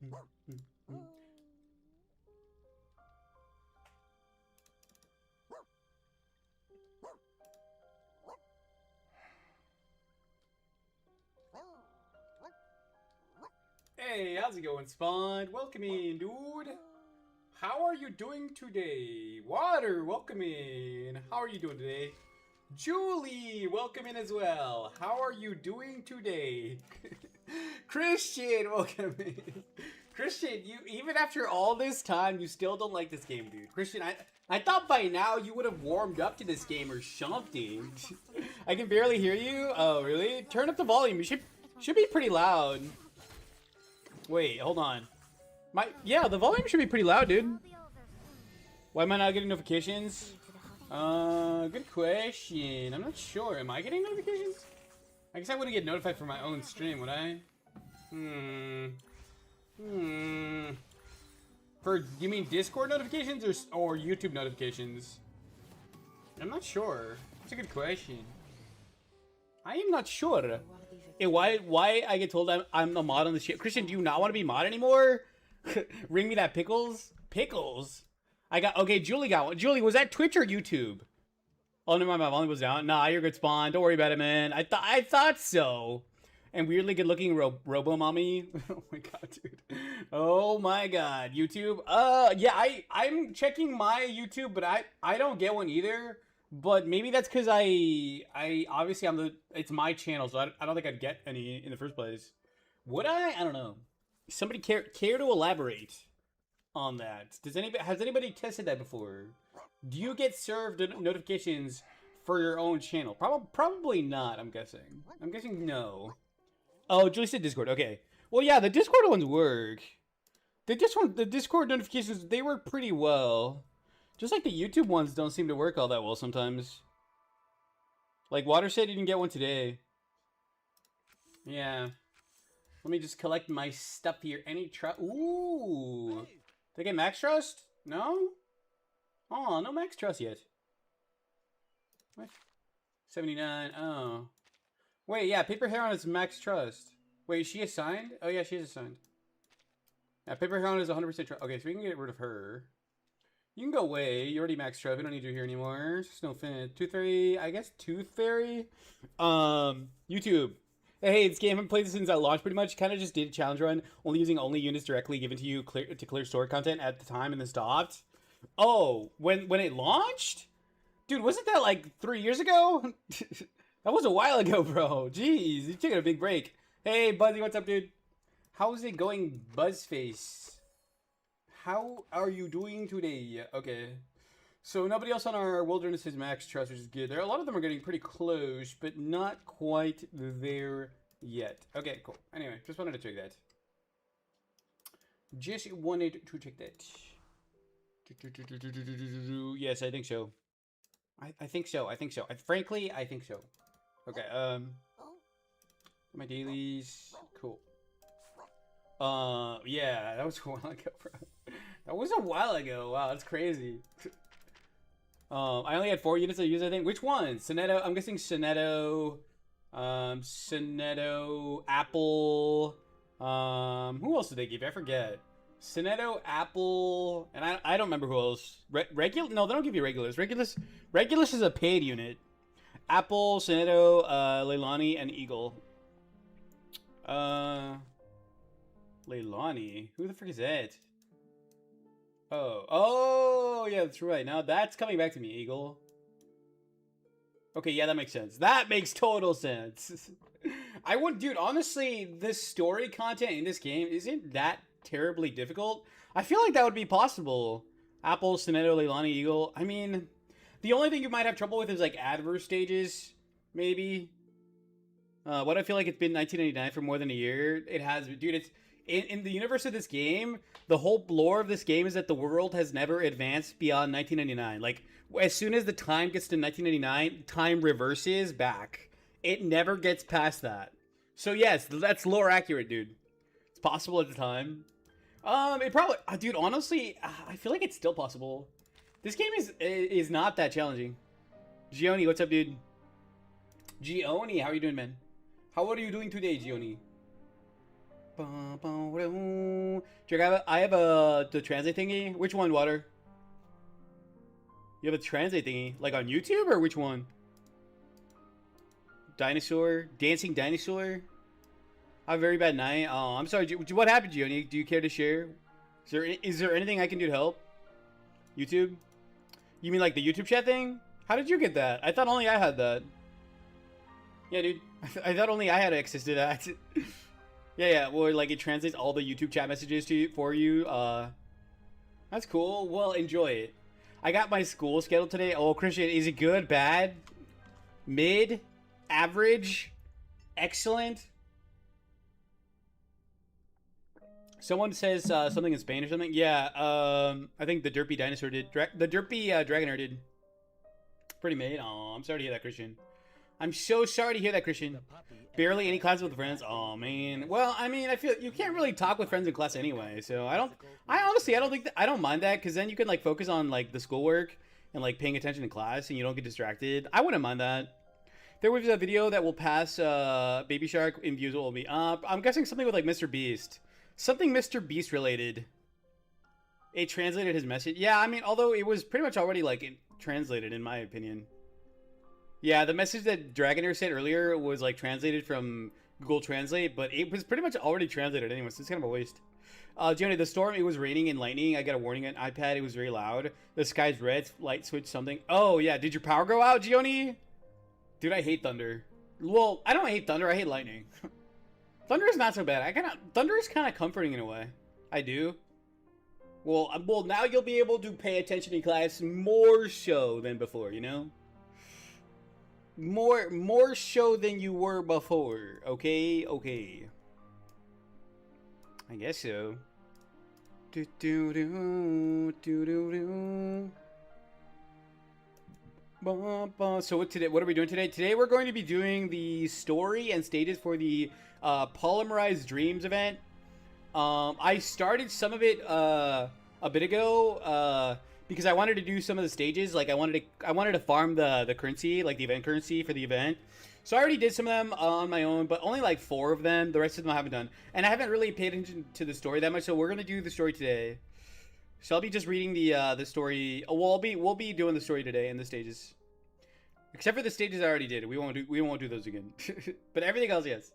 Hey, how's it going, Spawn? Welcome in, dude. How are you doing today? Water, welcome in. How are you doing today? Julie, welcome in as well. How are you doing today? Christian, welcome in. Christian, you even after all this time, you still don't like this game, dude. Christian, I thought by now you would have warmed up to this game or something. I can barely hear you. Oh, really? Turn up the volume. You should be pretty loud. Wait, hold on. Yeah, the volume should be pretty loud, dude. Why am I not getting notifications? Good question. I'm not sure. Am I getting notifications? I guess I wouldn't get notified for my own stream, would I? For, you mean Discord notifications or YouTube notifications? I'm not sure. That's a good question. I am not sure. Hey, why I get told I'm a mod on the ship? Christian, do you not want to be mod anymore? Ring me that pickles. Pickles. Okay. Julie got one. Julie, was that Twitch or YouTube? Oh, never mind. My volume was down. Nah, you're good, Spawn. Don't worry about it, man. I thought so. And weirdly good looking Robo Mommy. Oh my god, dude. Oh my god, YouTube. Yeah, I'm checking my YouTube, but I don't get one either. But maybe that's because I obviously it's my channel, so I don't think I'd get any in the first place. Would I? I don't know. Somebody care to elaborate on that? Has anybody tested that before? Do you get served notifications for your own channel? Probably not. I'm guessing. I'm guessing no. Oh, Julie said Discord. Okay. Well, yeah, the Discord ones work. The Discord notifications, they work pretty well. Just like the YouTube ones don't seem to work all that well sometimes. Like Water said he didn't get one today. Yeah. Let me just collect my stuff here. Any trust? Ooh. Did I get max trust? No? Oh, no max trust yet. What? 79. Oh. Wait, yeah, Paper Heron is max trust. Wait, is she assigned? Oh, yeah, she is assigned. Yeah, Paper Heron is 100% trust. Okay, so we can get rid of her. You can go away. You already maxed trust. We don't need you here anymore. Just no fin. Tooth Fairy. I guess Tooth Fairy. YouTube. Hey, this game I haven't played this since I launched pretty much. Kind of just did a challenge run, only using units directly given to you to clear stored content at the time and then stopped. Oh, when it launched? Dude, wasn't that like 3 years ago? That was a while ago, bro. Jeez, you're taking a big break. Hey, Buzzy, what's up, dude? How's it going, Buzzface? How are you doing today? Okay. So nobody else on our wilderness is max trust, which is good. A lot of them are getting pretty close, but not quite there yet. Okay, cool. Anyway, just wanted to check that. Just wanted to check that. Yes, I think so. I think so. I think so. Frankly, I think so. Okay, my dailies. Cool. Yeah, that was a while ago, bro. That was a while ago. Wow, that's crazy. I only had 4 units to use, I think. Which one? Sonetto. I'm guessing Sonetto. Sonetto, Apple. Who else did they give you? I forget. Sonetto, Apple, and I don't remember who else. Regular? No, they don't give you Regulus. Regulus is a paid unit. Apple, Sonetto, Leilani, and Eagle. Leilani? Who the frick is that? Oh, yeah, that's right. Now that's coming back to me, Eagle. Okay, yeah, that makes sense. That makes total sense. Dude, honestly, the story content in this game isn't that terribly difficult. I feel like that would be possible. Apple, Sonetto, Leilani, Eagle. I mean, the only thing you might have trouble with is like adverse stages, maybe. What I feel like it's been 1999 for more than a year. It has, dude. It's in the universe of this game. The whole lore of this game is that the world has never advanced beyond 1999. Like as soon as the time gets to 1999, time reverses back. It never gets past that. So yes, that's lore accurate, dude. It's possible at the time. It probably, dude. Honestly, I feel like it's still possible. This game is not that challenging. Gioni, what's up, dude? Gioni, how are you doing, man? How are you doing today, Gioni? Jack, I have the translate thingy. Which one, Water? You have a translate thingy? Like on YouTube or which one? Dinosaur? Dancing dinosaur? I have a very bad night. Oh, I'm sorry. What happened, Gioni? Do you care to share? Is there anything I can do to help? YouTube? You mean like the YouTube chat thing? How did you get that? I thought only I had that. Yeah, dude. I thought only I had access to that. yeah. Well, like it translates all the YouTube chat messages to you, for you. That's cool. Well, enjoy it. I got my school scheduled today. Oh, Christian, is it good, bad, mid, average, excellent? Someone says something in Spain or something. Yeah, I think the derpy dinosaur did. The derpy dragonair did. Pretty made. Oh, I'm sorry to hear that, Christian. I'm so sorry to hear that, Christian. Barely any classes with friends. Oh man. Well, I mean, I feel you can't really talk with friends in class anyway. So I honestly don't think I don't mind that, because then you can like focus on like the schoolwork and like paying attention in class, and you don't get distracted. I wouldn't mind that. There was a video that will pass Baby Shark in views will be up. I'm guessing something with like Mr. Beast. Something Mr. Beast related. It translated his message. Yeah, I mean, although it was pretty much already like translated in my opinion. Yeah, the message that Dragonair said earlier was like translated from Google Translate, but it was pretty much already translated anyway, so it's kind of a waste. Gianni, the storm, it was raining and lightning. I got a warning on iPad. It was very loud. The sky's red, light switch something. Oh, yeah. Did your power go out, Gianni? Dude, I hate thunder. Well, I don't hate thunder. I hate lightning. Thunder is not so bad. Thunder is kind of comforting in a way. I do. Well, now you'll be able to pay attention in class more so than before, you know? More so than you were before. Okay? Okay. I guess so. Do do do do do do. So what are we doing today? Today we're going to be doing the story and stages for the Polymerized Dreams event. I started some of it a bit ago because I wanted to do some of the stages. Like I wanted to farm the currency, like the event currency for the event. So I already did some of them on my own, but only like 4 of them. The rest of them I haven't done, and I haven't really paid attention to the story that much. So we're gonna do the story today. So I'll be just reading the story. We'll be doing the story today and the stages, except for the stages I already did. We won't do those again. But everything else, yes.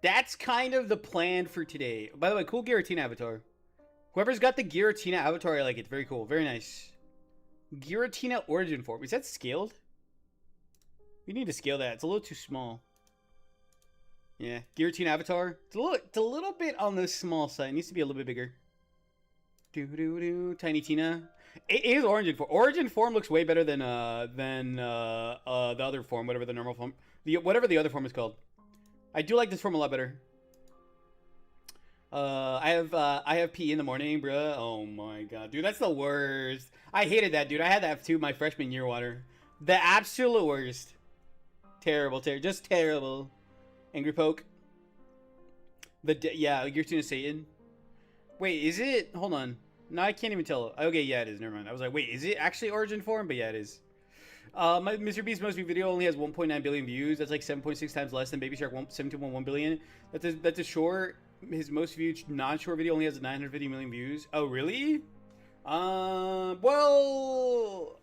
That's kind of the plan for today. By the way, cool Giratina avatar. Whoever's got the Giratina avatar, I like it. Very cool. Very nice. Giratina origin form. Is that scaled? We need to scale that. It's a little too small. Yeah, Giratina avatar. It's a little bit on the small side. It needs to be a little bit bigger. Tiny Tina. It is origin form. Origin form looks way better than the other form, whatever the normal form, whatever the other form is called. I do like this form a lot better. I have PE in the morning, bruh. Oh my god, dude, that's the worst. I hated that, dude. I had that too my freshman year, Water. The absolute worst. Terrible, just terrible. Angry Poke. Yeah, you're tuning Satan. Wait, is it? Hold on. No, I can't even tell. Okay, yeah, it is. Never mind. I was like, wait, is it actually origin form? But yeah, it is. My Mr. Beast most viewed video only has 1.9 billion views. That's like 7.6 times less than Baby Shark 17.1 billion. That's a short. His most viewed non-short video only has 950 million views. Oh, really? Well,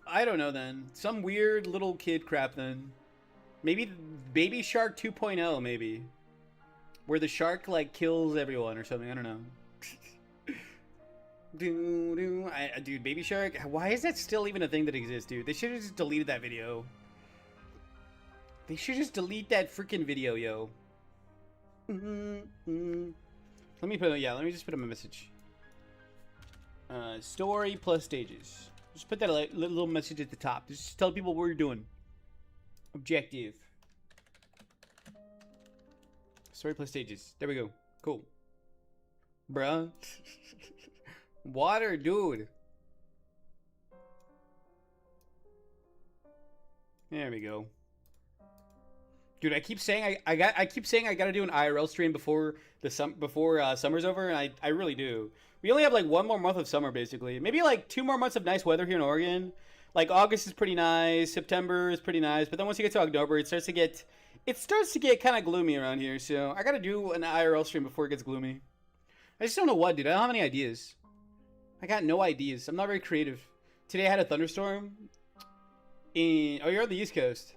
I don't know then. Some weird little kid crap then. Maybe Baby Shark 2.0, maybe. Where the shark, like, kills everyone or something. I don't know. Dude, Baby Shark. Why is that still even a thing that exists, dude? They should have just deleted that video. They should just delete that freaking video, yo. Let me just put him a message. Story plus stages. Just put that little message at the top. Just tell people what you're doing. Objective. Story plus stages. There we go. Cool. Bruh. Water, dude. There we go. Dude, I keep saying I gotta do an IRL stream before summer's over, and I really do. We only have like 1 more month of summer, basically. Maybe like 2 more months of nice weather here in Oregon. Like August is pretty nice, September is pretty nice, but then once you get to October, it starts to get kind of gloomy around here. So I gotta do an IRL stream before it gets gloomy. I just don't know what, dude. I don't have any ideas. I got no ideas. I'm not very creative. Today I had a thunderstorm. Oh, you're on the East Coast.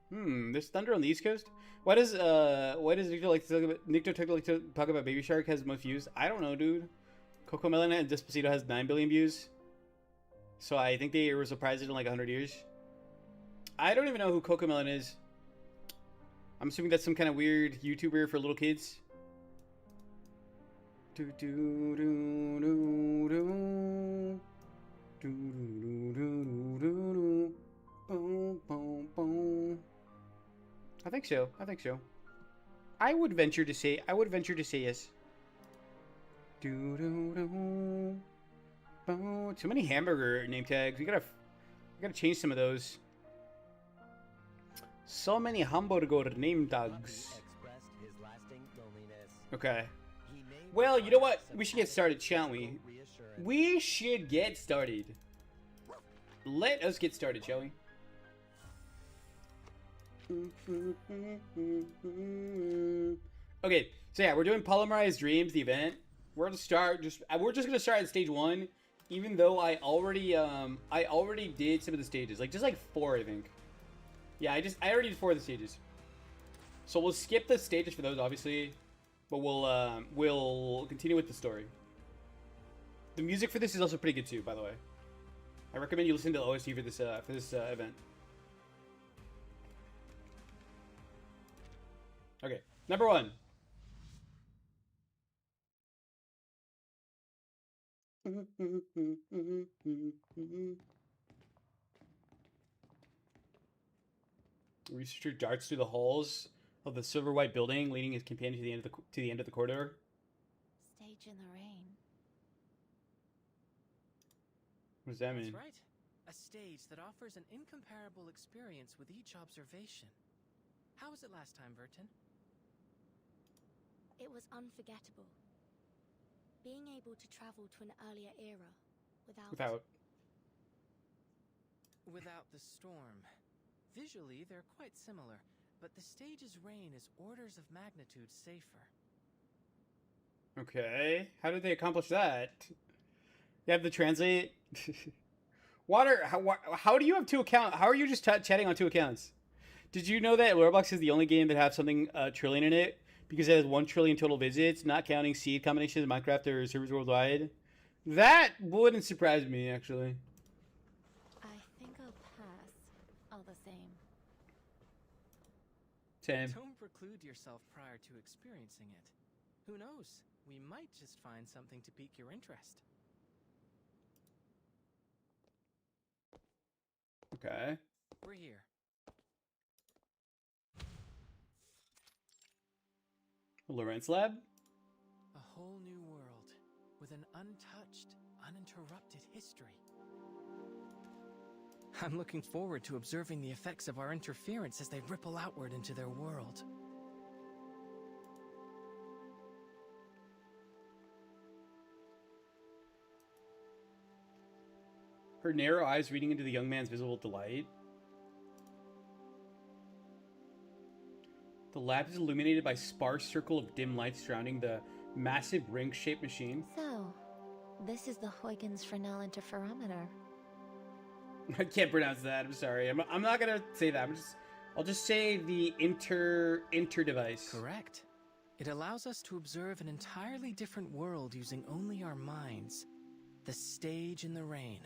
There's thunder on the East Coast? Why does Victor like to talk about Baby Shark has the most views? I don't know, dude. Cocomelon and Despacito has 9 billion views. So I think they were surprised in like 100 years. I don't even know who Cocomelon is. I'm assuming that's some kind of weird YouTuber for little kids. I think so. I think so. I would venture to say yes. Too many hamburger name tags. We gotta change some of those. So many hamburger name tags. Okay. Well, you know what? We should get started, shan't we? We should get started. Let us get started, shall we? Okay, so yeah, we're doing Polymerized Dreams, the event. We're gonna start. We're just gonna start at stage 1, even though I already did some of the stages, like just like 4, I think. Yeah, I already did 4 of the stages. So we'll skip the stages for those, obviously, but we'll continue with the story. The music for this is also pretty good too, by the way. I recommend you listen to the OST for this event. Okay, number 1. Researcher darts through the halls of the silver white building, leading his companion to the end of the corridor. Stage in the rain. What does that mean? That's right. A stage that offers an incomparable experience with each observation. How was it last time, Vertin? It was unforgettable. Being able to travel to an earlier era without the storm. Visually, they're quite similar, but the stage's reign is orders of magnitude safer. Okay, how did they accomplish that? You have to translate. Water, how do you have 2 accounts? How are you just chatting on 2 accounts? Did you know that Roblox is the only game that has something trillion in it? Because it has 1 trillion total visits, not counting seed combinations, Minecraft, or servers worldwide. That wouldn't surprise me, actually. I think I'll pass. All the same. Same. Don't preclude yourself prior to experiencing it. Who knows? We might just find something to pique your interest. Okay. We're here. Lawrence Lab? A whole new world with an untouched, uninterrupted history. I'm looking forward to observing the effects of our interference as they ripple outward into their world. Her narrow eyes reading into the young man's visible delight. The lab is illuminated by a sparse circle of dim lights surrounding the massive ring-shaped machine. So, this is the Huygens Fresnel interferometer. I can't pronounce that. I'm sorry. I'm not gonna say that. I'll just say the inter device. Correct. It allows us to observe an entirely different world using only our minds. The stage in the rain.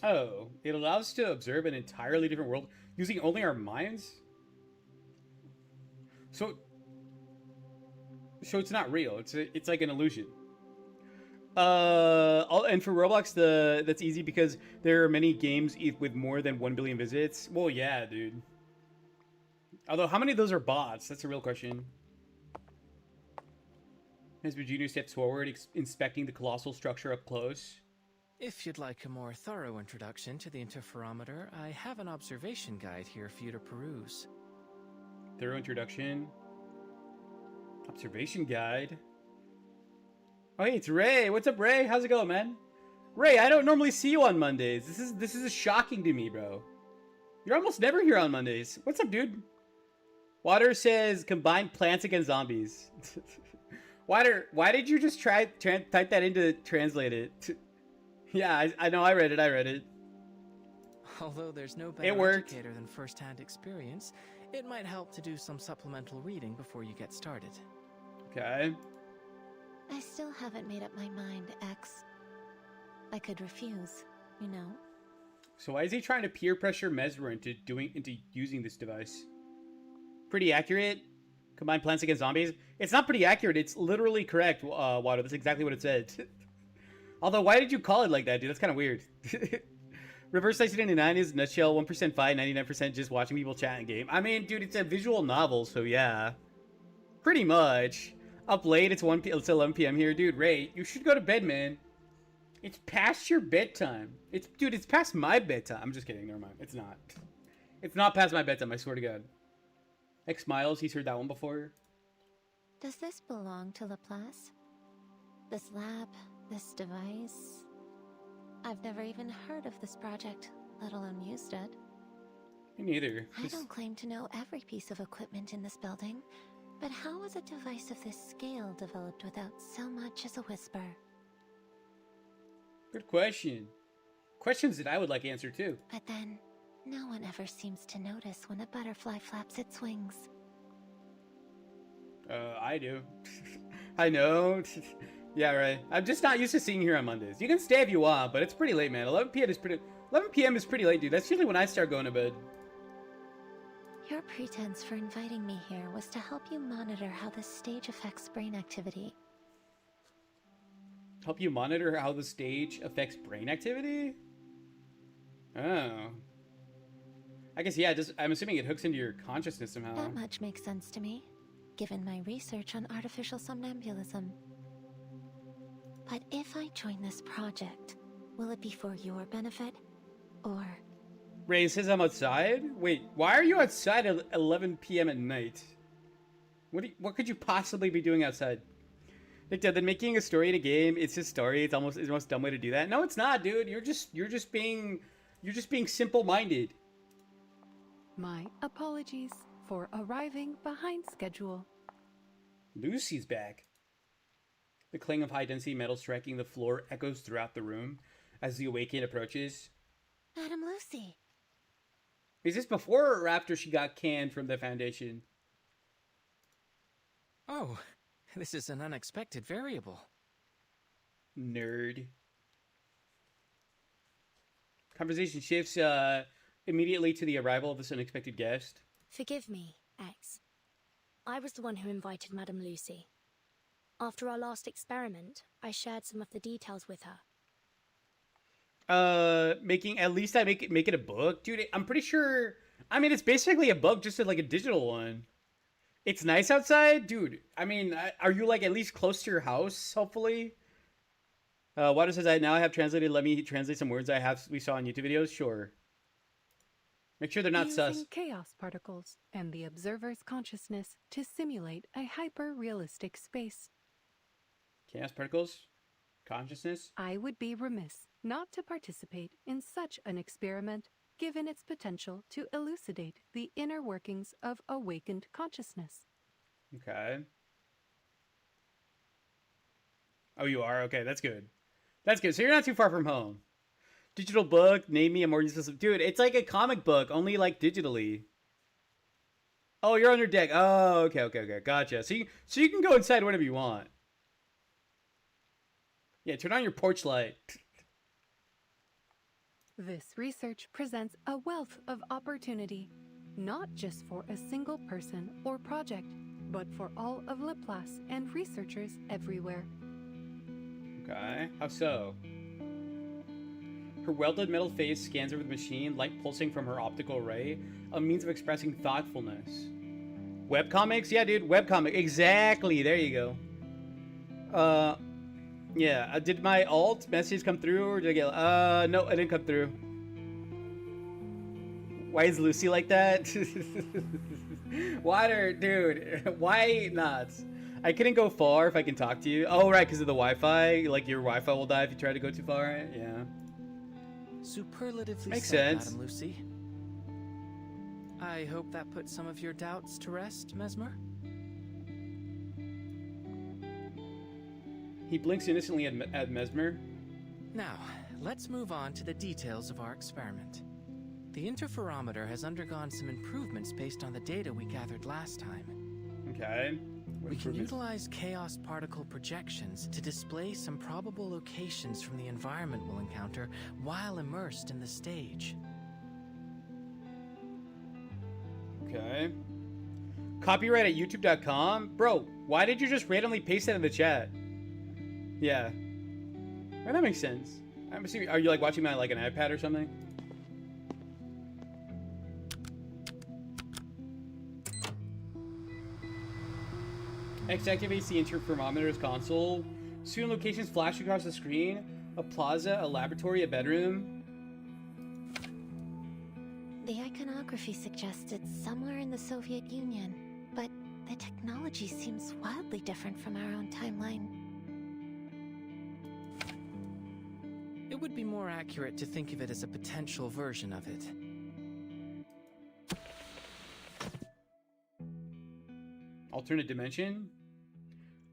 Oh, it allows us to observe an entirely different world using only our minds? So it's not real. It's like an illusion. And for Roblox, that's easy because there are many games with more than 1 billion visits. Well, yeah, dude. Although, how many of those are bots? That's a real question. As Virginia steps forward, inspecting the colossal structure up close. If you'd like a more thorough introduction to the interferometer, I have an observation guide here for you to peruse. Thorough introduction. Observation guide. Oh, hey, it's Ray. What's up, Ray? How's it going, man? Ray, I don't normally see you on Mondays. This is shocking to me, bro. You're almost never here on Mondays. What's up, dude? Water says combined plants against zombies. Why did you just type that into translate it? Yeah, I know. I read it. Although there's no It better worked. educator than first-hand experience, it might help to do some supplemental reading before you get started. Okay. I still haven't made up my mind, X. I could refuse, you know? So why is he trying to peer pressure Mesmer into using this device? Pretty accurate. Combine Plants Against Zombies. It's not pretty accurate. It's literally correct, Wado. That's exactly what it said. Although, why did you call it like that, dude? That's kind of weird. Reverse 1999 is nutshell 1% fight, 99% just watching people chat in game. I mean, dude, it's a visual novel, so yeah. Pretty much. Up late, it's 11 p.m. here. Dude, Ray, you should go to bed, man. It's past your bedtime. Dude, it's past my bedtime. I'm just kidding. Never mind. It's not. It's not past my bedtime, I swear to God. X Miles, he's heard that one before. Does this belong to Laplace? This lab, this device? I've never even heard of this project, let alone used it. Me neither. I don't claim to know every piece of equipment in this building, but how was a device of this scale developed without so much as a whisper? Good question. Questions that I would like answered too. But then, no one ever seems to notice when a butterfly flaps its wings. I do. I know. Yeah, right. I'm just not used to seeing you here on Mondays. You can stay if you want, but it's pretty late, man. 11 p.m. is pretty late, dude. That's usually when I start going to bed. Your pretense for inviting me here was to help you monitor how this stage affects brain activity. Help you monitor how the stage affects brain activity? Oh. I guess, yeah, I'm assuming it hooks into your consciousness somehow. That much makes sense to me, given my research on artificial somnambulism. But if I join this project, will it be for your benefit, or... Ray, it says I'm outside? Wait, why are you outside at 11 p.m. at night? What could you possibly be doing outside? Like, then making a story in a game, it's a story. It's the most dumb way to do that. No, it's not, dude. You're just being simple-minded. My apologies for arriving behind schedule. Lucy's back. The clang of high-density metal striking the floor echoes throughout the room as the awakened approaches. Madam Lucy. Is this before or after she got canned from the Foundation? Oh, this is an unexpected variable. Nerd. Conversation shifts immediately to the arrival of this unexpected guest. Forgive me, X. I was the one who invited Madam Lucy. After our last experiment, I shared some of the details with her. Make it a book, dude. I'm pretty sure. I mean, it's basically a book, just like a digital one. It's nice outside, dude. I mean, are you like at least close to your house? Hopefully. Water says I have translated. Let me translate some words we saw in YouTube videos. Sure. Make sure they're not Using sus. chaos particles and the observer's consciousness to simulate a hyper-realistic space. Chaos particles, consciousness. I would be remiss not to participate in such an experiment, given its potential to elucidate the inner workings of awakened consciousness. Okay. Oh, you are? Okay, that's good. That's good. So you're not too far from home. Digital book, name me a more useless... Dude, it's like a comic book, only like digitally. Oh, you're on your deck. Oh, okay. Gotcha. So you can go inside whenever you want. Yeah, turn on your porch light. This research presents a wealth of opportunity, not just for a single person or project, but for all of Laplace and researchers everywhere. Okay, how so? Her welded metal face scans over the machine, light pulsing from her optical array, a means of expressing thoughtfulness. Webcomics? Yeah, dude, webcomic. Exactly, there you go. Yeah, did my alt message come through, or did I get... no, it didn't come through. Why is Lucy like that? Water, dude, why not? I couldn't go far if I can talk to you. Oh, right, because of the Wi-Fi. Like, your Wi-Fi will die if you try to go too far. Yeah. Superlatively Makes said, sense. Madam Lucy. I hope that puts some of your doubts to rest, Mesmer? He blinks innocently at Mesmer. Now, let's move on to the details of our experiment. The interferometer has undergone some improvements based on the data we gathered last time. Okay. We can utilize chaos particle projections to display some probable locations from the environment we'll encounter while immersed in the stage. Okay. Copyright at youtube.com? Bro, why did you just randomly paste that in the chat? Yeah. Well, that makes sense. I'm assuming, are you like watching my like an iPad or something? X activates the interferometer's console. Soon locations flash across the screen. A plaza, a laboratory, a bedroom. The iconography suggests it's somewhere in the Soviet Union, but the technology seems wildly different from our own timeline. It would be more accurate to think of it as a potential version of it. Alternate dimension?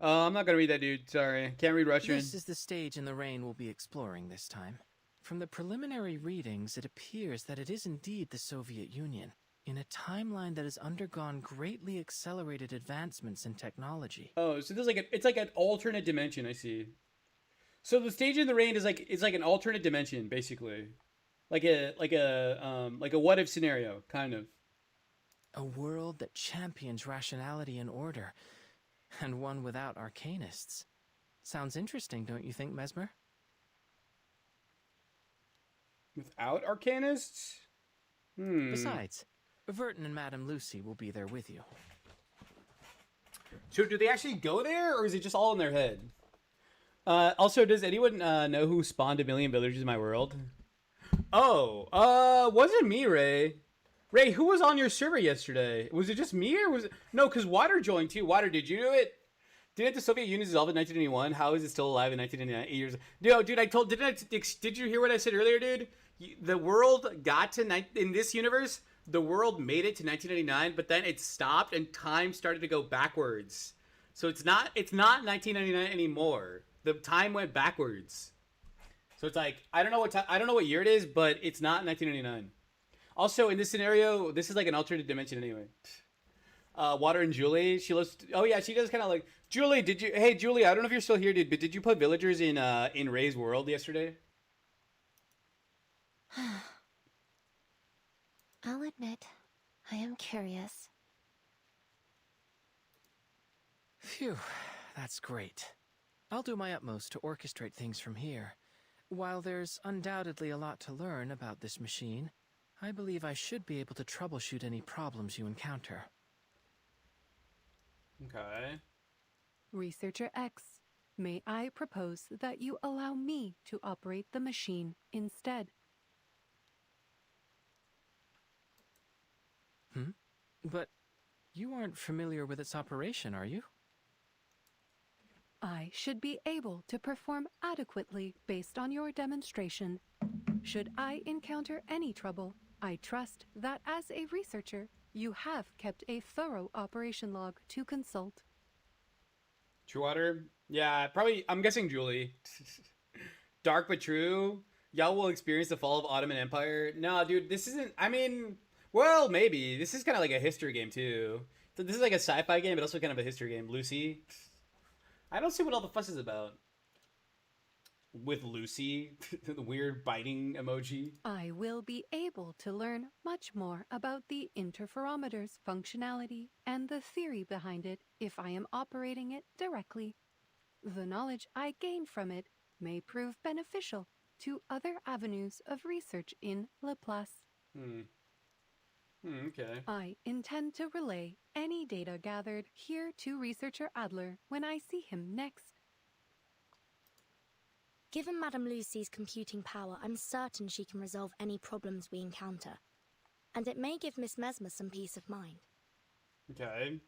I'm not gonna read that, dude. Sorry. Can't read Russian. This is the stage in the rain we'll be exploring this time. From the preliminary readings, it appears that it is indeed the Soviet Union, in a timeline that has undergone greatly accelerated advancements in technology. Oh, so there's like it's like an alternate dimension, I see. So the stage in the rain is like, it's like an alternate dimension, basically. Like a what if scenario, kind of. A world that champions rationality and order, and one without arcanists. Sounds interesting, don't you think, Mesmer? Without arcanists? Besides, Verton and Madame Lucy will be there with you. So do they actually go there, or is it just all in their head? Also, does anyone know who spawned 1,000,000 villagers in my world? Oh, wasn't me, Ray. Ray, who was on your server yesterday? Was it just me, or was it... No, because Water joined too. Water, did you do it? Didn't the Soviet Union dissolve in 1991? How is it still alive in 1999? 8 years... No, dude, did you hear what I said earlier, dude? The world got to... In this universe, the world made it to 1999, but then it stopped and time started to go backwards. So it's not 1999 anymore. The time went backwards. So it's like, I don't know what year it is, but it's not 1999. Also, in this scenario, this is like an alternate dimension anyway. Water and Julie, she looks... Oh yeah, she does kind of like... Julie, Hey, Julie, I don't know if you're still here, dude, but did you put villagers in Ray's world yesterday? I'll admit, I am curious. Phew, that's great. I'll do my utmost to orchestrate things from here. While there's undoubtedly a lot to learn about this machine, I believe I should be able to troubleshoot any problems you encounter. Okay. Researcher X, may I propose that you allow me to operate the machine instead? But you aren't familiar with its operation, are you? I should be able to perform adequately based on your demonstration. Should I encounter any trouble, I trust that as a researcher, you have kept a thorough operation log to consult. Truewater? Yeah, probably, I'm guessing Julie. Dark but true. Y'all will experience the fall of Ottoman Empire. No, dude, this isn't, I mean, well, maybe. This is kind of like a history game, too. So this is like a sci-fi game, but also kind of a history game. Lucy? I don't see what all the fuss is about. With Lucy, the weird biting emoji. I will be able to learn much more about the interferometer's functionality and the theory behind it if I am operating it directly. The knowledge I gain from it may prove beneficial to other avenues of research in Laplace. Okay. I intend to relay any data gathered here to researcher Adler when I see him next. Given Madame Lucy's computing power, I'm certain she can resolve any problems we encounter. And it may give Miss Mesmer some peace of mind. Okay.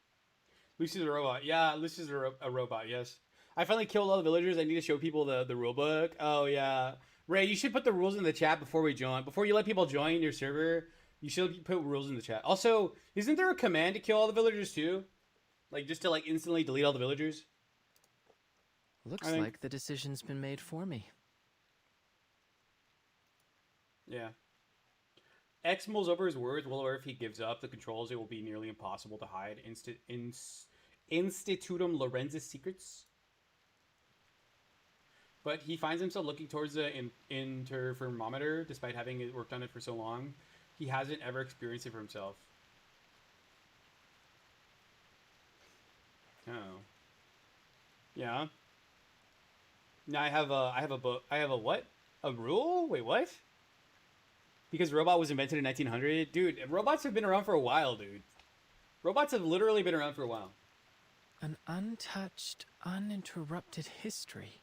Lucy's a robot. Yeah, Lucy's a robot, yes. I finally killed all the villagers. I need to show people the rule book. Oh, yeah. Ray, you should put the rules in the chat before we join. Before you let people join your server, you should put rules in the chat. Also, isn't there a command to kill all the villagers, too? Like, just to, like, instantly delete all the villagers? Looks like the decision's been made for me. Yeah. X mulls over his words, well aware if he gives up the controls, it will be nearly impossible to hide Institutum Lorenzus secrets. But he finds himself looking towards the interferometer, despite having worked on it for so long. He hasn't ever experienced it for himself. Oh. Yeah. Now I have a book. I have a what? A rule? Wait, what? Because robot was invented in 1900? Dude, robots have been around for a while, dude. Robots have literally been around for a while. An untouched, uninterrupted history.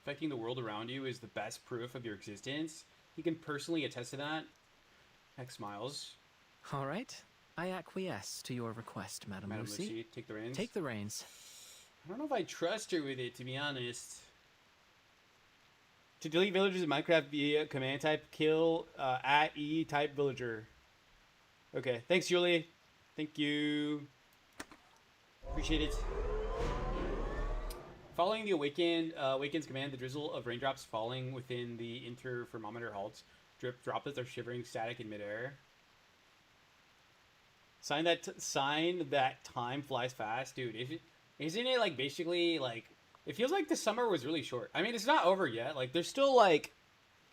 Affecting the world around you is the best proof of your existence. He can personally attest to that. Heck smiles. All right. I acquiesce to your request, Madam Lucy. Take the reins. Take the reins. I don't know if I trust her with it, to be honest. To delete villagers in Minecraft via command type, kill @E type villager. Okay, thanks, Julie. Thank you. Appreciate it. Following the Awaken's command, the drizzle of raindrops falling within the interferometer halts. Droplets are shivering static in midair. Sign that time flies fast, dude. Isn't it like basically like it feels like the summer was really short. I mean, it's not over yet. Like there's still like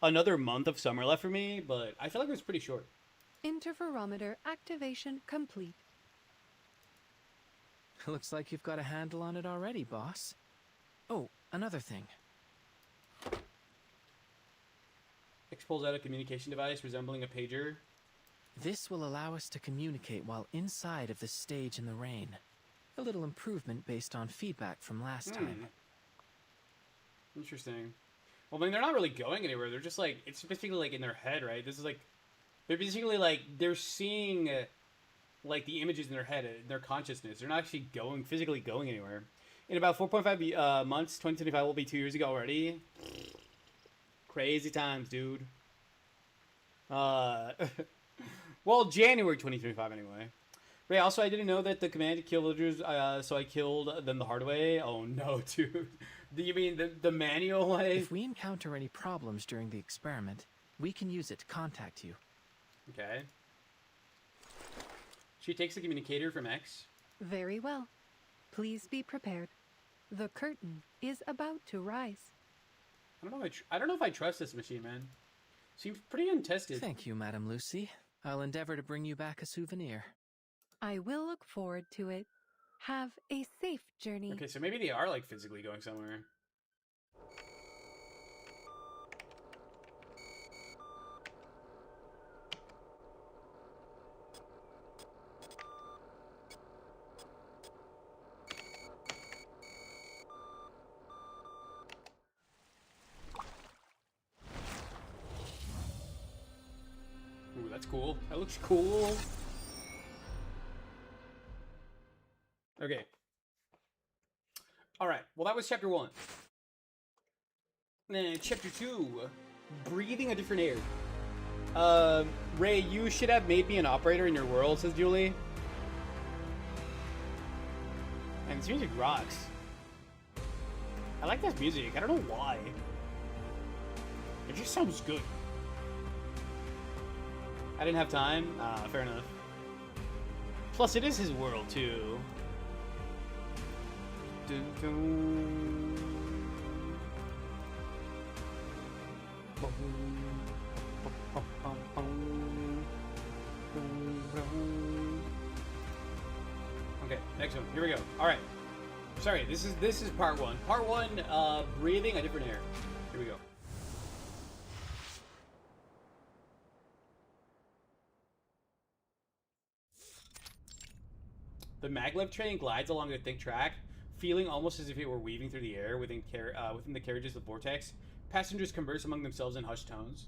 another month of summer left for me, but I feel like it was pretty short. Interferometer activation complete. Looks like you've got a handle on it already, boss. Oh, another thing. X pulls out a communication device resembling a pager. This will allow us to communicate while inside of the stage in the rain. A little improvement based on feedback from last time. Interesting. Well, I mean, they're not really going anywhere. They're just like, it's basically like in their head, right? This is like, they're basically like, they're seeing like the images in their head, their consciousness. They're not actually physically going anywhere. In about 4.5 months, 2025 will be 2 years ago already. Crazy times, dude. Well, January 2025 anyway. Ray, also, I didn't know that the command to kill villagers, so I killed them the hard way. Oh, no, dude. Do you mean the manual way? If we encounter any problems during the experiment, we can use it to contact you. Okay. She takes the communicator from X. Very well. Please be prepared. The curtain is about to rise. I don't know if I trust this machine, man. Seems pretty untested. Thank you, Madam Lucy. I'll endeavor to bring you back a souvenir. I will look forward to it. Have a safe journey. Okay, so maybe they are like physically going somewhere. Ooh, that's cool. That looks cool. Okay. Alright, well that was chapter 1. Then chapter 2, breathing a different air. Ray, you should have made me an operator in your world, says Julie. And this music rocks. I like this music, I don't know why. It just sounds good. I didn't have time? Fair enough. Plus, it is his world, too. Dun, dun. Okay, next one. Here we go. All right. Sorry, this is part 1. Part 1, breathing a different air. Here we go. The maglev train glides along the thick track, feeling almost as if it were weaving through the air within the carriages of vortex. Passengers converse among themselves in hushed tones.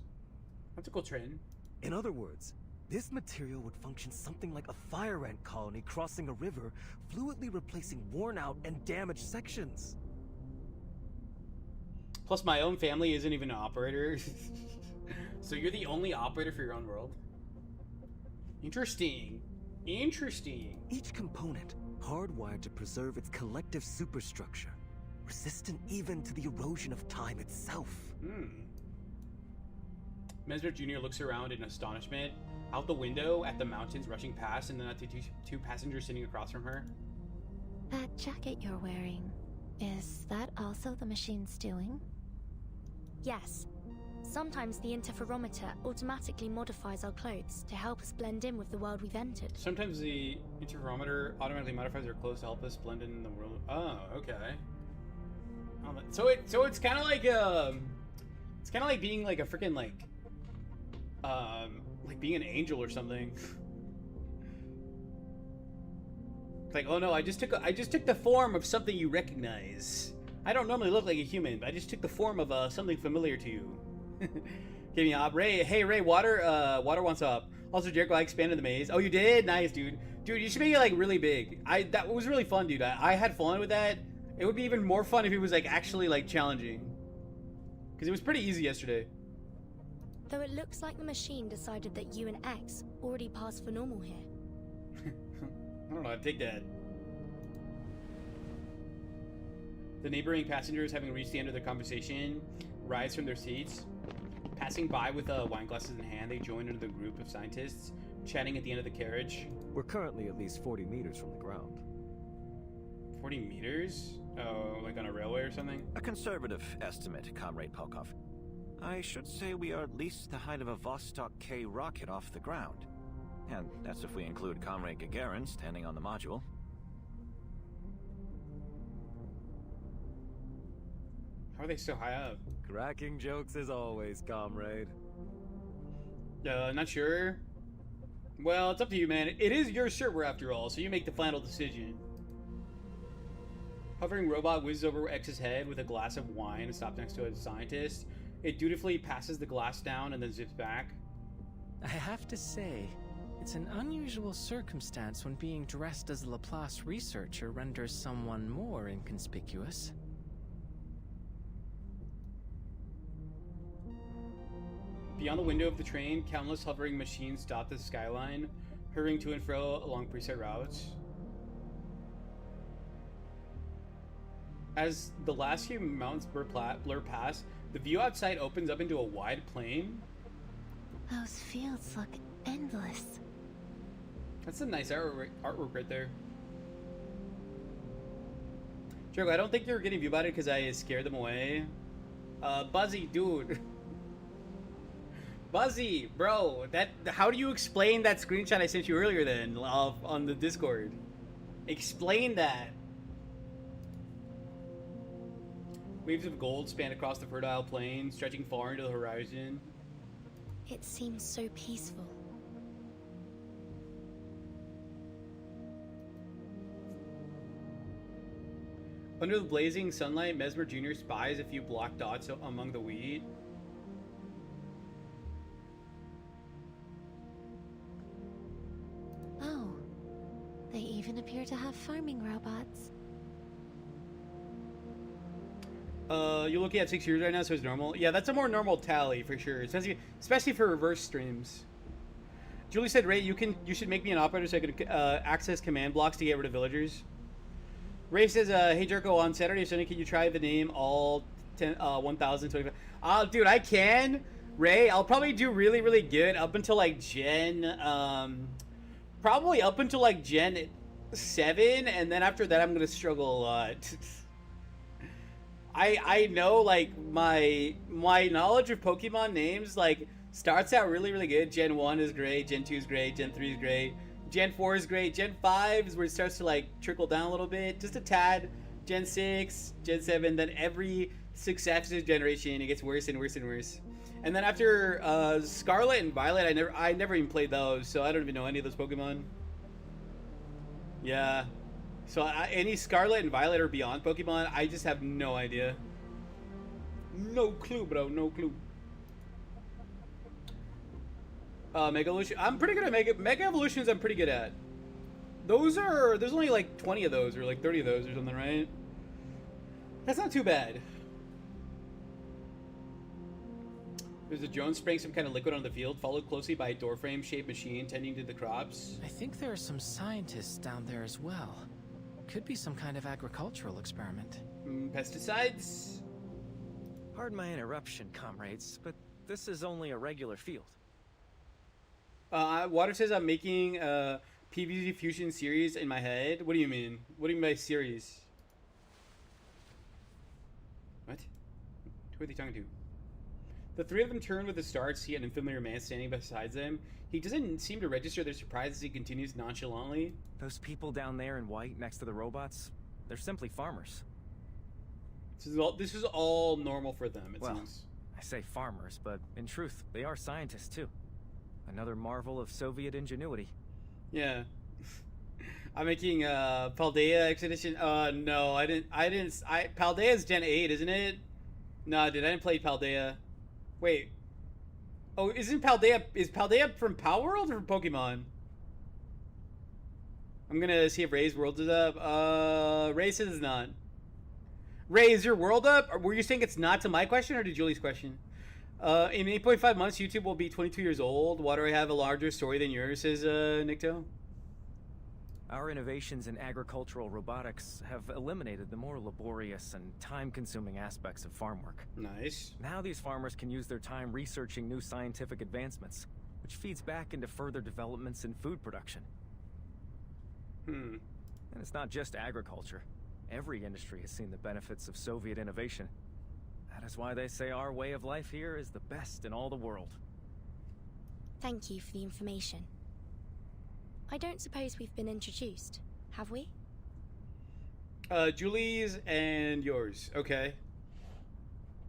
That's a cool train. In other words, this material would function something like a fire ant colony crossing a river, fluidly replacing worn-out and damaged sections. Plus, my own family isn't even an operator. So you're the only operator for your own world? Interesting. Interesting. Each component, hardwired to preserve its collective superstructure, resistant even to the erosion of time itself. Mesmer Jr. looks around in astonishment, out the window at the mountains rushing past, and then at the two passengers sitting across from her. That jacket you're wearing, is that also the machine's doing? Yes. Sometimes the interferometer automatically modifies our clothes to help us blend in with the world we've entered. Sometimes the interferometer automatically modifies our clothes to help us blend in the world. Oh, okay. So it's kind of like being like a freaking like being an angel or something. Like, oh no, I just took the form of something you recognize. I don't normally look like a human, but I just took the form of something familiar to you. Give me up, Ray. Hey, Ray, water wants up. Also, Jericho, I expanded the maze. Oh, you did? Nice, dude. Dude, you should make it like really big. That was really fun, dude. I had fun with that. It would be even more fun if it was like actually like challenging, because it was pretty easy yesterday. Though it looks like the machine decided that you and X already passed for normal here. I don't know. I'd take that. The neighboring passengers, having reached the end of their conversation, rise from their seats. Passing by with wine glasses in hand, they join into the group of scientists, chatting at the end of the carriage. We're currently at least 40 meters from the ground. 40 meters? Oh, like on a railway or something? A conservative estimate, Comrade Polkov. I should say we are at least the height of a Vostok K rocket off the ground. And that's if we include Comrade Gagarin standing on the module. How are they so high up? Cracking jokes as always, comrade. Not sure. Well, it's up to you, man. It is your server after all, so you make the final decision. Hovering robot whizzes over X's head with a glass of wine and stops next to a scientist. It dutifully passes the glass down and then zips back. I have to say, it's an unusual circumstance when being dressed as a Laplace researcher renders someone more inconspicuous. Beyond the window of the train, countless hovering machines dot the skyline, hurrying to and fro along preset routes. As the last few mountains blur past, the view outside opens up into a wide plain. Those fields look endless. That's a nice artwork right there. Jericho, I don't think you're getting view about it because I scared them away. Buzzy, dude. Buzzy, bro, how do you explain that screenshot I sent you earlier then on the Discord? Explain that. Waves of gold span across the fertile plain, stretching far into the horizon. It seems so peaceful. Under the blazing sunlight, Mesmer Jr. spies a few black dots among the wheat. Oh, they even appear to have farming robots. You're looking at 6 years right now, so it's normal. Yeah, that's a more normal tally for sure, especially for reverse streams. Julie said, "Ray, you should make me an operator so I could access command blocks to get rid of villagers." Ray says, "Hey Jericho, on Saturday or Sunday, can you try the name all 1025?" Dude, I can. Ray, I'll probably do really, really good up until like Gen, probably up until like Gen 7, and then after that, I'm gonna struggle a lot. I know, like, my knowledge of Pokemon names, like, starts out really, really good. Gen 1 is great, Gen 2 is great, Gen 3 is great, Gen 4 is great, Gen 5 is where it starts to, like, trickle down a little bit, just a tad. Gen 6, Gen 7, then every successive generation, it gets worse and worse and worse. And then after Scarlet and Violet, I never even played those, so I don't even know any of those Pokemon. Yeah. So any Scarlet and Violet or beyond Pokemon, I just have no idea. No clue, bro. No clue. Mega Evolution. I'm pretty good at Mega Evolutions. I'm pretty good at. There's only like 20 of those or like 30 of those or something, right? That's not too bad. There's a drone spraying some kind of liquid on the field, followed closely by a doorframe-shaped machine tending to the crops. I think there are some scientists down there as well. Could be some kind of agricultural experiment. Pesticides? Pardon my interruption, comrades, but this is only a regular field. Water says I'm making a PvZ Fusion series in my head. What do you mean? What do you mean by series? What? Who are they talking to? The three of them turn with a start, see an unfamiliar man standing beside them. He doesn't seem to register their surprise as he continues nonchalantly. Those people down there in white next to the robots, they're simply farmers. This is all normal for them, it seems. I say farmers, but in truth, they are scientists too. Another marvel of Soviet ingenuity. Yeah. I'm making Paldea Expedition. No, I didn't. Paldea's Gen 8, isn't it? No, dude, I didn't play Paldea. Wait. Oh, is Paldea from Power World or from Pokemon? I'm gonna see if Ray's world is up. Ray says it's not. Ray, is your world up? Or were you saying it's not to my question or to Julie's question? In 8.5 months, YouTube will be 22 years old. Why do I have a larger story than yours, says Nikto? Our innovations in agricultural robotics have eliminated the more laborious and time-consuming aspects of farm work. Nice. Now these farmers can use their time researching new scientific advancements, which feeds back into further developments in food production. And it's not just agriculture. Every industry has seen the benefits of Soviet innovation. That is why they say our way of life here is the best in all the world. Thank you for the information. I don't suppose we've been introduced, have we? Julie's and yours. Okay.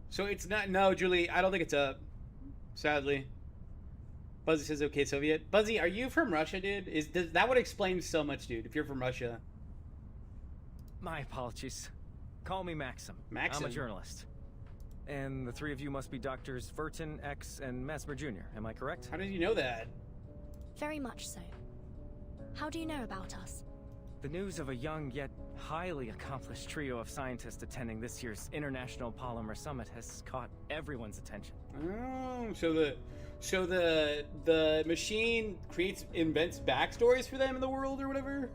So it's not... No, Julie, I don't think it's up. Sadly. Buzzy says, okay, Soviet. Buzzy, are you from Russia, dude? That would explain so much, dude, if you're from Russia. My apologies. Call me Maxim. Maxim? I'm a journalist. And the three of you must be Doctors Verton, X, and Mesmer Jr., am I correct? How did you know that? Very much so. How do you know about us? The news of a young yet highly accomplished trio of scientists attending this year's International Polymer Summit has caught everyone's attention. Oh, so the machine invents backstories for them in the world or whatever?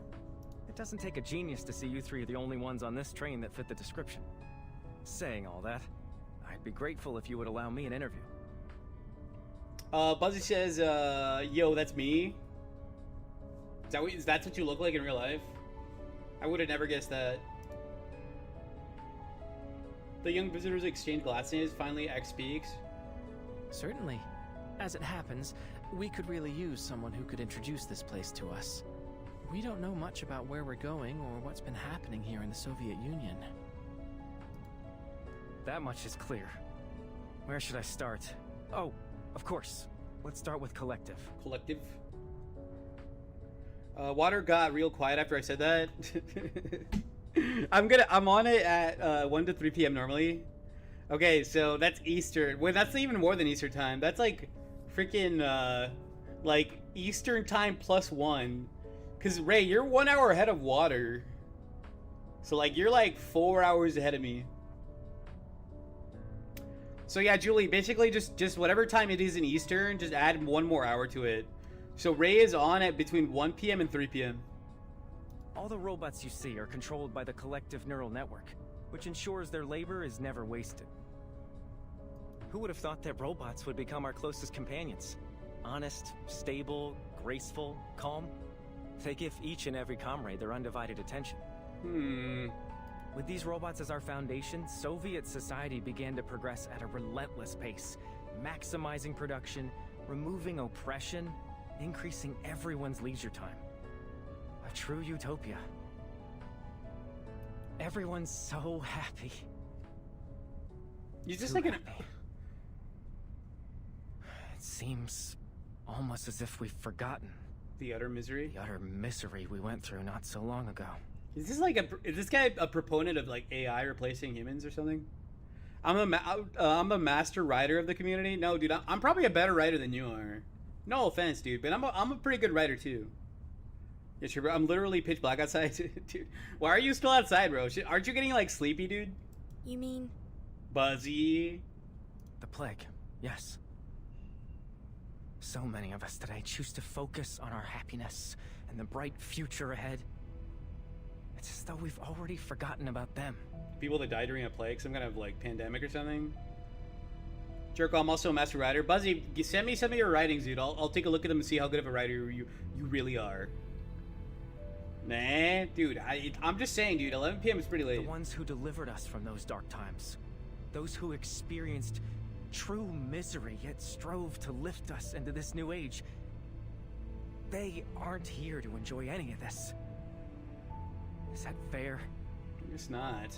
It doesn't take a genius to see you three are the only ones on this train that fit the description. Saying all that, I'd be grateful if you would allow me an interview. Buzzy says, yo, that's me. Is that what you look like in real life? I would have never guessed that. The young visitors exchange glances. Finally, X speaks. Certainly. As it happens, we could really use someone who could introduce this place to us. We don't know much about where we're going or what's been happening here in the Soviet Union. That much is clear. Where should I start? Oh, of course. Let's start with Collective. Collective? Water got real quiet after I said that. I'm on it at 1 to 3 p.m. normally. Okay, so that's Eastern. Wait, that's even more than Eastern time. That's like freaking like Eastern time +1. Cause Ray, you're 1 hour ahead of Water. So like you're like 4 hours ahead of me. So yeah, Julie, basically just whatever time it is in Eastern, just add 1 more hour to it. So Ray is on at between 1 p.m. and 3 p.m. All the robots you see are controlled by the Collective Neural Network, which ensures their labor is never wasted. Who would have thought that robots would become our closest companions? Honest, stable, graceful, calm. They give each and every comrade their undivided attention. With these robots as our foundation, Soviet society began to progress at a relentless pace, maximizing production, removing oppression, increasing everyone's leisure time. A true utopia. Everyone's so happy. You just Too like an... happy. It seems almost as if we've forgotten The utter misery. the utter misery we went through not so long ago. Is this guy a proponent of like AI replacing humans or something? I'm a master writer of the community. No, dude, I'm probably a better writer than you are. No offense, dude, but I'm a pretty good writer too. Yeah, sure, bro. I'm literally pitch black outside, dude. Why are you still outside, bro? Aren't you getting like sleepy, dude? You mean... Buzzy. The plague, yes. So many of us today choose to focus on our happiness and the bright future ahead. It's as though we've already forgotten about them. People that died during a plague, some kind of like pandemic or something. Jerko, I'm also a master writer. Buzzy, send me some of your writings, dude. I'll take a look at them and see how good of a writer you really are. Nah, dude, I'm just saying, dude, 11 p.m. is pretty late. The ones who delivered us from those dark times. Those who experienced true misery yet strove to lift us into this new age. They aren't here to enjoy any of this. Is that fair? It's not.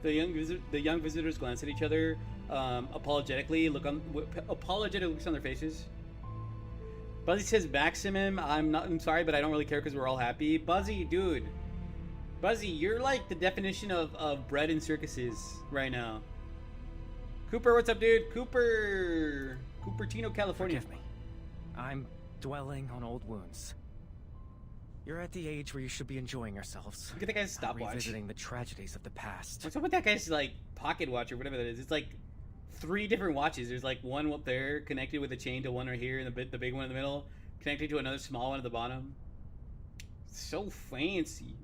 The young visitors glance at each other, apologetically looks on their faces. Buzzy says, "Maximum, I'm sorry, but I don't really care because we're all happy." Buzzy, dude, Buzzy, you're like the definition of bread in circuses right now. Cooper, what's up, dude? Cupertino, California. Forgive me. I'm dwelling on old wounds. You're at the age where you should be enjoying yourselves. Look at that guy's stopwatch. Revisiting the tragedies of the past. What's up with that guy's like pocket watch or whatever that is? It's like 3 different watches. There's like one up there connected with a chain to one right here, and the big one in the middle connected to another small one at the bottom. So fancy.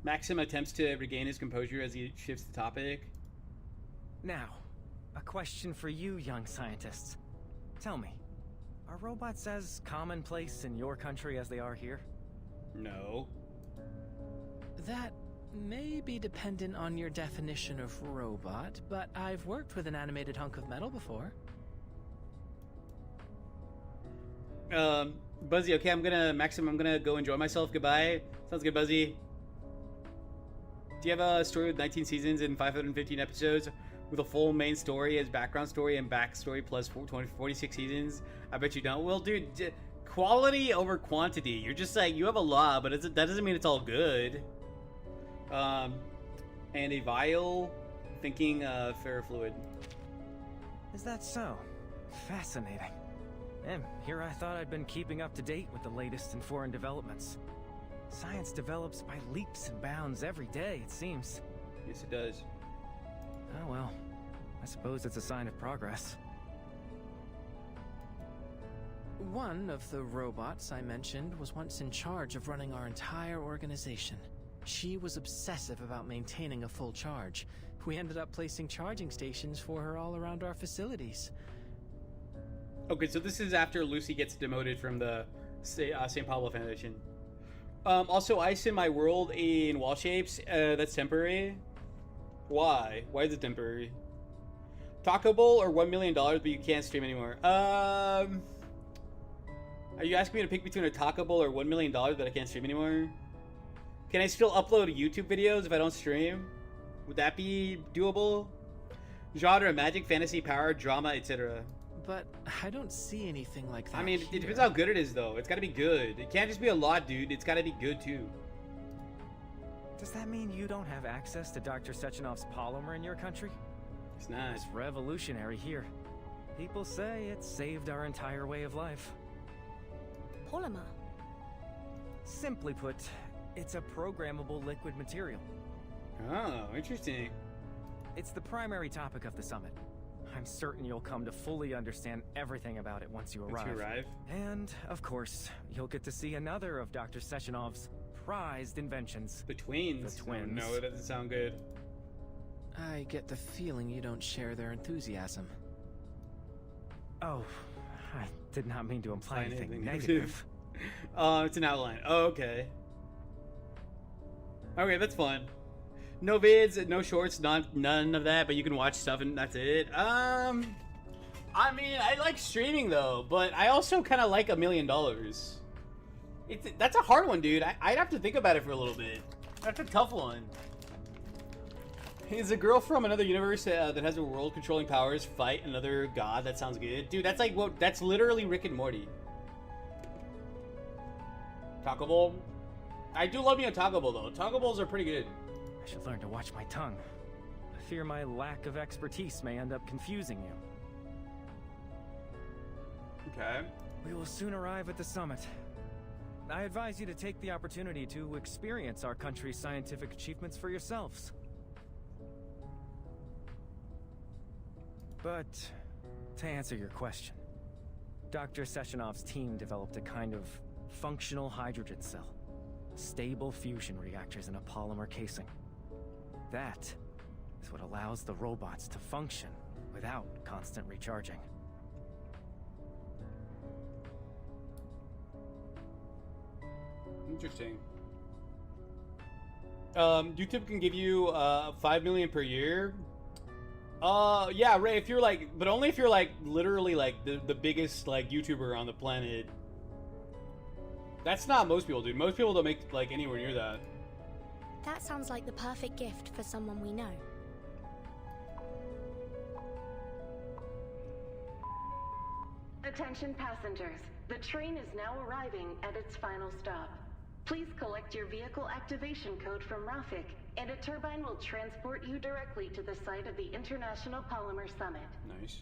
Maxim attempts to regain his composure as he shifts the topic. Now, a question for you young scientists. Tell me, are robots as commonplace in your country as they are here? No. That may be dependent on your definition of robot, but I've worked with an animated hunk of metal before. Buzzy, okay, I'm gonna go enjoy myself. Goodbye. Sounds good, Buzzy. Do you have a story with 19 seasons and 515 episodes with a full main story as background story and backstory plus 46 seasons? I bet you don't. Well, dude, quality over quantity. You're just like, you have a lot, but that doesn't mean it's all good. And a vial thinking ferrofluid. Is that so? Fascinating. And here I thought I'd been keeping up to date with the latest in foreign developments. Science develops by leaps and bounds every day, it seems. Yes, it does. Oh well, I suppose it's a sign of progress. One of the robots I mentioned was once in charge of running our entire organization. She was obsessive about maintaining a full charge. We ended up placing charging stations for her all around our facilities. Okay, so this is after Lucy gets demoted from the St. Pablo Foundation. Also, ice in my world in wall shapes. That's temporary. Why? Why is it temporary? Taco Bowl or $1 million, but you can't stream anymore. Are you asking me to pick between a Taco Bowl or $1 million, but I can't stream anymore? Can I still upload YouTube videos if I don't stream? Would that be doable? Genre: magic, fantasy, power, drama, etc. But I don't see anything like that. I mean, it here. depends how good it is, though. It's gotta be good. It can't just be a lot, dude. It's gotta be good, too. Does that mean you don't have access to Dr. Sechenov's polymer in your country? It's not. It's revolutionary here. People say it saved our entire way of life. Polymer. Simply put, it's a programmable liquid material. Oh, interesting. It's the primary topic of the summit. I'm certain you'll come to fully understand everything about it once you arrive. And, of course, you'll get to see another of Dr. Sechenov's prized inventions. The twins. The twins. No, it doesn't sound good. I get the feeling you don't share their enthusiasm. Oh, I did not mean to imply anything anything negative. It's an outline. Oh, okay. Okay, that's fun. No vids, no shorts, none of that, but you can watch stuff and that's it. I mean, I like streaming though, but I also kind of like $1 million. That's a hard one, dude. I'd have to think about it for a little bit. That's a tough one. Is a girl from another universe that has a world controlling powers fight another god? That sounds good. Dude, that's like that's literally Rick and Morty. Taco Bowl? I do love me a Taco Bowl though. Taco Bowls are pretty good. I should learn to watch my tongue. I fear my lack of expertise may end up confusing you. Okay. We will soon arrive at the summit. I advise you to take the opportunity to experience our country's scientific achievements for yourselves. But To answer your question, Dr. Sessionov's team developed a kind of functional hydrogen cell. Stable fusion reactors in a polymer casing. That is what allows the robots to function without constant recharging. Interesting. YouTube can give you 5 million per year. Yeah, Ray, if you're like, but only if you're like literally like the biggest like YouTuber on the planet. That's not most people, dude. Most people don't make like anywhere near that. That sounds like the perfect gift for someone we know. Attention passengers, the train is now arriving at its final stop. Please collect your vehicle activation code from Rafik, and a turbine will transport you directly to the site of the International Polymer Summit. Nice.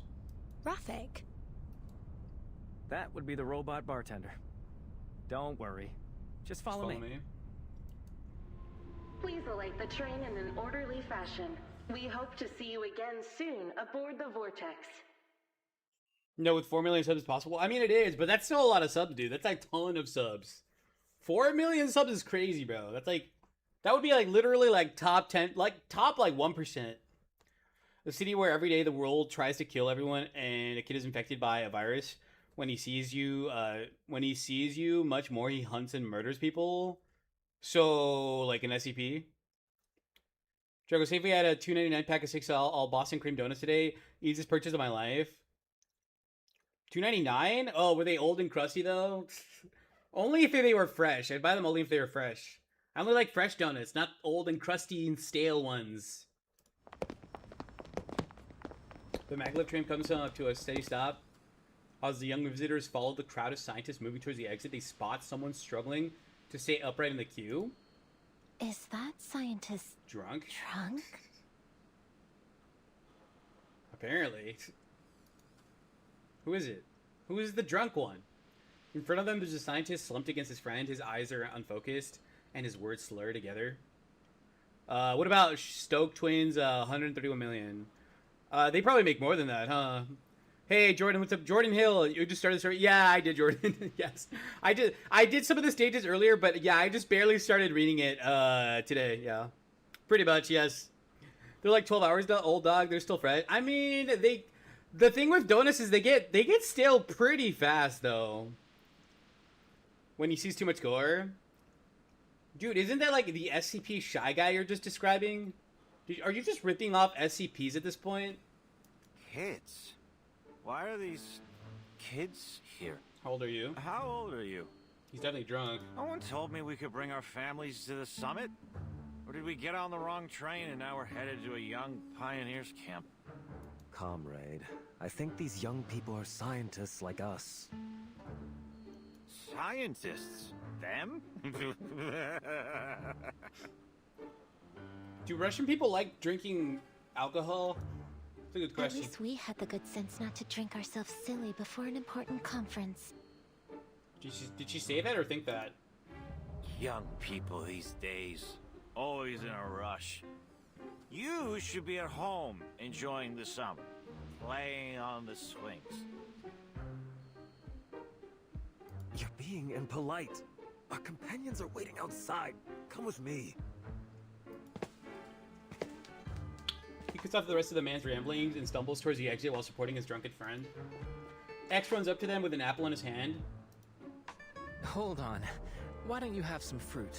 Rafik? That would be the robot bartender. Don't worry. Just follow me. Please alight the train in an orderly fashion. We hope to see you again soon aboard the Vortex. No, with 4 million subs is possible. I mean, it is, but that's still a lot of subs, dude. That's like a ton of subs. 4 million subs is crazy, bro. That's like, that would be like literally like top 10, like top like 1%. A city where every day the world tries to kill everyone and a kid is infected by a virus. When he sees you, much more, he hunts and murders people. So, like an SCP. Drago, say if we had a $2.99 pack of 6 all Boston cream donuts today. Easiest purchase of my life. $2.99? Oh, were they old and crusty though? Only if they were fresh. I'd buy them only if they were fresh. I only like fresh donuts, not old and crusty and stale ones. The maglev train comes up to a steady stop. As the young visitors follow the crowd of scientists moving towards the exit, they spot someone struggling to stay upright in the queue. Is that scientist drunk? Apparently. Who is it? Who is the drunk one? In front of them, there's a scientist slumped against his friend. His eyes are unfocused, and his words slur together. What about Stoke Twins, 131 million? They probably make more than that, huh? Hey, Jordan, what's up? Jordan Hill, you just started the story? Yeah, I did, Jordan. Yes. I did some of the stages earlier, but yeah, I just barely started reading it today, yeah. Pretty much, yes. They're like 12 hours old, dog. They're still fresh. I mean, the thing with donuts is they get stale pretty fast, though. When he sees too much gore. Dude, isn't that like the SCP Shy Guy you're just describing? Dude, are you just ripping off SCPs at this point? Kids? Why are these kids here? How old are you? How old are you? He's definitely drunk. No one told me we could bring our families to the summit. Or did we get on the wrong train and now we're headed to a young pioneers camp? Comrade, I think these young people are scientists like us. Scientists? Them? Do Russian people like drinking alcohol? That's a good question. At least we had the good sense not to drink ourselves silly before an important conference. Did she say that or think that? Young people these days. Always in a rush. You should be at home enjoying the summer. Playing on the swings. You're being impolite. Our companions are waiting outside. Come with me. He cuts off the rest of the man's ramblings and stumbles towards the exit while supporting his drunken friend. X runs up to them with an apple in his hand. Hold on. Why don't you have some fruit?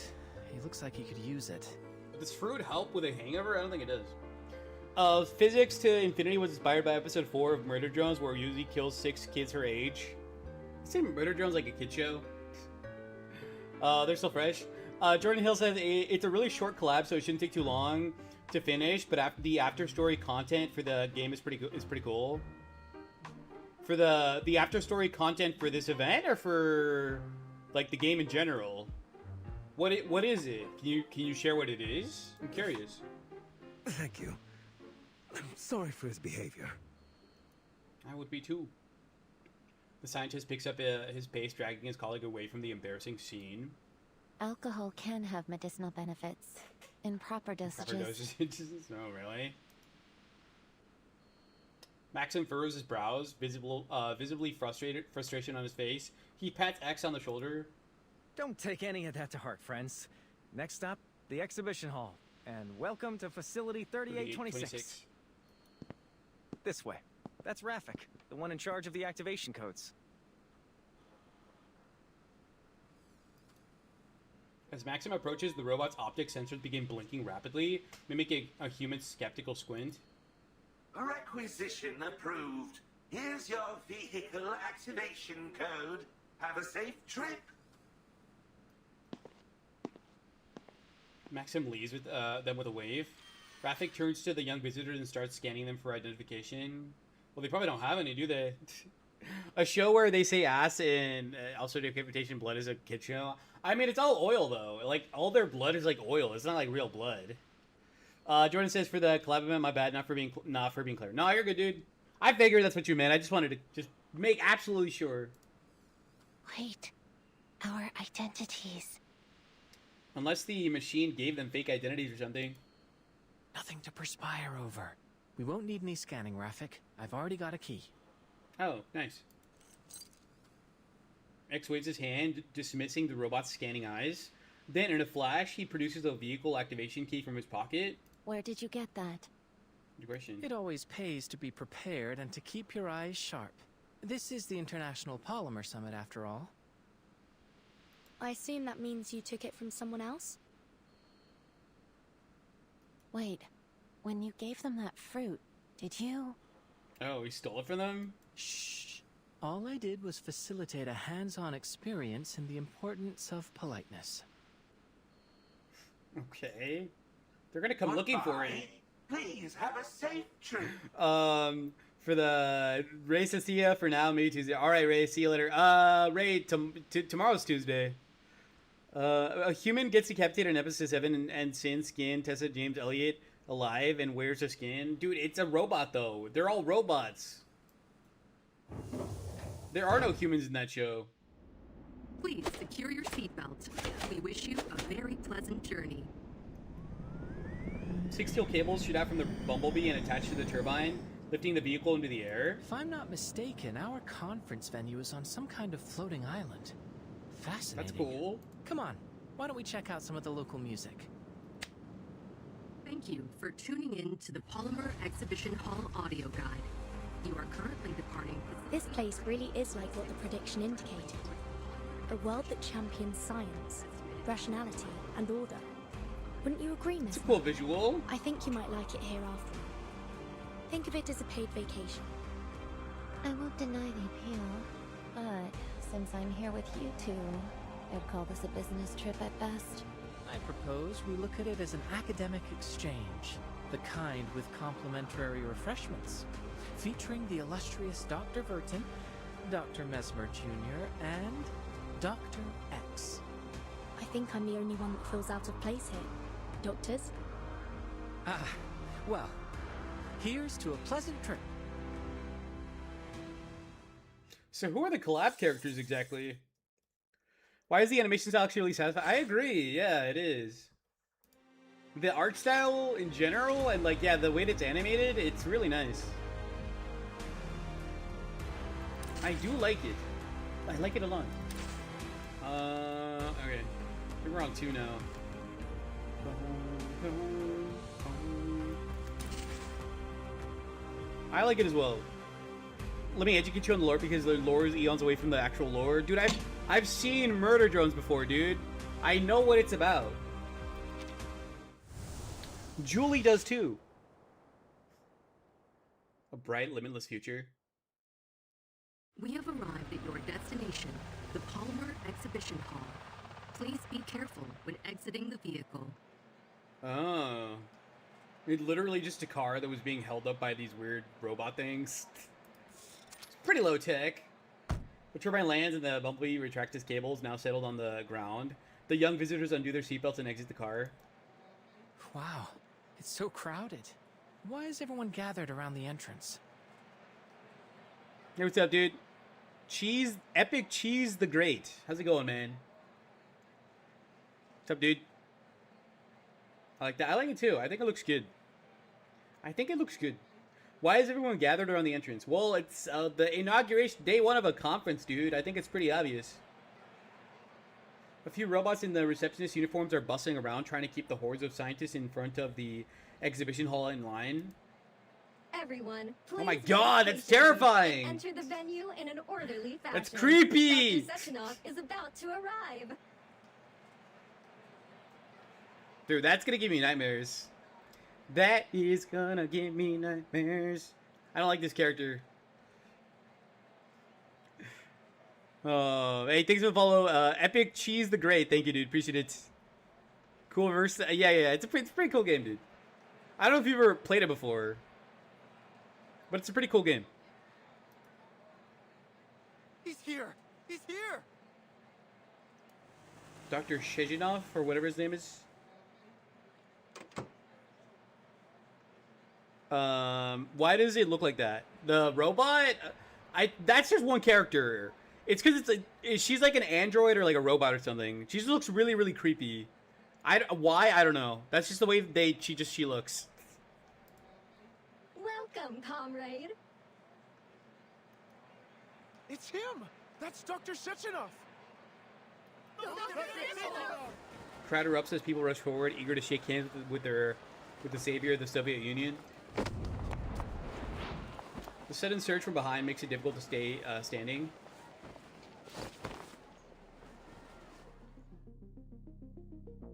He looks like he could use it. Does fruit help with a hangover? I don't think it does. Physics to Infinity was inspired by episode 4 of Murder Drones, where Yuzi kills 6 kids her age. You say Murder Drones like a kid show? They're still fresh. Jordan Hill says it's a really short collab, so it shouldn't take too long to finish. But the after story content for the game is pretty cool. For the after story content for this event, or for like the game in general. What is it? Can you share what it is? I'm curious. Thank you. I'm sorry for his behavior. I would be too. The scientist picks up his pace, dragging his colleague away from the embarrassing scene. Alcohol can have medicinal benefits in proper dosages. Proper dosages? No, really? Maxim furrows his brows, visibly frustration on his face. He pats X on the shoulder. Don't take any of that to heart, friends. Next stop, the exhibition hall. And welcome to Facility 3826. This way. That's Rafik, the one in charge of the activation codes. As Maxim approaches, the robot's optic sensors begin blinking rapidly, mimicking a human's skeptical squint. Requisition approved. Here's your vehicle activation code. Have a safe trip. Maxim leaves with them with a wave. Rafik turns to the young visitors and starts scanning them for identification. Well, they probably don't have any, do they? A show where they say ass and also decapitation blood is a kid show. I mean, it's all oil, though. Like, all their blood is like oil. It's not like real blood. Jordan says for the collab event, my bad, not for being clear. No, you're good, dude. I figured that's what you meant. I just wanted to just make absolutely sure. Wait. Our identities. Unless the machine gave them fake identities or something. Nothing to perspire over. We won't need any scanning, Rafik. I've already got a key. Oh, nice. X waves his hand, dismissing the robot's scanning eyes. Then, in a flash, he produces a vehicle activation key from his pocket. Where did you get that? Good question. It always pays to be prepared and to keep your eyes sharp. This is the International Polymer Summit, after all. I assume that means you took it from someone else? Wait, when you gave them that fruit, did you? Oh, he stole it from them? Shh. All I did was facilitate a hands-on experience in the importance of politeness. Okay. They're gonna come looking for it. Please have a safe trip. For the Ray says see ya for now, maybe Tuesday. All right, Ray, see you later. Ray, tomorrow's Tuesday. A human gets decapitated in episode 7 and Sin skin Tessa James Elliott alive and wears her skin. Dude, it's a robot though. They're all robots. There are no humans in that show. Please secure your seatbelt. We wish you a very pleasant journey. 6 steel cables shoot out from the bumblebee and attach to the turbine, lifting the vehicle into the air. If I'm not mistaken, our conference venue is on some kind of floating island. Fascinating. That's cool. Come on, why don't we check out some of the local music? Thank you for tuning in to the Polymer Exhibition Hall audio guide. You are currently departing. This place really is like what the prediction indicated. A world that champions science, rationality, and order. Wouldn't you agree, Miss? It's a cool visual. I think you might like it here after all. Think of it as a paid vacation. I won't deny the appeal, but since I'm here with you two, I'd call this a business trip at best. I propose we look at it as an academic exchange, the kind with complimentary refreshments, featuring the illustrious Dr. Verton, Dr. Mesmer Jr., and Dr. X. I think I'm the only one that feels out of place here. Doctors? Well, here's to a pleasant trip. So who are the collab characters exactly? Why is the animation style actually really satisfying? I agree. Yeah, it is. The art style in general and like, yeah, the way that it's animated, it's really nice. I do like it. I like it a lot. Okay. I think we're on 2 now. I like it as well. Let me educate you on the lore because the lore is eons away from the actual lore. Dude, I've seen murder drones before, dude. I know what it's about. Julie does too. A bright, limitless future. We have arrived at your destination, the Polymer Exhibition Hall. Please be careful when exiting the vehicle. Oh. It's literally just a car that was being held up by these weird robot things. It's pretty low tech. The turbine lands and the bumblebee retracts its cables, now settled on the ground. The young visitors undo their seatbelts and exit the car. Wow, it's so crowded. Why is everyone gathered around the entrance? Hey, what's up, dude? Epic Cheese the Great. How's it going, man? What's up, dude? I like that. I like it too. I think it looks good. Why is everyone gathered around the entrance? Well, it's the inauguration, day one of a conference, dude. I think it's pretty obvious. A few robots in the receptionist uniforms are bustling around trying to keep the hordes of scientists in front of the exhibition hall in line. Everyone, Oh my please god, be that's patient terrifying! and enter the venue in an orderly fashion. That's creepy! Dr. Sechenov is about to arrive. Dude, that's gonna give me nightmares. That is gonna give me nightmares. I don't like this character. Oh, hey, thanks for the follow. Epic Cheese the Great. Thank you, dude. Appreciate it. Cool verse. Yeah. It's a pretty cool game, dude. I don't know if you've ever played it before, but it's a pretty cool game. He's here! He's here! Dr. Shezhinov, or whatever his name is. Why does it look like that? The robot? That's just one character. It's because she's like an android or like a robot or something. She just looks really, really creepy. Why? I don't know. That's just the way she looks. Welcome, comrade. It's him! That's Dr. Sechenov! Crowd erupts as people rush forward, eager to shake hands with the savior of the Soviet Union. The sudden surge from behind makes it difficult to stay standing.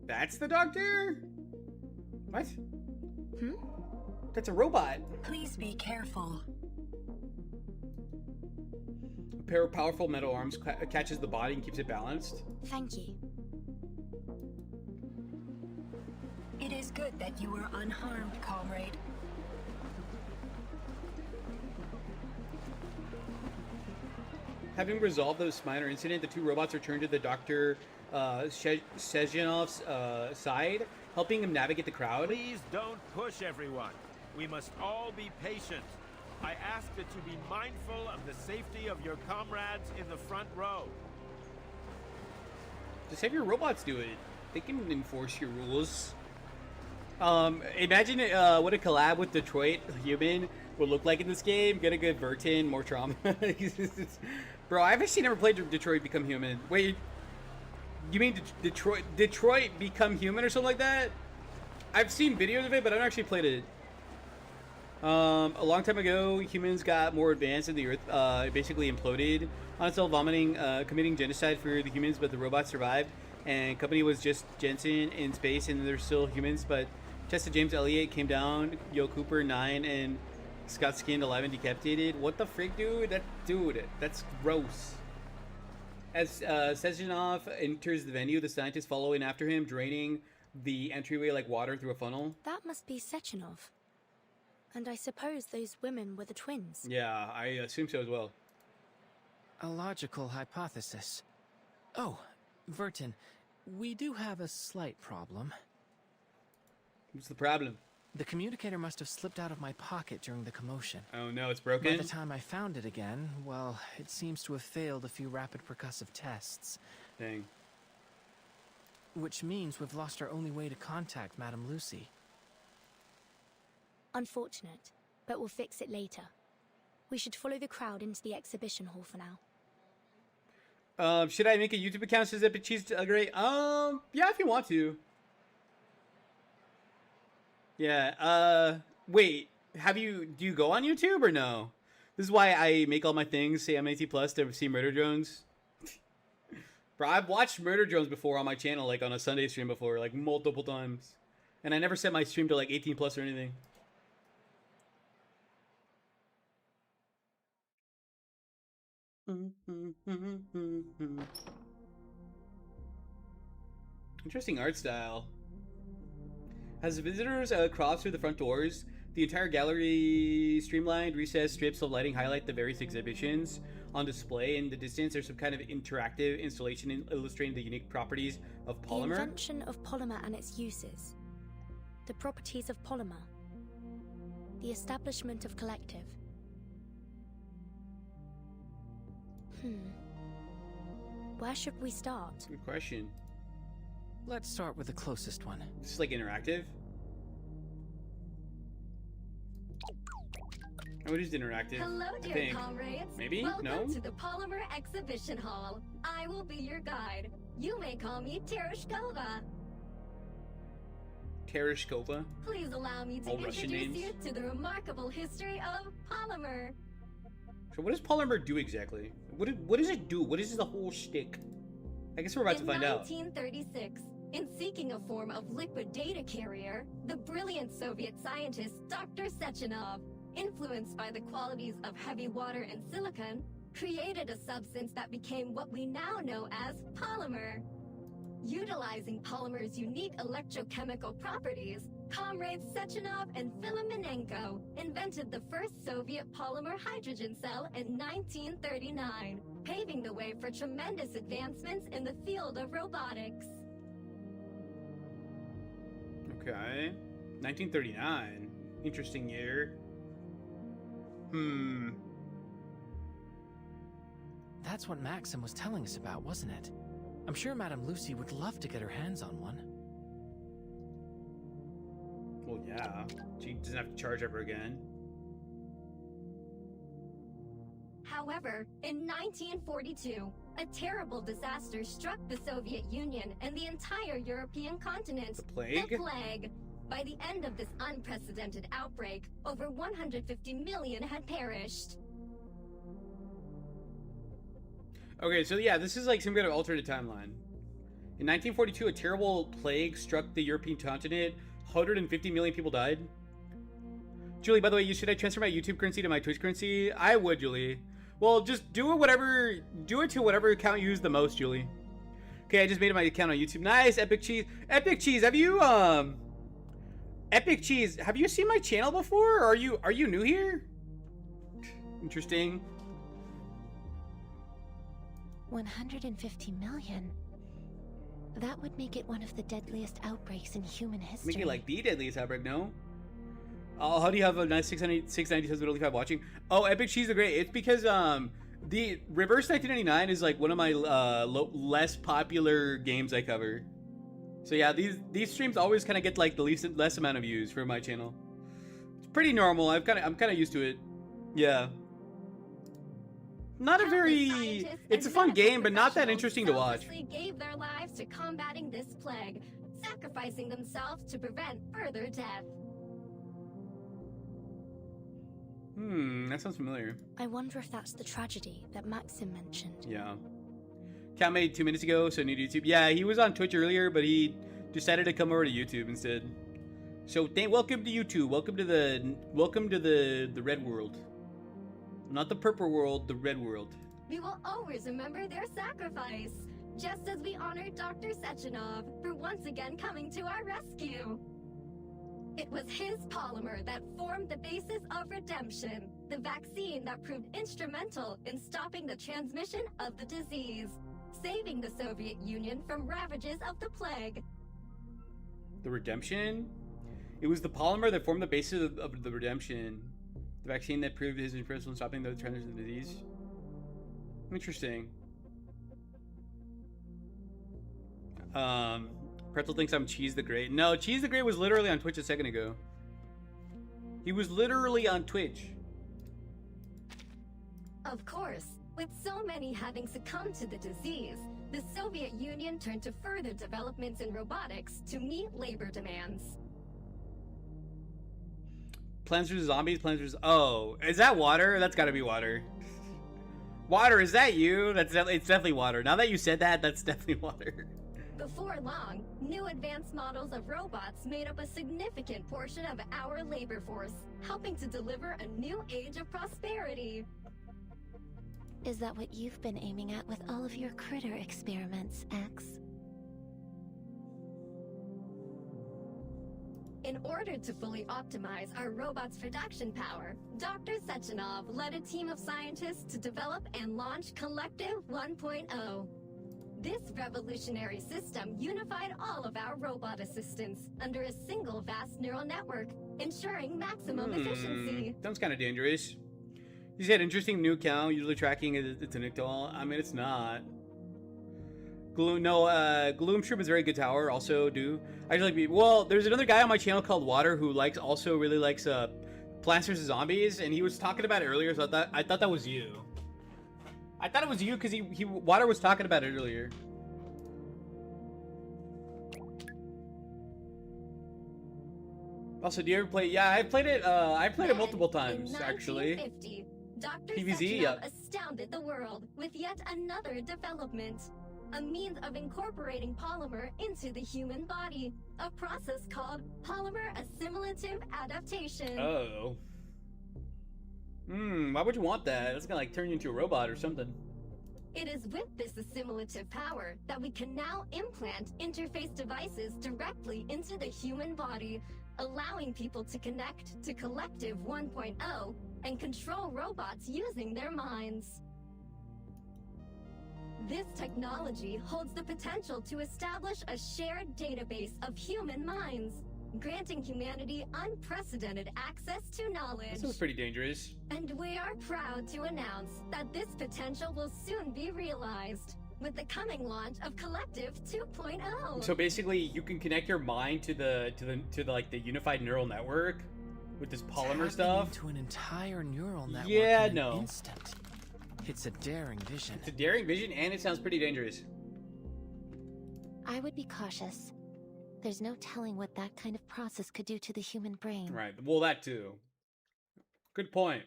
That's the doctor? What? That's a robot. Please be careful. A pair of powerful metal arms catches the body and keeps it balanced. Thank you. It is good that you were unharmed, comrade. Having resolved this minor incident, the two robots return to the Dr. Sechenov's side, helping him navigate the crowd. Please don't push everyone. We must all be patient. I ask that you be mindful of the safety of your comrades in the front row. Just have your robots do it. They can enforce your rules. Imagine what a collab with Detroit Human would look like in this game. Get a good Vertin, more trauma. Bro, I've actually never played Detroit Become Human. Wait, you mean Detroit Become Human or something like that? I've seen videos of it, but I've not actually played it. A long time ago, humans got more advanced and the Earth basically imploded on itself, committing genocide for the humans, but the robots survived. And company was just Jensen in space, and they're still humans, but Tessa James Elliott came down, Yo Cooper 9, and Scott skinned alive and decapitated. What the frick, dude? That's gross. As Sechenov enters the venue, the scientists follow in after him, draining the entryway like water through a funnel. That must be Sechenov. And I suppose those women were the twins. Yeah, I assume so as well. A logical hypothesis. Oh, Vertin, we do have a slight problem. What's the problem? The communicator must have slipped out of my pocket during the commotion. Oh no, it's broken? By the time I found it again, well, it seems to have failed a few rapid percussive tests. Dang. Which means we've lost our only way to contact Madame Lucy. Unfortunate, but we'll fix it later. We should follow the crowd into the exhibition hall for now. Should I make a YouTube account? Says Epic Cheese Great. Yeah, if you want to. Yeah, wait, do you go on YouTube or no? This is why I make all my things say I'm 18 plus to see Murder Drones. Bro, I've watched Murder Drones before on my channel, like on a Sunday stream before, like multiple times. And I never set my stream to like 18 plus or anything. Interesting art style. As visitors cross through the front doors, the entire gallery streamlined, recessed strips of lighting highlight the various exhibitions on display. In the distance, there's some kind of interactive installation illustrating the unique properties of polymer. The invention of polymer and its uses. The properties of polymer. The establishment of collective. Where should we start? Good question. Let's start with the closest one. This is like interactive. Oh, it is interactive. Hello, I dear think. comrades. Maybe? Welcome No? to the Polymer Exhibition Hall. I will be your guide. You may call me Tereshkova. Tereshkova. Please allow me to All Russian introduce you names. to the remarkable history of polymer. So what does Polymer do exactly? What does it do? What is the whole shtick? I guess we're about to find out. In 1936, in seeking a form of liquid data carrier, the brilliant Soviet scientist Dr. Sechenov, influenced by the qualities of heavy water and silicon, created a substance that became what we now know as polymer. Utilizing polymer's unique electrochemical properties, comrades Sechenov and Filamenenko invented the first Soviet polymer hydrogen cell in 1939, paving the way for tremendous advancements in the field of robotics. Okay. 1939. Interesting year. That's what Maxim was telling us about, wasn't it? I'm sure Madame Lucy would love to get her hands on one. Well, yeah. She doesn't have to charge ever again. However, in 1942, a terrible disaster struck the Soviet Union and the entire European continent. The plague? The plague. By the end of this unprecedented outbreak, over 150 million had perished. Okay, so yeah, this is like some kind of alternate timeline. In 1942, a terrible plague struck the European continent. 150 million people died. Julie, by the way, should I transfer my YouTube currency to my Twitch currency? I would, Julie. Well, just do it to whatever account you use the most, Julie. Okay, I just made my account on YouTube. Nice, Epic Cheese. Epic Cheese, have you seen my channel before? Or are you new here? Interesting. 150 million. That would make it one of the deadliest outbreaks in human history. Make it like the deadliest outbreak, no? Oh, how do you have a nice 690 subs with only 5 watching? Oh, Epic Cheese are great. It's because the Reverse 1999 is like one of my less popular games I cover. So yeah, these streams always kind of get like the less amount of views for my channel. It's pretty normal. I'm kind of used to it. Yeah. Not a very. It's a fun game, but not that interesting to watch. Gave their lives to combating this plague, sacrificing themselves to prevent further death. That sounds familiar. I wonder if that's the tragedy that Maxim mentioned. Yeah. Cat made 2 minutes ago, so new to YouTube. Yeah, he was on Twitch earlier, but he decided to come over to YouTube instead. So welcome to YouTube. Welcome to the red world. Not the purple world, the red world. We will always remember their sacrifice, just as we honored Dr. Sechenov for once again coming to our rescue. It was his polymer that formed the basis of redemption, the vaccine that proved instrumental in stopping the transmission of the disease, saving the Soviet Union from ravages of the plague. The redemption? It was the polymer that formed the basis of the redemption. The vaccine that proved his influence in stopping the transmission of the disease. Interesting. Pretzel thinks I'm Cheese the Great. No, Cheese the Great was literally on Twitch a second ago. He was literally on Twitch. Of course, with so many having succumbed to the disease, the Soviet Union turned to further developments in robotics to meet labor demands. Plants vs. Zombies, Plants vs. Oh, is that water? That's gotta be water. Water, is that you? It's definitely water. Now that you said that, that's definitely water. Before long, new advanced models of robots made up a significant portion of our labor force, helping to deliver a new age of prosperity. Is that what you've been aiming at with all of your critter experiments, X? In order to fully optimize our robot's production power, Dr. Sechenov led a team of scientists to develop and launch Collective 1.0. This revolutionary system unified all of our robot assistants under a single vast neural network, ensuring maximum efficiency. Sounds kind of dangerous. You said interesting new account, usually tracking it's an Ictal. I mean, it's not. Gloomshroom is a very good tower. Also, I just like well, there's another guy on my channel called Water who also really likes Plants vs Zombies, and he was talking about it earlier, so I thought that was you. I thought it was you because Water was talking about it earlier. Also, do you ever play? Yeah, I played it. I played it multiple times actually. Dr. PVZ, Sechenov yeah. astounded the world with yet another development. A means of incorporating polymer into the human body. A process called polymer assimilative adaptation. Oh. Why would you want that? It's gonna like turn you into a robot or something. It is with this assimilative power that we can now implant interface devices directly into the human body, allowing people to connect to Collective 1.0 and control robots using their minds. This technology holds the potential to establish a shared database of human minds, granting humanity unprecedented access to knowledge. This was pretty dangerous. And we are proud to announce that this potential will soon be realized with the coming launch of Collective 2.0. So basically, you can connect your mind to the like the unified neural network with this polymer stuff. To an entire neural network. Yeah, in an no. instant. It's a daring vision. It's a daring vision, and it sounds pretty dangerous. I would be cautious. There's no telling what that kind of process could do to the human brain. Right. Well, that too. Good point.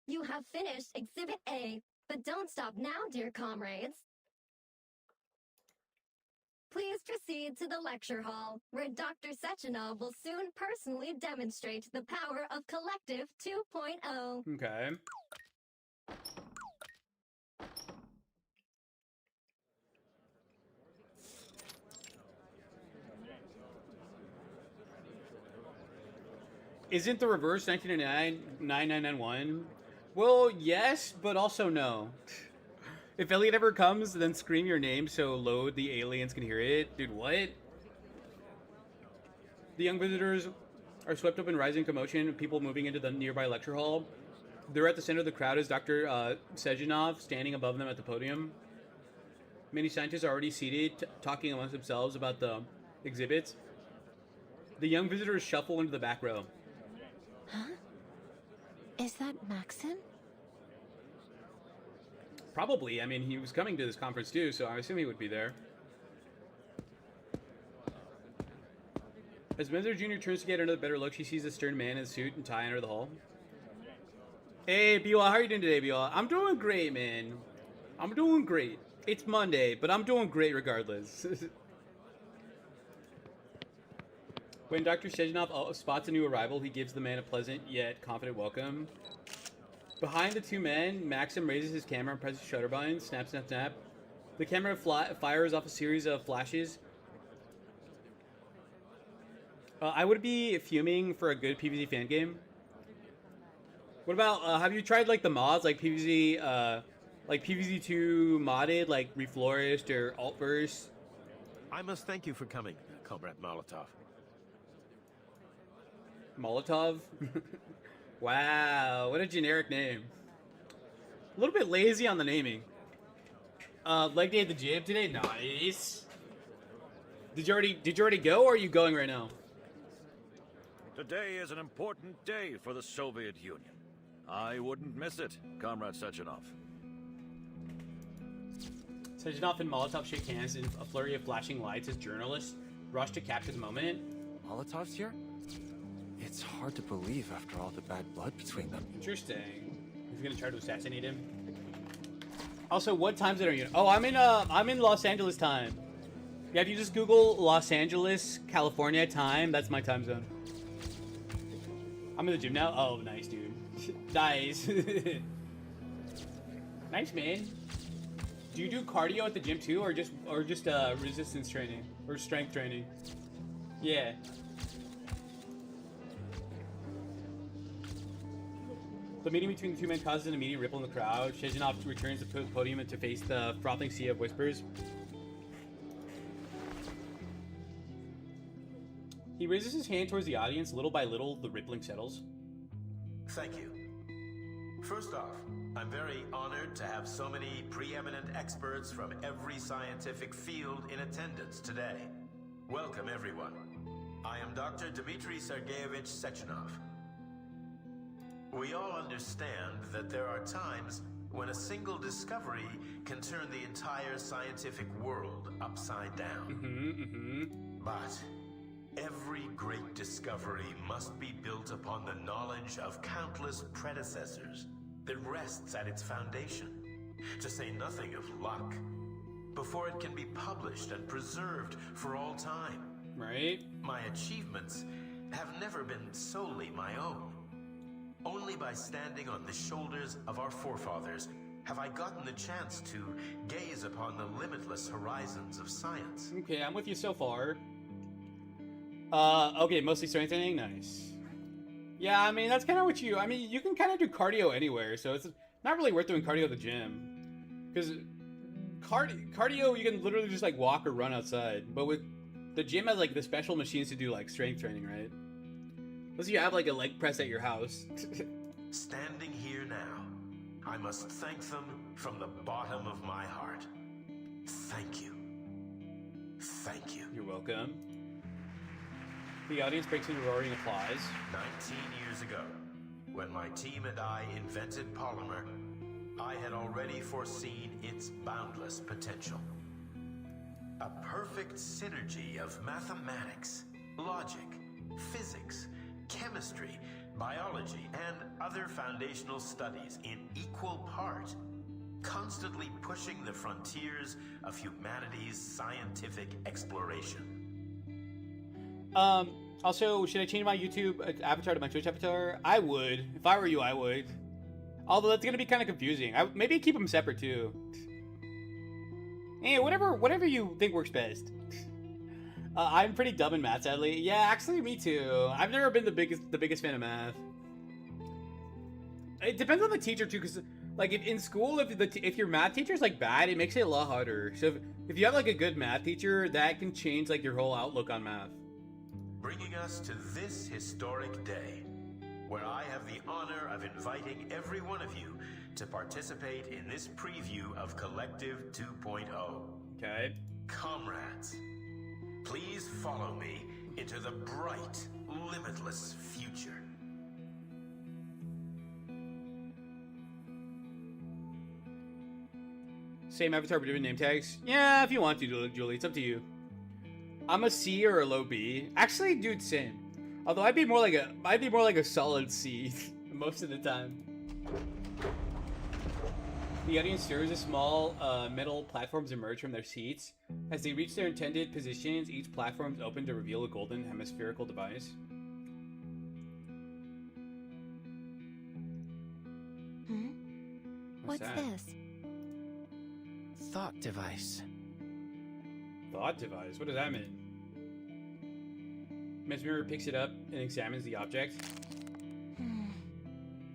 You have finished Exhibit A, but don't stop now, dear comrades. Please proceed to the lecture hall, where Dr. Sechenov will soon personally demonstrate the power of Collective 2.0. Okay. Isn't the reverse 1999 9991? Well, yes, but also no. If Elliot ever comes, then scream your name so load the aliens can hear it. Dude, what? The young visitors are swept up in rising commotion, people moving into the nearby lecture hall. They're at the center of the crowd as Dr. Sechenov standing above them at the podium. Many scientists are already seated, talking amongst themselves about the exhibits. The young visitors shuffle into the back row. Huh? Is that Maxim? Probably. I mean, he was coming to this conference too, so I assume he would be there. As Menzer Jr. turns to get another better look, she sees a stern man in a suit and tie enter the hall. Hey, Biwa, how are you doing today, Biwa? I'm doing great, man. I'm doing great. It's Monday, but I'm doing great regardless. When Dr. Sechenov spots a new arrival, he gives the man a pleasant yet confident welcome. Behind the two men, Maxim raises his camera and presses shutter button. Snap, snap, snap. The camera fires off a series of flashes. I would be fuming for a good PvZ fan game. What about, have you tried like the mods, like PvZ 2 modded, like Reflourished or Altverse? I must thank you for coming, Comrade Molotov. Molotov? Wow, what a generic name. A little bit lazy on the naming. Leg day at the gym today? Nice. Did you already go, or are you going right now? Today is an important day for the Soviet Union. I wouldn't miss it, Comrade Sechenov. Sechenov and Molotov shake hands in a flurry of flashing lights as journalists rush to capture the moment. Molotov's here? It's hard to believe after all the bad blood between them. Interesting. He's gonna try to assassinate him. Also, what time zone are you in? Oh, I'm in Los Angeles time. Yeah, if you just Google Los Angeles, California time, that's my time zone. I'm in the gym now. Oh, nice, dude. Nice. Nice, man. Do you do cardio at the gym too, or just resistance training or strength training? Yeah. The meeting between the two men causes an immediate ripple in the crowd. Sechenov returns to the podium to face the frothing sea of whispers. He raises his hand towards the audience. Little by little, the rippling settles. Thank you. First off, I'm very honored to have so many preeminent experts from every scientific field in attendance today. Welcome, everyone. I am Dr. Dmitry Sergeyevich Sechenov. We all understand that there are times when a single discovery can turn the entire scientific world upside down. But every great discovery must be built upon the knowledge of countless predecessors that rests at its foundation, to say nothing of luck, before it can be published and preserved for all time. Right? My achievements have never been solely my own. Only by standing on the shoulders of our forefathers have I gotten the chance to gaze upon the limitless horizons of science. Okay, I'm with you so far. Okay, mostly strengthening, nice. Yeah, I mean, that's kind of what you... I mean, you can kind of do cardio anywhere, so it's not really worth doing cardio at the gym. Because cardio, you can literally just, like, walk or run outside. But with... The gym has, like, the special machines to do, like, strength training, right? Unless you have, like, a leg press at your house. Standing here now, I must thank them from the bottom of my heart. Thank you. Thank you. You're welcome. The audience breaks into roaring applause. 19 years ago, when my team and I invented Polymer, I had already foreseen its boundless potential. A perfect synergy of mathematics, logic, physics, chemistry, biology, and other foundational studies in equal part, constantly pushing the frontiers of humanity's scientific exploration. Also, should I change my YouTube avatar to my Twitch avatar? I would. If I were you, I would. Although that's gonna be kind of confusing. Maybe keep them separate too. Hey, whatever you think works best. I'm pretty dumb in math, sadly. Yeah, actually, me too. I've never been the biggest fan of math. It depends on the teacher too, because like in school, if your math teacher's like bad, it makes it a lot harder. So if you have like a good math teacher, that can change like your whole outlook on math. Bringing us to this historic day, where I have the honor of inviting every one of you to participate in this preview of Collective 2.0. Okay. Comrades, please follow me into the bright, limitless future. Same avatar but different name tags? Yeah, if you want to, Julie, it's up to you. I'm a C or a low B. Actually, dude, same. Although I'd be more like a solid C most of the time. The audience stirs as small metal platforms emerge from their seats. As they reach their intended positions, each platform is open to reveal a golden hemispherical device. What's this? Thought device. Thought device? What does that mean? Mesmer picks it up and examines the object.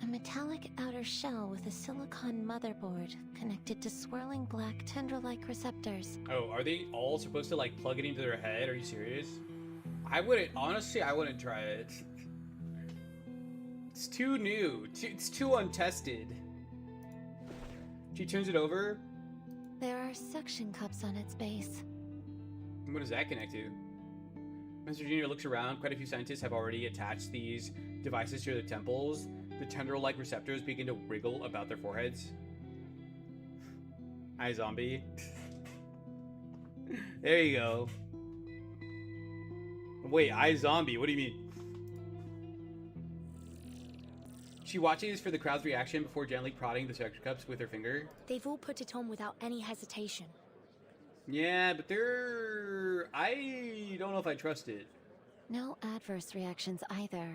A metallic outer shell with a silicon motherboard connected to swirling black tendril-like receptors. Oh, are they all supposed to like plug it into their head? Are you serious? Honestly, I wouldn't try it. It's too new. It's too untested. She turns it over. There are suction cups on its base. What does that connect to? Mr. Jr. looks around. Quite a few scientists have already attached these devices to their temples. The tendril-like receptors begin to wriggle about their foreheads. Hi, zombie. There you go. Wait, zombie? What do you mean? She watches for the crowd's reaction before gently prodding the suction cups with her finger. They've all put it on without any hesitation. Yeah, but I don't know if I trust it. No adverse reactions either.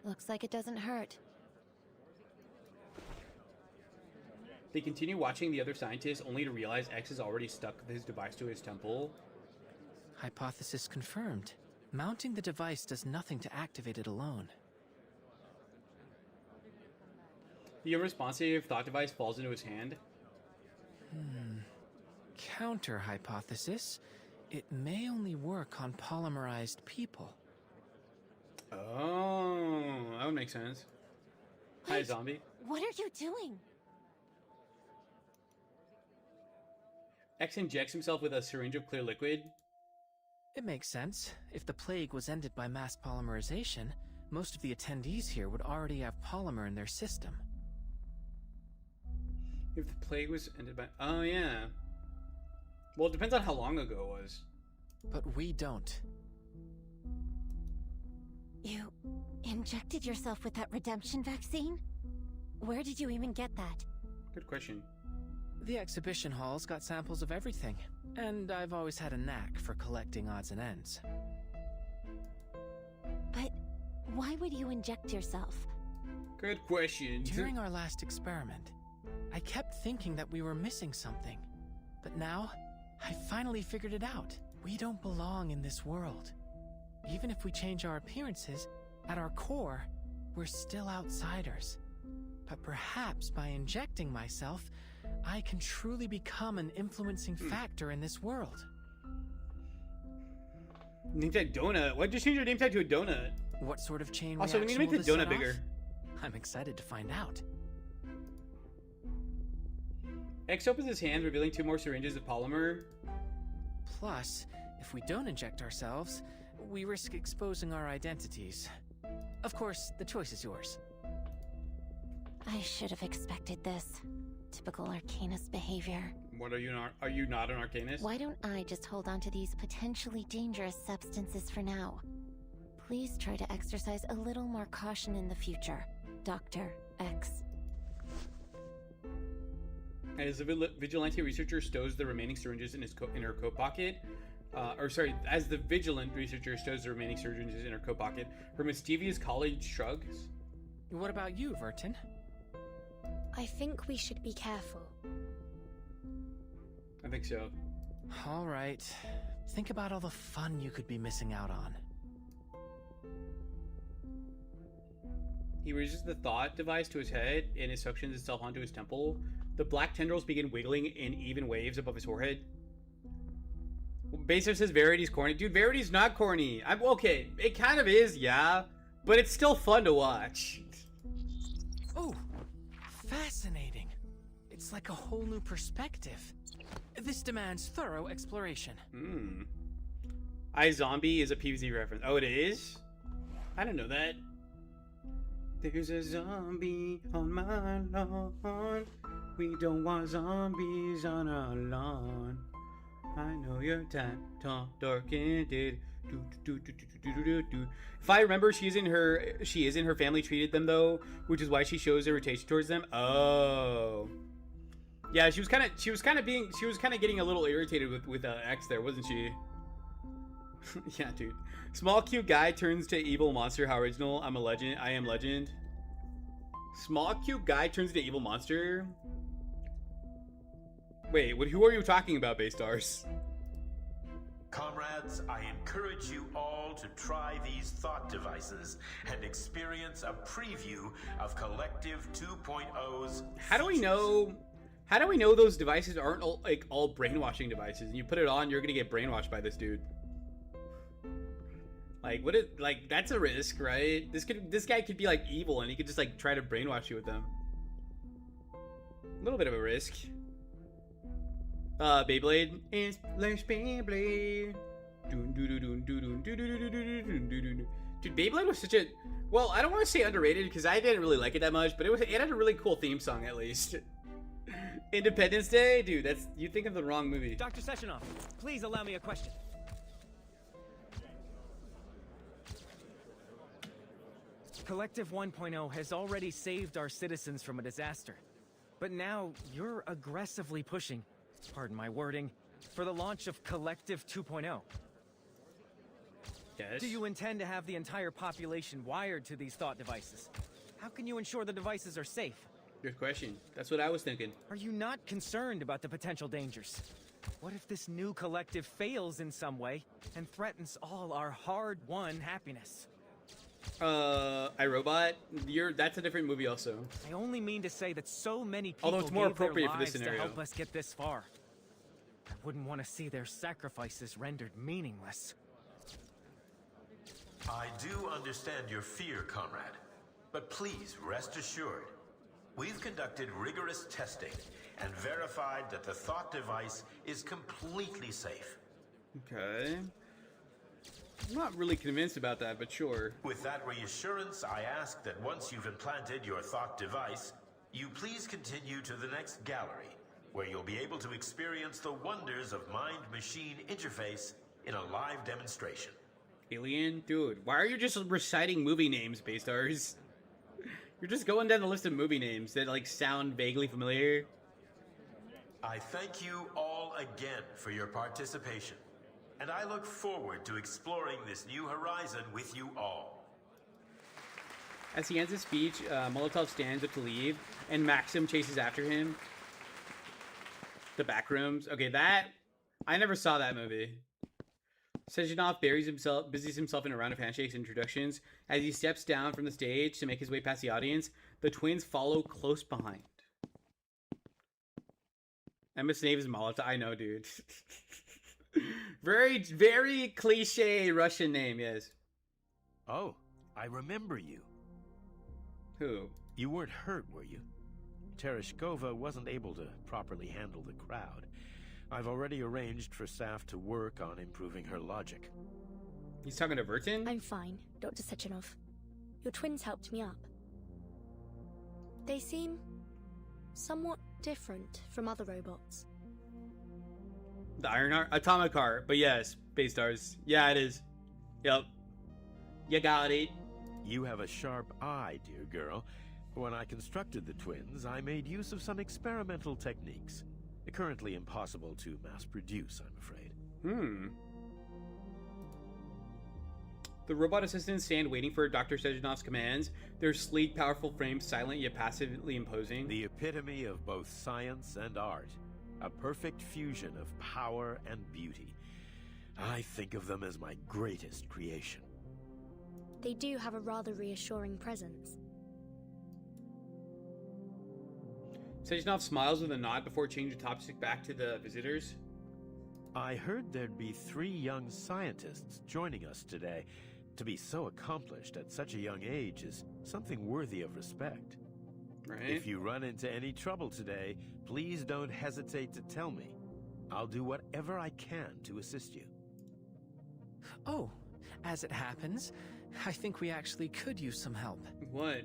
Looks like it doesn't hurt. They continue watching the other scientists, only to realize X has already stuck his device to his temple. Hypothesis confirmed. Mounting the device does nothing to activate it alone. The unresponsive thought device falls into his hand. Counter hypothesis. It may only work on polymerized people. Oh, that would make sense. Hi, zombie. What are you doing? X injects himself with a syringe of clear liquid. It makes sense. If the plague was ended by mass polymerization, most of the attendees here would already have polymer in their system. If the plague was ended by... Oh, yeah. Well, it depends on how long ago it was. But we don't. You injected yourself with that redemption vaccine? Where did you even get that? Good question. The exhibition hall's got samples of everything, and I've always had a knack for collecting odds and ends. But why would you inject yourself? Good question. During our last experiment, I kept thinking that we were missing something. But now, I finally figured it out. We don't belong in this world. Even if we change our appearances, at our core, we're still outsiders. But perhaps by injecting myself, I can truly become an influencing factor in this world. Name tag donut? Why'd you change your name tag to a donut? What sort of chain Also, we need to reaction make the will this donut set bigger. off? I'm excited to find out. X opens his hand, revealing 2 more syringes of polymer. Plus, if we don't inject ourselves, we risk exposing our identities. Of course, the choice is yours. I should have expected this. Typical Arcanist behavior. What are you not? Are you not an Arcanist? Why don't I just hold on to these potentially dangerous substances for now? Please try to exercise a little more caution in the future, Dr. X. As the vigilante researcher stows the remaining syringes in her coat pocket, as the vigilant researcher stows the remaining syringes in her coat pocket, her mischievous colleague shrugs. What about you, Vertin? I think we should be careful. I think so. All right. Think about all the fun you could be missing out on. He raises the thought device to his head and it suctions itself onto his temple. The black tendrils begin wiggling in even waves above his forehead. Baser says Verity's corny. Dude, Verity's not corny. Okay, it kind of is, yeah. But it's still fun to watch. Oh, fascinating. It's like a whole new perspective. This demands thorough exploration. iZombie is a PvZ reference. Oh, it is? I didn't know that. There's a zombie on my lawn. We don't want zombies on our lawn. I know your type, tall, dark, and dead. If I remember, she is in her family treated them though, which is why she shows irritation towards them. Oh, yeah, she was kind of getting a little irritated with X there, wasn't she? Yeah, dude. Small cute guy turns to evil monster. How original. I'm a legend. I am legend. Small cute guy turns into evil monster. Wait, who are you talking about, Baystars? Comrades, I encourage you all to try these thought devices and experience a preview of Collective 2.0's How do we know those devices aren't all brainwashing devices? And you put it on, you're gonna get brainwashed by this dude. That's a risk, right? This guy could be like evil and he could just like try to brainwash you with them. A little bit of a risk. Beyblade is Beyblade. Dude, Beyblade was such a, well, I don't want to say underrated because I didn't really like it that much, but it had a really cool theme song at least. Independence Day, dude, you think of the wrong movie. Dr. Sechenov, please allow me a question. Collective 1.0 has already saved our citizens from a disaster. But now you're aggressively pushing, pardon my wording, for the launch of Collective 2.0. Yes. Do you intend to have the entire population wired to these thought devices? How can you ensure the devices are safe? Good question. That's what I was thinking. Are you not concerned about the potential dangers? What if this new collective fails in some way and threatens all our hard-won happiness? iRobot, that's a different movie also. I only mean to say that so many people Although it's more gave their appropriate for this lives scenario. to help us get this far. I wouldn't want to see their sacrifices rendered meaningless. I do understand your fear, comrade. but please rest assured, we've conducted rigorous testing and verified that the thought device is completely safe. Okay. I'm not really convinced about that, but sure. With that reassurance, I ask that once you've implanted your thought device, you please continue to the next gallery, where you'll be able to experience the wonders of mind-machine interface in a live demonstration. Alien? Dude, why are you just reciting movie names, Baystars? You're just going down the list of movie names that, like, sound vaguely familiar. I thank you all again for your participation, and I look forward to exploring this new horizon with you all. As he ends his speech, Molotov stands up to leave, and Maxim chases after him. The Backrooms. Okay, that... I never saw that movie. Sechenov busies himself in a round of handshakes and introductions. As he steps down from the stage to make his way past the audience, the twins follow close behind. Emma Snave's Molotov. I know, dude. Very, very cliche Russian name, yes. Oh, I remember you. Who? You weren't hurt, were you? Tereshkova wasn't able to properly handle the crowd. I've already arranged for staff to work on improving her logic. He's talking to Vertin? I'm fine, Dr. Sechenov. Your twins helped me up. They seem somewhat different from other robots. The Ironheart? Atomic Heart, but yes, Baystars. Yeah, it is. Yep. You got it. You have a sharp eye, dear girl. When I constructed the twins, I made use of some experimental techniques. Currently impossible to mass-produce, I'm afraid. The robot assistants stand waiting for Dr. Sejenov's commands. Their sleek, powerful frames silent yet passively imposing. The epitome of both science and art. A perfect fusion of power and beauty. I think of them as my greatest creation. They do have a rather reassuring presence. Sechenov smiles with a nod before changing the topic back to the visitors. I heard there'd be 3 young scientists joining us today. To be so accomplished at such a young age is something worthy of respect. Right. If you run into any trouble today, please don't hesitate to tell me. I'll do whatever I can to assist you. Oh, as it happens, I think we actually could use some help. What?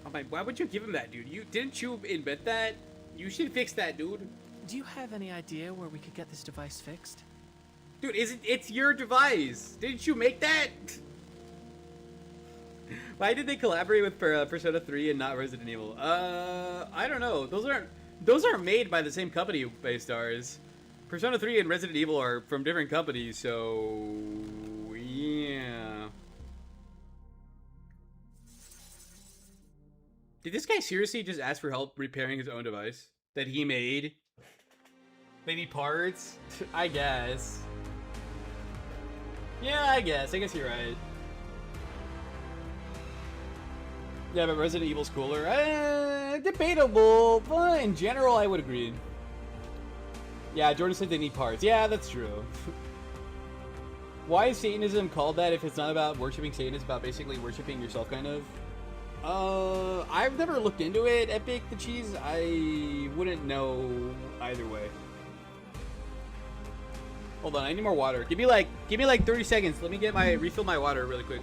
Oh my, why would you give him that, dude? Didn't you invent that? You should fix that, dude. Do you have any idea where we could get this device fixed? Dude, it's your device. Didn't you make that? Why did they collaborate with Persona 3 and not Resident Evil? I don't know. Those aren't made by the same company, Baystars. Persona 3 and Resident Evil are from different companies, so yeah. Did this guy seriously just ask for help repairing his own device that he made? They need parts? I guess. Yeah, I guess you're right. Yeah, but Resident Evil's cooler. Debatable, but in general, I would agree. Yeah, Jordan said they need parts. Yeah, that's true. Why is Satanism called that if it's not about worshipping Satan? It's about basically worshipping yourself, kind of. I've never looked into it, Epic the Cheese. I wouldn't know either way. Hold on, I need more water. Give me like 30 seconds. Let me refill my water really quick.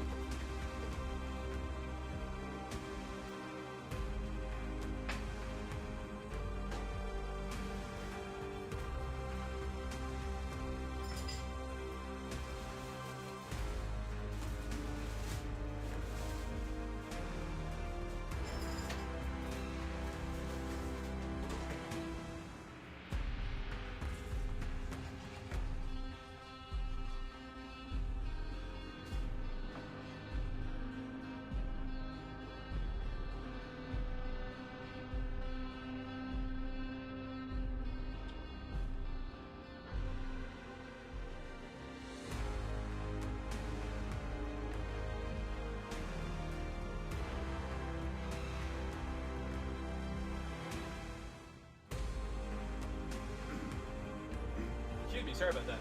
Excuse me, sorry about that.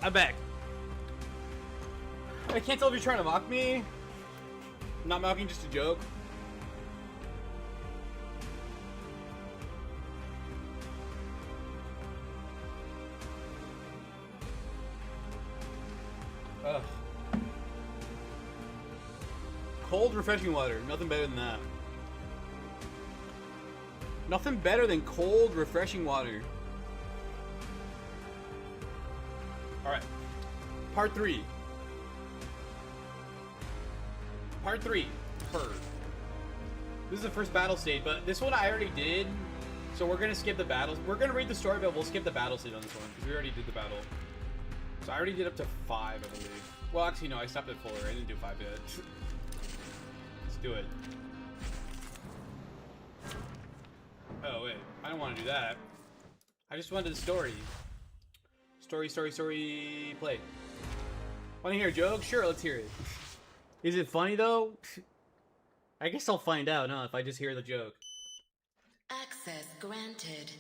I'm back. I can't tell if you're trying to mock me. I'm not mocking, just a joke. Ugh. Cold, refreshing water. Nothing better than that. Nothing better than cold, refreshing water. Alright. Part 3. Part 3. This is the first battle stage, but this one I already did. So we're gonna skip the battles. We're gonna read the story, but we'll skip the battle stage on this one, because we already did the battle. So I already did up to 5, I believe. Well, actually, no, I stopped at 4. I didn't do 5 yet. Let's do it. Oh, wait. I don't want to do that. I just wanted the story. Story, play. Want to hear a joke? Sure, let's hear it. Is it funny, though? I guess I'll find out, huh, if I just hear the joke. Access granted.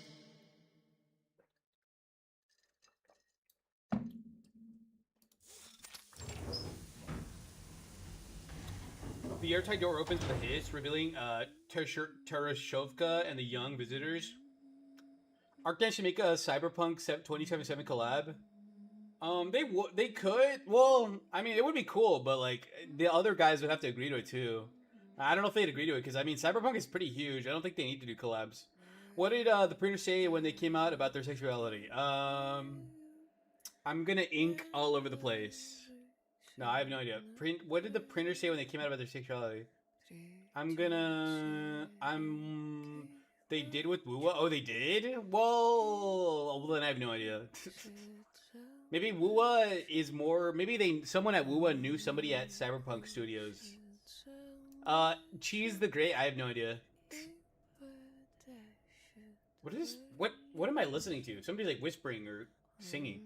The airtight door opens with a hiss, revealing Terashovka and the young visitors. Arkdan should make a Cyberpunk 2077 collab. They could. Well, I mean, it would be cool, but like the other guys would have to agree to it too. I don't know if they'd agree to it because I mean, Cyberpunk is pretty huge. I don't think they need to do collabs. What did the printers say when they came out about their sexuality? I'm gonna ink all over the place. No, I have no idea. What did the printer say when they came out about their sexuality? They did with Wuwa? Oh, they did? Well, then I have no idea. Maybe Wuwa is more... Maybe someone at Wuwa knew somebody at Cyberpunk Studios. Cheese the Great? I have no idea. What am I listening to? Somebody's like whispering or singing.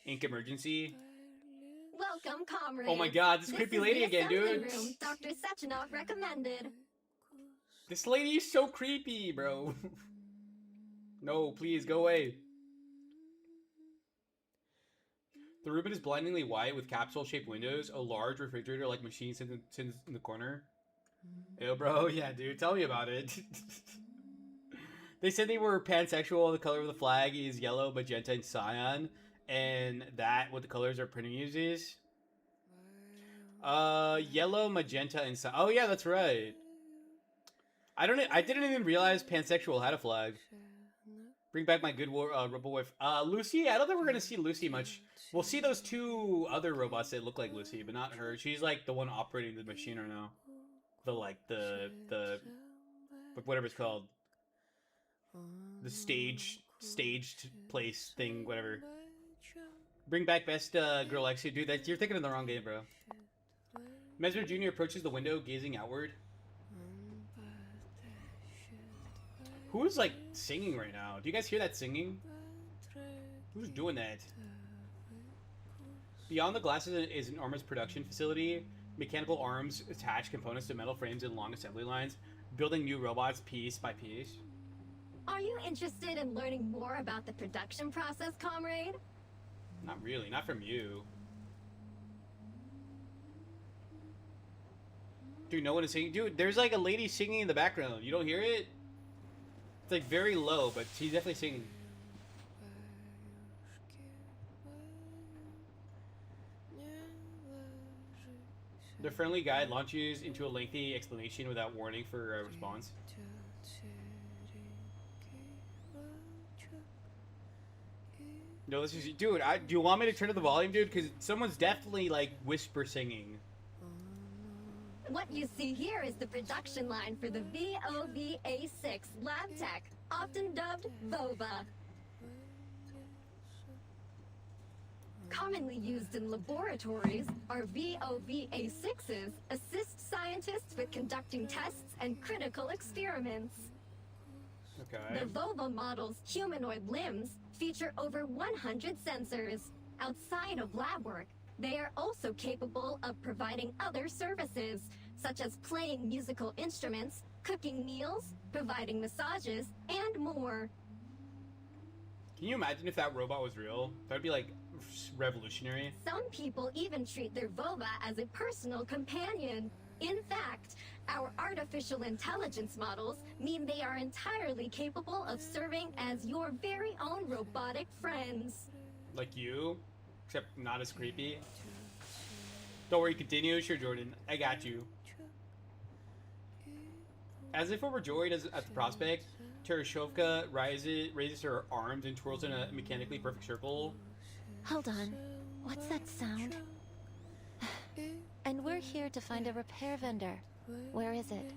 Ink Emergency? Welcome, comrades. Oh my god, this creepy lady again, dude. Room Dr. Sechenov recommended. This lady is so creepy, bro. No, please, go away. The room is blindingly white with capsule-shaped windows, a large refrigerator-like machine sits in the corner. Ew, bro, yeah, dude, tell me about it. They said they were pansexual. The color of the flag is yellow, magenta, and cyan. And that what the colors our printer uses. Yellow, magenta, and cyan. Oh yeah, that's right. I didn't even realize pansexual had a flag. Bring back my good robot wife. Lucy. I don't think we're gonna see Lucy much. We'll see those 2 other robots that look like Lucy, but not her. She's like the one operating the machine right now. The whatever it's called. The staged place thing, whatever. Bring back best girl Lexi. Dude, you're thinking of the wrong game, bro. Mesmer Jr. approaches the window, gazing outward. Who's, like, singing right now? Do you guys hear that singing? Who's doing that? Beyond the glasses is an enormous production facility. Mechanical arms attach components to metal frames and long assembly lines, building new robots piece by piece. Are you interested in learning more about the production process, comrade? Not really, not from you. Dude, no one is singing. Dude, there's like a lady singing in the background. You don't hear it? It's like very low, but she's definitely singing. The friendly guide launches into a lengthy explanation without warning for a response. No, this is... Dude, do you want me to turn up the volume, dude? Because someone's definitely, like, whisper singing. What you see here is the production line for the VOVA6 lab tech, often dubbed VOVA. Commonly used in laboratories, our VOVA6s assist scientists with conducting tests and critical experiments. Okay. The VOVA model's humanoid limbs feature over 100 sensors. Outside of lab work, they are also capable of providing other services, such as playing musical instruments, cooking meals, providing massages, and more. Can you imagine if that robot was real? That would be like revolutionary. Some people even treat their vulva as a personal companion. In fact, our artificial intelligence models mean they are entirely capable of serving as your very own robotic friends. Like you, except not as creepy. Don't worry, continue. Sure, Jordan. I got you. As if overjoyed at the prospect, Tereshkovka raises her arms and twirls in a mechanically perfect circle. Hold on. What's that sound? And we're here to find a repair vendor. Where is it?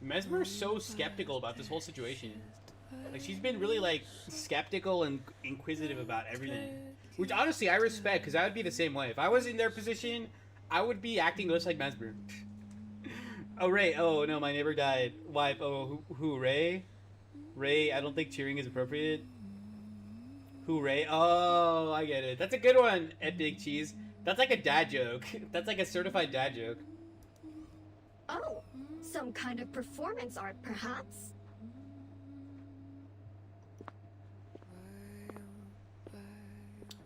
Mesmer's so skeptical about this whole situation. Like, she's been really, like, skeptical and inquisitive about everything. Which, honestly, I respect, because I would be the same way. If I was in their position, I would be acting just like Mesmer. Oh, Ray. Oh, no, my neighbor died. Wife. Oh, who, Ray? Ray, I don't think cheering is appropriate. Who, Ray? Oh, I get it. That's a good one, Ed Big Cheese. That's like a dad joke. That's like a certified dad joke. Oh, some kind of performance art, perhaps?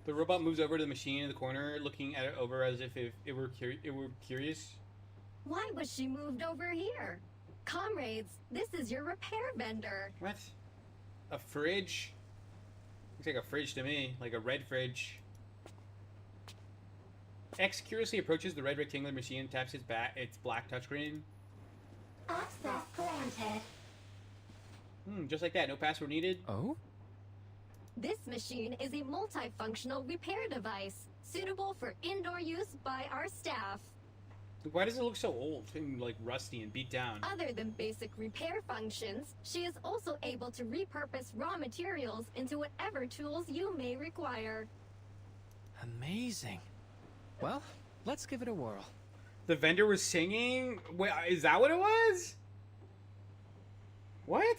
The robot moves over to the machine in the corner, looking at it over as if it were curious. Why was she moved over here? Comrades, this is your repair vendor. What? A fridge? Looks like a fridge to me, like a red fridge. X curiously approaches the red rectangular machine and taps its black touchscreen. Access granted. Just like that, no password needed. Oh? This machine is a multifunctional repair device, suitable for indoor use by our staff. Why does it look so old and, like, rusty and beat down? Other than basic repair functions, she is also able to repurpose raw materials into whatever tools you may require. Amazing. Well, let's give it a whirl. The vendor was singing? Wait, is that what it was? What?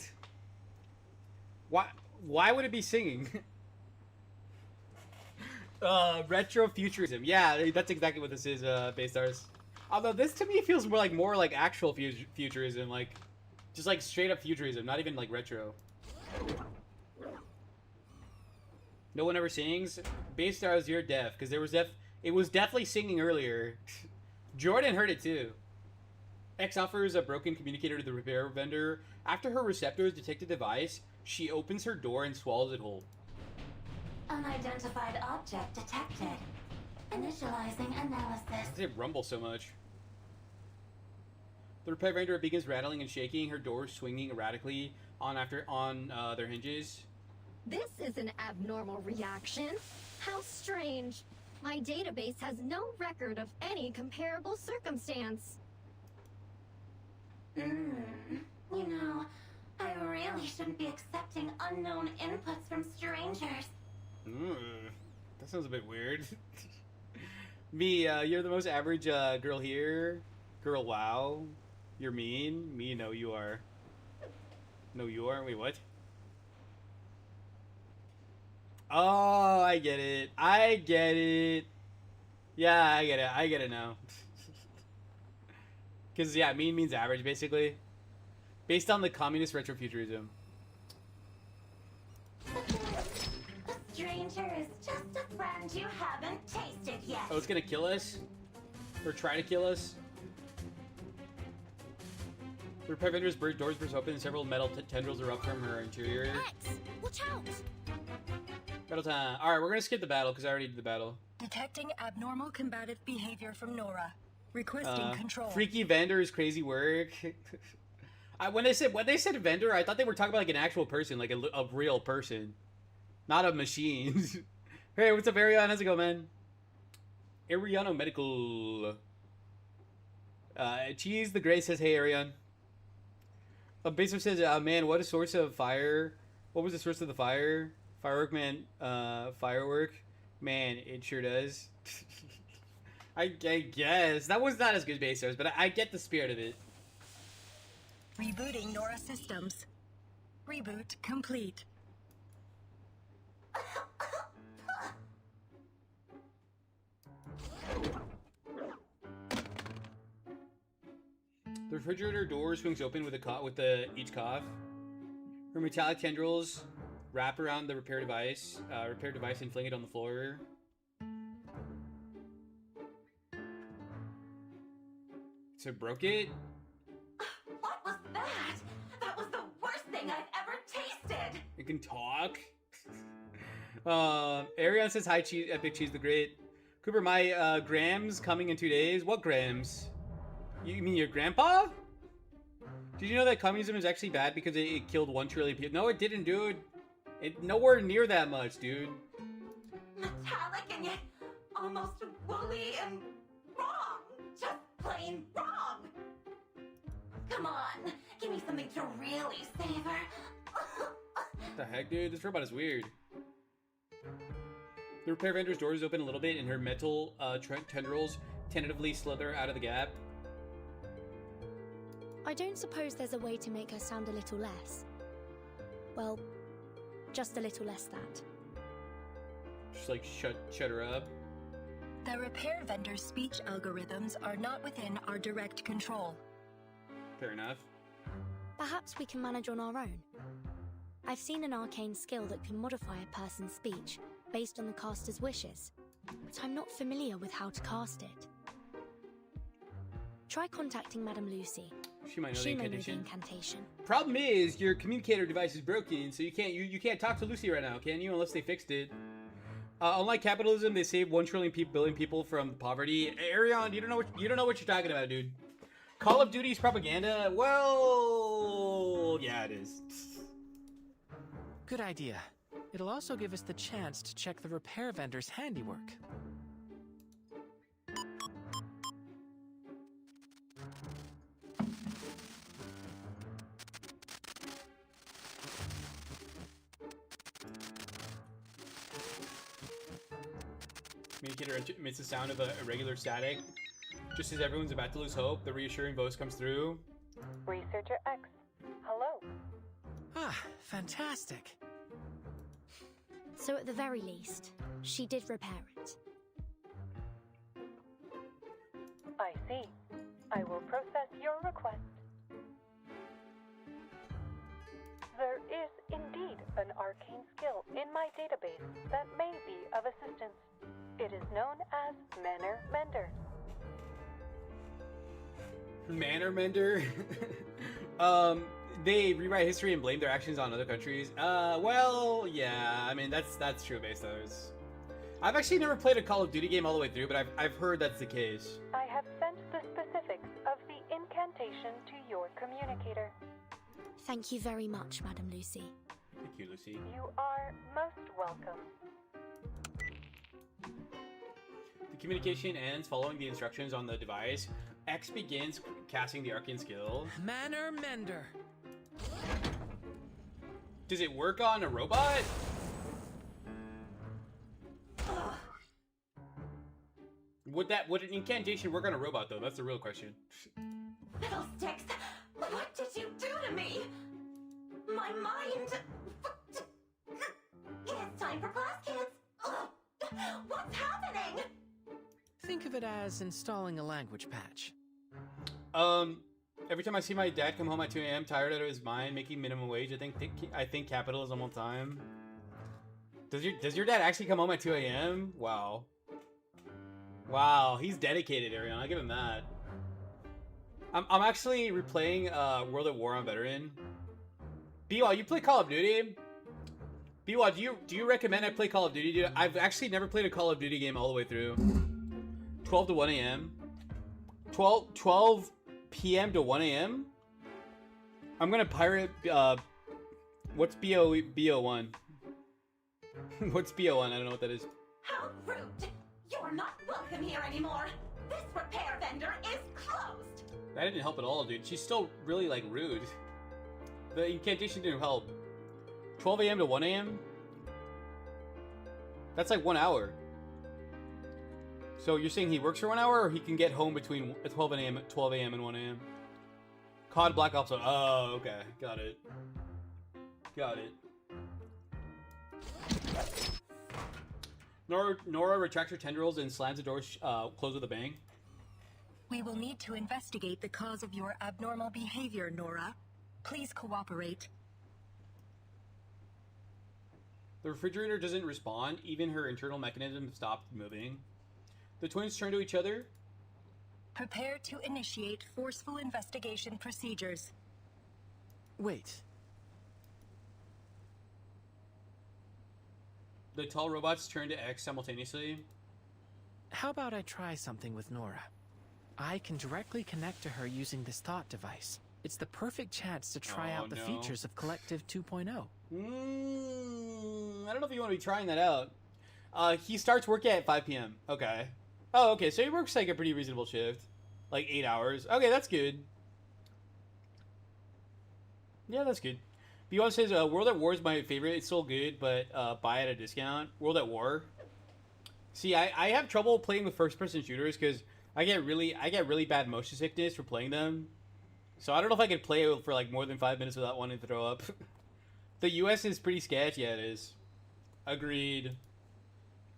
Why would it be singing? Retrofuturism. Yeah, that's exactly what this is, Baystars. Although this to me feels more like actual futurism, like just like straight up futurism, not even like retro. No one ever sings. Baystars, you're deaf, because it was definitely singing earlier. Jordan heard it too. X offers a broken communicator to the repair vendor. After her receptors detect a device, she opens her door and swallows it whole. Unidentified object detected. Initializing analysis. Why does it rumble so much? The repair vendor begins rattling and shaking, her doors swinging erratically on their hinges. This is an abnormal reaction. How strange. My database has no record of any comparable circumstance. You know, I really shouldn't be accepting unknown inputs from strangers. That sounds a bit weird. Me, you're the most average girl here. Girl, wow. You're mean. Me, no, you are. No, you are. Wait, what? Oh, I get it. I get it. Yeah, I get it. I get it now. Because, yeah, mean means average, basically. Based on the communist retrofuturism. A stranger is just a friend you haven't tasted yet. Oh, it's gonna kill us? Or try to kill us? The repair vendor's doors burst open and several metal tendrils erupt from her interior. X! Watch out! Battle time. Alright, we're gonna skip the battle because I already did the battle. Detecting abnormal combative behavior from Nora. Requesting control. Freaky vendors, crazy work. When they said vendor, I thought they were talking about like an actual person, like a real person, not a machine. Hey, what's up, Ariana? How's it going, man? Ariano Medical. Cheese the Gray says, hey, Ariane. Baser says, man, what a source of fire. What was the source of the fire? Firework, man. Firework. Man, it sure does. I guess. That was not as good, Basers, but I get the spirit of it. Rebooting Nora systems. Reboot complete. The refrigerator door swings open with each cough. Her metallic tendrils Wrap around the repair device and fling it on the floor. So it broke it? What was that? That was the worst thing I've ever tasted! It can talk? Arion says, hi, Cheese, Epic Cheese the Great. Cooper, my Grams coming in 2 days. What Grams? You mean your grandpa? Did you know that communism is actually bad because it killed 1 trillion people? No, it didn't, dude. It nowhere near that much, dude. Metallic and yet almost woolly and wrong. Just plain wrong. Come on, give me something to really savor. What the heck, dude? This robot is weird. The repair vendor's door is open a little bit and her metal tendrils tentatively slither out of the gap. I don't suppose there's a way to make her sound a little less. Well, just a little less that. Just like shut her up. The repair vendor's speech algorithms are not within our direct control. Fair enough. Perhaps we can manage on our own. I've seen an arcane skill that can modify a person's speech based on the caster's wishes, but I'm not familiar with how to cast it. Try contacting Madame Lucy. She might know the incantation. incantation. Problem is, your communicator device is broken, so you can't talk to Lucy right now, can you? Unless they fixed it. Unlike capitalism, they saved 1 trillion billion people from poverty. Arion, you don't know what you're talking about, dude. Call of Duty's propaganda? Well, yeah, it is. Good idea. It'll also give us the chance to check the repair vendor's handiwork. Communicator emits the sound of a irregular static. Just as everyone's about to lose hope, the reassuring voice comes through. Researcher X, hello. Ah, fantastic. So at the very least, she did repair it. I see. I will process your request. There is indeed an arcane skill in my database that may be of assistance. It is known as Manner Mender. Manner Mender? They rewrite history and blame their actions on other countries. Well, yeah, I mean, that's true based on others. I've actually never played a Call of Duty game all the way through, but I've heard that's the case. I have sent the specifics of the incantation to your communicator. Thank you very much, Madame Lucy. Thank you, Lucy. You are most welcome. The communication ends following the instructions on the device. X begins casting the arcane skill. Manner Mender. Does it work on a robot? Would an incantation work on a robot though? That's the real question. Fiddlesticks! What did you do to me? My mind... It's time for class, kids! What's happening? Think of it as installing a language patch. Every time I see my dad come home at 2 a.m. tired out of his mind, making minimum wage, I think capitalism all the time. Does your dad actually come home at 2 a.m.? Wow. Wow, he's dedicated, Arion. I'll give him that. I'm actually replaying World at War on Veteran. Biwa, you play Call of Duty? Biwa, do you recommend I play Call of Duty, dude? I've actually never played a Call of Duty game all the way through. 12 to 1 a.m. 12 p.m. to 1 a.m. I'm gonna pirate. What's BO1? What's BO1? I don't know what that is. How rude! You're not welcome here anymore. This repair vendor is closed. That didn't help at all, dude. She's still really like rude. The incantation didn't help. 12 a.m. to 1 a.m. That's like 1 hour. So you're saying he works for 1 hour, or he can get home between 12 a.m. and 1 a.m. COD Black Ops. Oh, okay, got it. Got it. Nora retracts her tendrils and slams the door closed with a bang. We will need to investigate the cause of your abnormal behavior, Nora. Please cooperate. The refrigerator doesn't respond. Even her internal mechanism stopped moving. The twins turn to each other. Prepare to initiate forceful investigation procedures. Wait. The tall robots turn to X simultaneously. How about I try something with Nora? I can directly connect to her using this thought device. It's the perfect chance to try out the features of Collective 2.0. I don't know if you want to be trying that out. He starts work at 5 p.m. Okay. Oh, okay. So he works like a pretty reasonable shift. Like 8 hours. Okay, that's good. Yeah, that's good. B1 says, World at War is my favorite. It's so good, but buy at a discount. World at War. See, I have trouble playing with first-person shooters because I get really bad motion sickness for playing them. So I don't know if I could play it for like more than 5 minutes without wanting to throw up. The US is pretty sketchy. Yeah, it is. Agreed.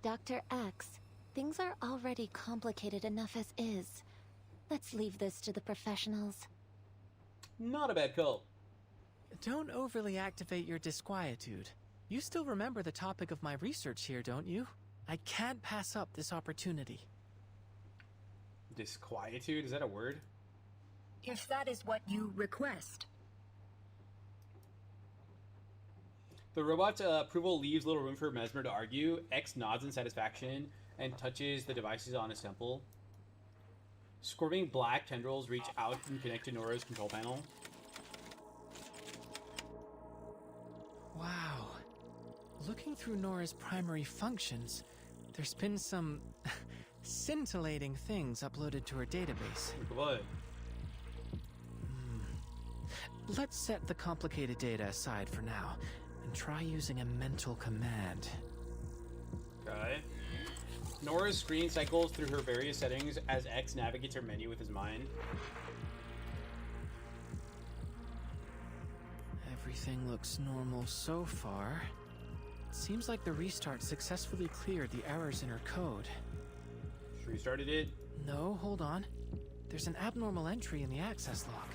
Dr. X, things are already complicated enough as is. Let's leave this to the professionals. Not a bad call. Don't overly activate your disquietude. You still remember the topic of my research here, don't you? I can't pass up this opportunity. Disquietude? Is that a word? If that is what you request. The robot's approval leaves little room for Mesmer to argue. X nods in satisfaction and touches the devices on his temple. Squirming black tendrils reach out and connect to Nora's control panel. Wow. Looking through Nora's primary functions, there's been some scintillating things uploaded to her database. What? Let's set the complicated data aside for now and try using a mental command. Okay. Nora's screen cycles through her various settings as X navigates her menu with his mind. Everything looks normal so far. It seems like the restart successfully cleared the errors in her code. She restarted it? No, hold on. There's an abnormal entry in the access log.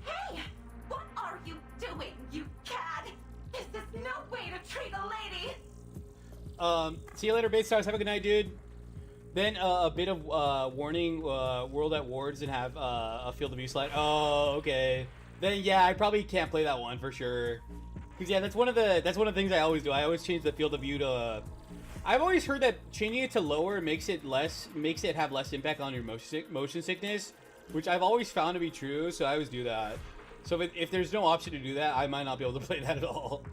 Hey! What are you doing, you cad? This is no way to treat a lady! See you later, Bait Stars. Have a good night, dude. Then a bit of warning, World at War doesn't have a field of view slide. Oh, okay. Then yeah, I probably can't play that one for sure. Cause yeah, that's one of the things I always do. I always change the field of view to. I've always heard that changing it to lower makes it have less impact on your motion sickness, which I've always found to be true. So I always do that. So if there's no option to do that, I might not be able to play that at all.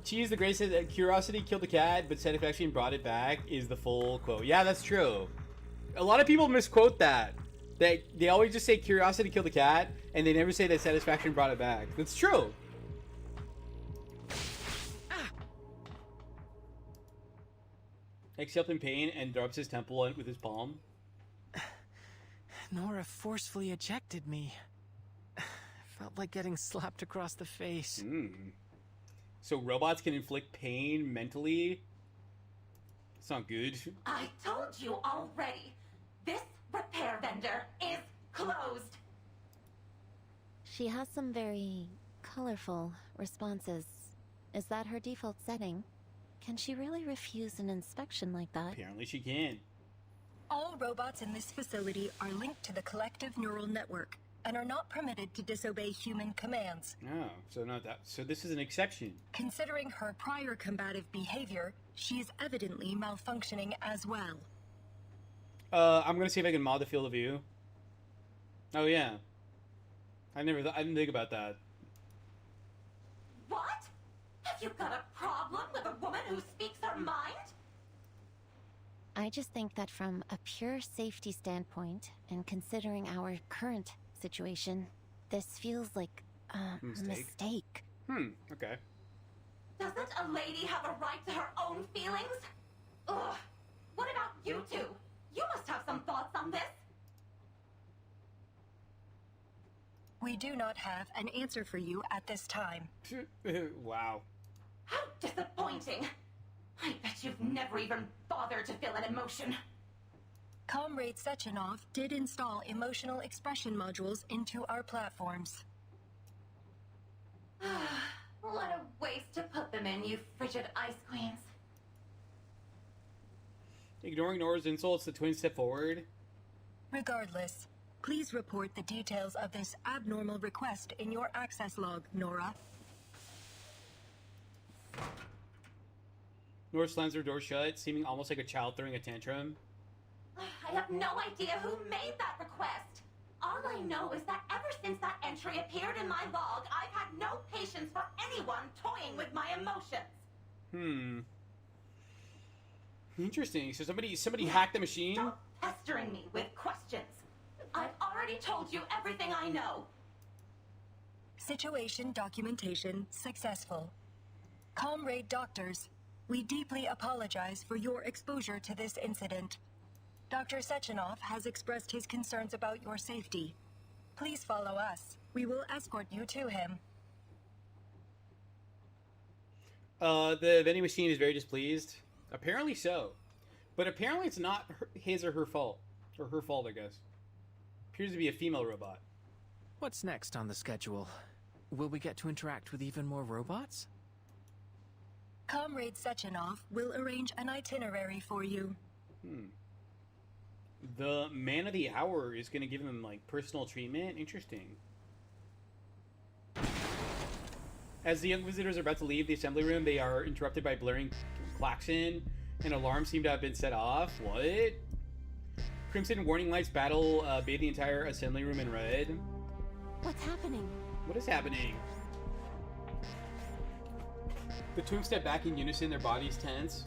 Cheese the Grey says that curiosity killed the cat, but satisfaction brought it back is the full quote. Yeah, that's true. A lot of people misquote that. They always just say curiosity killed the cat, and they never say that satisfaction brought it back. That's true. Except in pain and rubs his temple with his palm. Nora forcefully ejected me. Felt like getting slapped across the face. So robots can inflict pain mentally? It's not good. I told you already. This repair vendor is closed. She has some very colorful responses. Is that her default setting? Can she really refuse an inspection like that? Apparently she can. All robots in this facility are linked to the collective neural network and are not permitted to disobey human commands. Oh, so not that. So this is an exception. Considering her prior combative behavior, she is evidently malfunctioning as well. I'm gonna see if I can mod the field of view. Oh yeah. I didn't think about that. What? Have you got a problem with a woman who speaks her mind? I just think that from a pure safety standpoint, and considering our current situation, this feels like a mistake. Okay. Doesn't a lady have a right to her own feelings? Ugh. What about you two? You must have some thoughts on this. We do not have an answer for you at this time. Wow. How disappointing. I bet you've never even bothered to feel an emotion. Comrade Sechenov did install emotional expression modules into our platforms. What a waste to put them in, you frigid ice queens. Ignoring Nora's insults, the twins step forward. Regardless, please report the details of this abnormal request in your access log, Nora. Nora slams her door shut, seeming almost like a child throwing a tantrum. I have no idea who made that request. All I know is that ever since that entry appeared in my log, I've had no patience for anyone toying with my emotions. Interesting. So somebody hacked the machine? Stop pestering me with questions. I've already told you everything I know. Situation documentation successful. Comrade doctors, we deeply apologize for your exposure to this incident. Dr. Sechenov has expressed his concerns about your safety. Please follow us. We will escort you to him. The vending machine is very displeased. Apparently so. But apparently it's not his or her fault. Or her fault, I guess. Appears to be a female robot. What's next on the schedule? Will we get to interact with even more robots? Comrade Sechenov will arrange an itinerary for you. The man of the hour is going to give him, like, personal treatment? Interesting. As the young visitors are about to leave the assembly room, they are interrupted by blaring klaxon. An alarm seemed to have been set off. What? Crimson warning lights battle bathe the entire assembly room in red. What's happening? What is happening? The twins step back in unison, their bodies tense.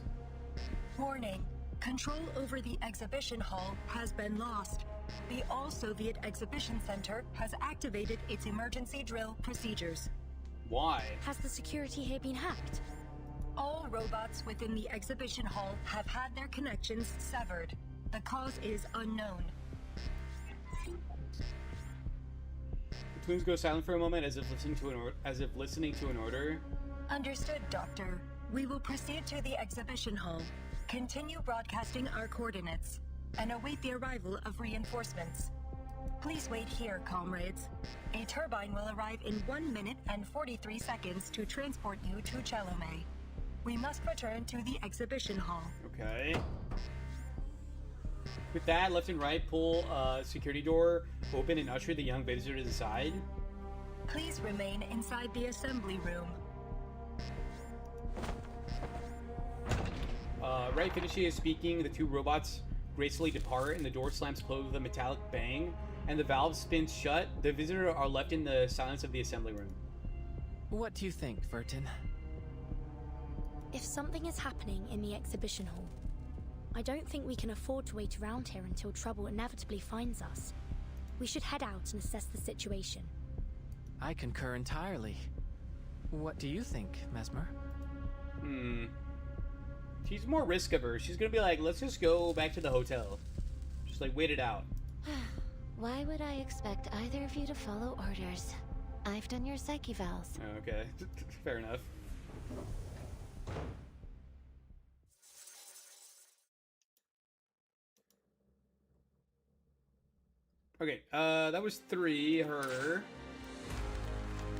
Warning. Control over the exhibition hall has been lost. The All-Soviet Exhibition Center has activated its emergency drill procedures. Why? Has the security here been hacked? All robots within the exhibition hall have had their connections severed. The cause is unknown. The twins go silent for a moment, as if listening to an order. Understood, Doctor. We will proceed to the exhibition hall. Continue broadcasting our coordinates and await the arrival of reinforcements. Please wait here, comrades. A turbine will arrive in 1 minute and 43 seconds to transport you to Chelome. We must return to the exhibition hall. Okay. With that, left and right, pull security door open and usher the young visitors inside. Please remain inside the assembly room. Right finishes speaking, the two robots gracefully depart, and the door slams closed with a metallic bang, and the valve spins shut. The visitors are left in the silence of the assembly room. What do you think, Vertin? If something is happening in the exhibition hall, I don't think we can afford to wait around here until trouble inevitably finds us. We should head out and assess the situation. I concur entirely. What do you think, Mesmer? She's more risk averse. She's gonna be like, let's just go back to the hotel. Just like, wait it out. Why would I expect either of you to follow orders? I've done your psyche vals. Okay, fair enough. Okay, that was 3, her.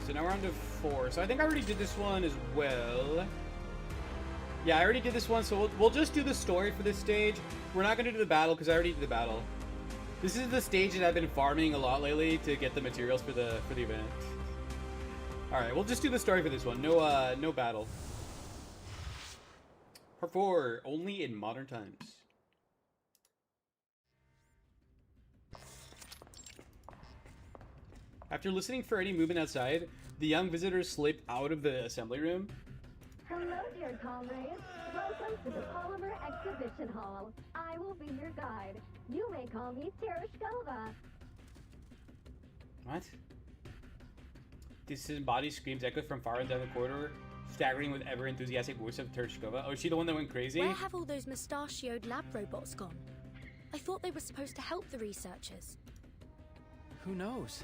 So now we're on to 4. So I think I already did this one as well. Yeah, I already did this one, so we'll just do the story for this stage. We're not going to do the battle, because I already did the battle. This is the stage that I've been farming a lot lately to get the materials for the event. Alright, we'll just do the story for this one. No battle. Part 4, only in modern times. After listening for any movement outside, the young visitors slip out of the assembly room. Hello, dear comrades. Welcome to the Polymer Exhibition Hall. I will be your guide. You may call me Tereshkova. What? Disembodied screams echo from far down the corridor, staggering with ever-enthusiastic voice of Tereshkova. Oh, is she the one that went crazy? Where have all those mustachioed lab robots gone? I thought they were supposed to help the researchers. Who knows?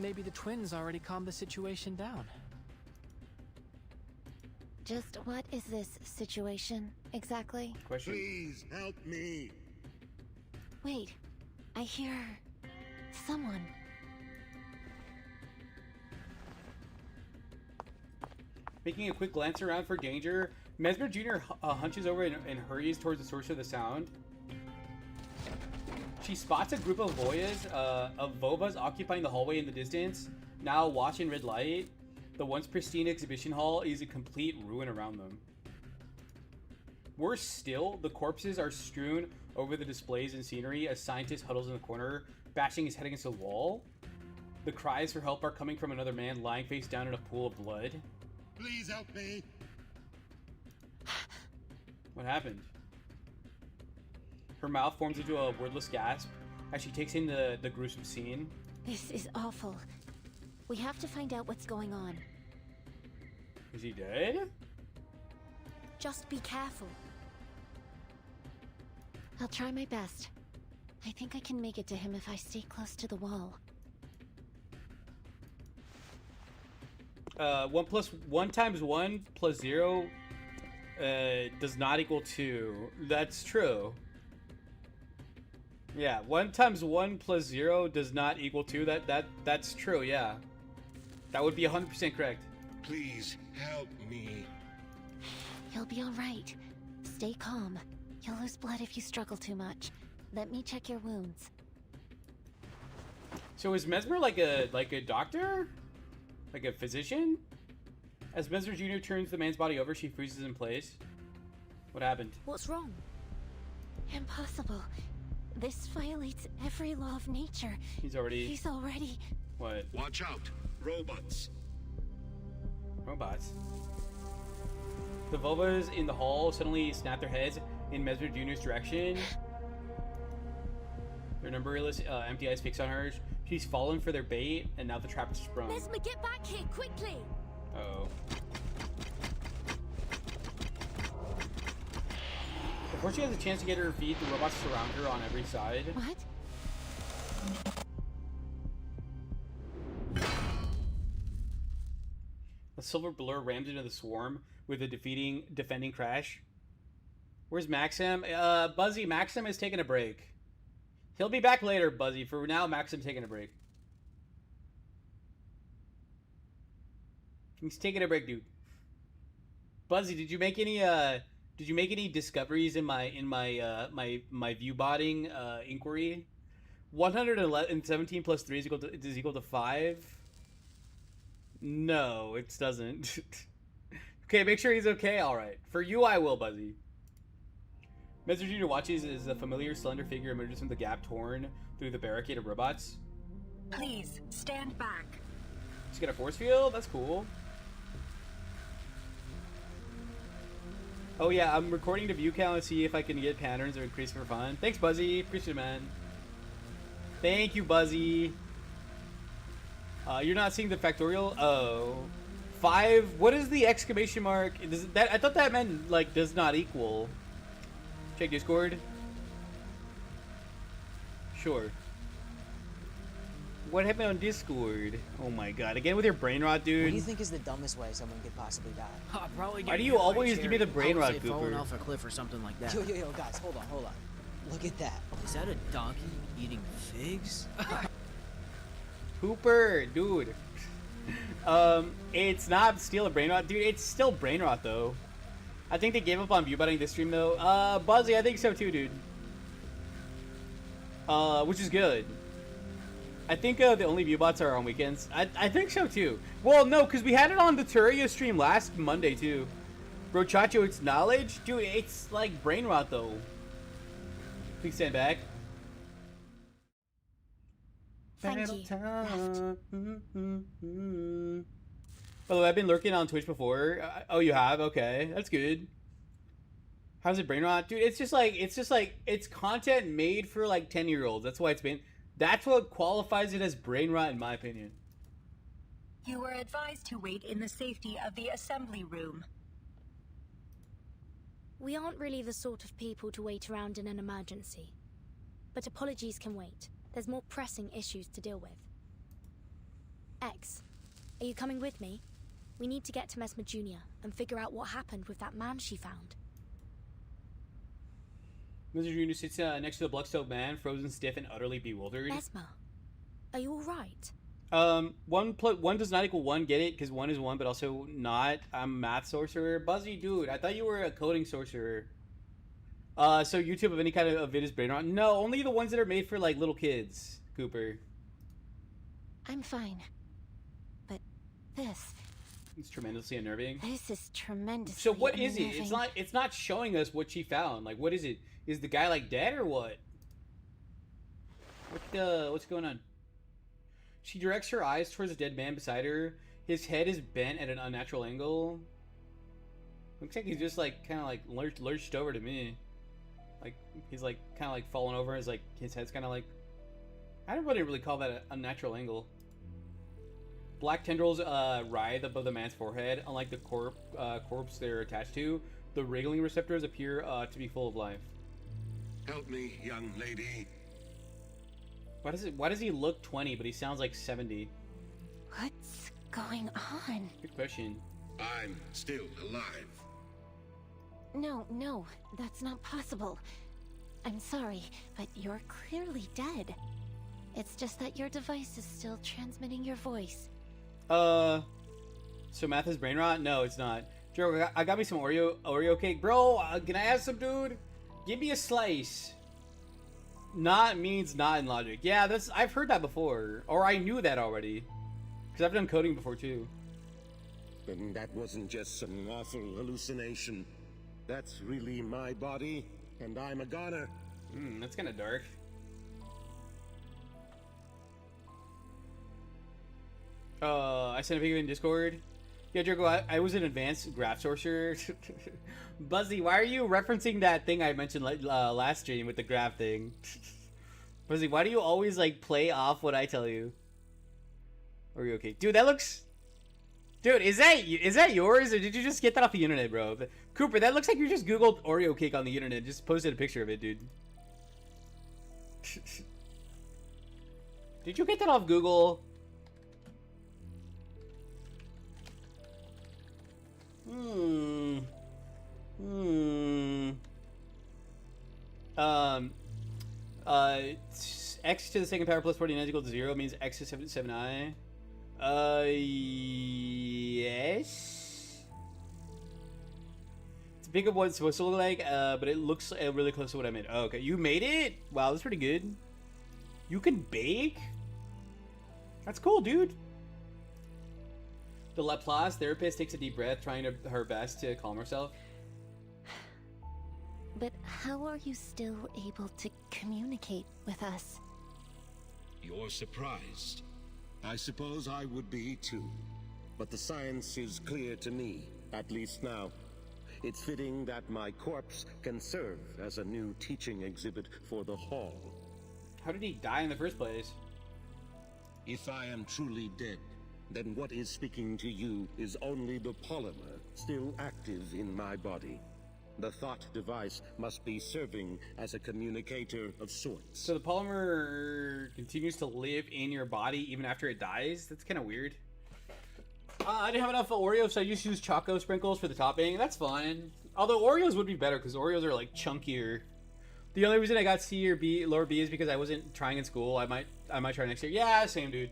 Maybe the twins already calmed the situation down. Just what is this situation, exactly? Question. Please help me. Wait, I hear someone. Making a quick glance around for danger, Mesmer Jr. Hunches over and hurries towards the source of the sound. She spots a group of Vovas occupying the hallway in the distance, now awash in red light. The once pristine exhibition hall is a complete ruin around them. Worse still, the corpses are strewn over the displays and scenery as scientist huddles in the corner, bashing his head against the wall. The cries for help are coming from another man lying face down in a pool of blood. Please help me. What happened? Her mouth forms into a wordless gasp as she takes in the gruesome scene. This is awful. We have to find out what's going on. Is he dead? Just be careful. I'll try my best. I think I can make it to him if I stay close to the wall. 1 times 1 plus 0 does not equal 2. That's true. Yeah, 1 times 1 plus 0 does not equal 2. That's true, yeah. That would be 100% correct. Please help me. You'll be alright. Stay calm. You'll lose blood if you struggle too much. Let me check your wounds. So is Mesmer like a doctor? Like a physician? As Mesmer Jr. turns the man's body over, she freezes in place. What happened? What's wrong? Impossible. This violates every law of nature. He's already... What? Watch out. Robots. Robots? The Vovas in the hall suddenly snap their heads in Mesmer Jr.'s direction. Their numberless empty eyes fix on her. She's fallen for their bait, and now the trap is sprung. Mesmer, get back here, quickly! Uh-oh. Before she has a chance to get her feet, the robots surround her on every side. What? A silver blur rams into the swarm with a defending crash. Where's Maxim? Buzzy, Maxim is taking a break. He'll be back later, Buzzy. For now, Maxim's taking a break. He's taking a break, dude. Buzzy, did you make any discoveries in my viewbotting inquiry? 117 plus 3 is equal to 5. No, it doesn't. Okay, make sure he's okay. All right, for you, I will, Buzzy. Mesmer Jr. watches as a familiar slender figure emerges from the gap torn through the barricade of robots. Please, stand back. She's got a force field? That's cool. Oh yeah, I'm recording the view count and see if I can get patterns or increase for fun. Thanks, Buzzy. Appreciate it, man. Thank you, Buzzy. You're not seeing the factorial? Oh. 5? What is the exclamation mark? I thought that meant, like, does not equal. Check Discord. Sure. What happened on Discord? Oh my god. Again with your brain rot, dude. What do you think is the dumbest way someone could possibly die? Probably why do you always give me the brain rot, Cooper? Falling off a cliff or something like that. Yo, guys, hold on. Look at that. Is that a donkey eating figs? Cooper, dude. It's not still a brain rot, dude. It's still brain rot, though. I think they gave up on viewbotting this stream, though. Buzzy, I think so, too, dude. Which is good. I think the only viewbots are on weekends. I think so, too. Well, no, because we had it on the Terraria stream last Monday, too. Bro, Chacho, it's knowledge? Dude, it's like brain rot, though. Please stand back. Thank you. By the way, I've been lurking on Twitch before. Oh, you have? Okay, that's good. How's it brain rot? Dude, it's just like, it's content made for like 10-year-olds. That's why that's what qualifies it as brain rot, in my opinion. You were advised to wait in the safety of the assembly room. We aren't really the sort of people to wait around in an emergency. But apologies can wait. There's more pressing issues to deal with. X, are you coming with me? We need to get to Mesmer Jr. and figure out what happened with that man she found. Mesmer Jr. sits next to the Bloodstone man, frozen stiff and utterly bewildered. Mesmer, are you alright? One does not equal one. Get it? Because one is one, but also not. I'm a math sorcerer. Buzzy, dude, I thought you were a coding sorcerer. So YouTube of any kind of vid is brain rot? No, only the ones that are made for like little kids, Cooper. I'm fine. But this... It's tremendously unnerving. This is tremendously So what is it? unnerving. It's not showing us what she found. Like, what is it? Is the guy like dead or what? What's going on? She directs her eyes towards the dead man beside her. His head is bent at an unnatural angle. Looks like he's just like kind of like lurched over to me. Like he's like kind of like falling over. His like his head's kind of like, I don't really call that an unnatural angle. Black tendrils writhe above the man's forehead. Unlike the corpse they're attached to, the wriggling receptors appear to be full of life. Help me, young lady. Why does he look 20 but he sounds like 70? What's going on? Good question. I'm still alive. No, that's not possible. I'm sorry, but you're clearly dead. It's just that your device is still transmitting your voice. So math is brain rot? No, it's not. Joe, I got me some Oreo cake. Bro, can I have some, dude? Give me a slice. Not means not in logic. Yeah, I've heard that before. Or I knew that already. Because I've done coding before, too. And that wasn't just some awful hallucination. That's really my body, and I'm a goner. That's kind of dark. I sent a video in Discord. Yeah, Jericho, I was an advanced graph sorcerer. Buzzy, why are you referencing that thing I mentioned last stream with the graph thing? Buzzy, why do you always like play off what I tell you? Are you okay? Dude, that looks... Dude, is that yours, or did you just get that off the internet, bro? Cooper, that looks like you just Googled Oreo cake on the internet. Just posted a picture of it, dude. Did you get that off Google? X to the second power plus 49 is equal to 0 means X is 7i. Yes. It's big of what it's supposed to look like, but it looks really close to what I made. Oh, okay, you made it? Wow, that's pretty good. You can bake? That's cool, dude. The Laplace therapist takes a deep breath, trying her best to calm herself. But how are you still able to communicate with us? You're surprised. I suppose I would be too. But the science is clear to me, at least now. It's fitting that my corpse can serve as a new teaching exhibit for the hall. How did he die in the first place? If I am truly dead, then what is speaking to you is only the polymer still active in my body. The thought device must be serving as a communicator of sorts. So the polymer continues to live in your body even after it dies? That's kind of weird. I didn't have enough Oreos, so I just used Choco sprinkles for the topping. That's fine. Although Oreos would be better because Oreos are like chunkier. The only reason I got C or B, lower B, is because I wasn't trying in school. I might try next year. Yeah, same, dude.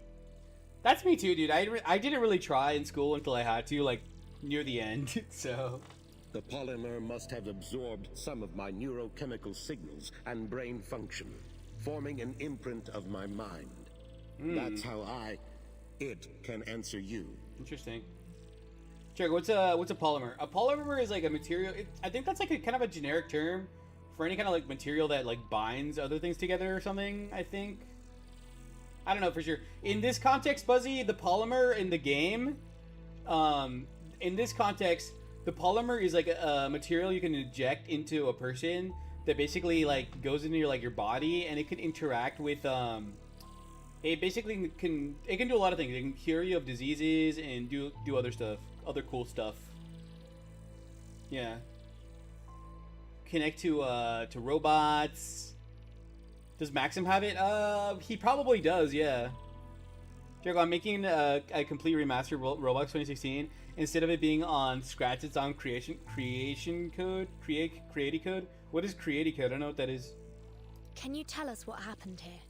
That's me too, dude. I didn't really try in school until I had to, like, near the end, so... The polymer must have absorbed some of my neurochemical signals and brain function, forming an imprint of my mind. That's how it can answer you. Interesting. Jared, what's a polymer? A polymer is like a material... I think that's like a kind of a generic term for any kind of like material that like binds other things together or something, I think. I don't know for sure. In this context, Buzzy, the polymer in the game, in this context, the polymer is like a material you can inject into a person that basically like goes into your body, and it can interact with it basically can do a lot of things. It can cure you of diseases and do other stuff, other cool stuff. Yeah. Connect to robots. Does Maxim have it? He probably does, yeah. Jericho, I'm making a complete remaster of Roblox 2016. Instead of it being on Scratch, it's on Creative Code. What is Creative Code? I don't know what that is. Can you tell us what happened here?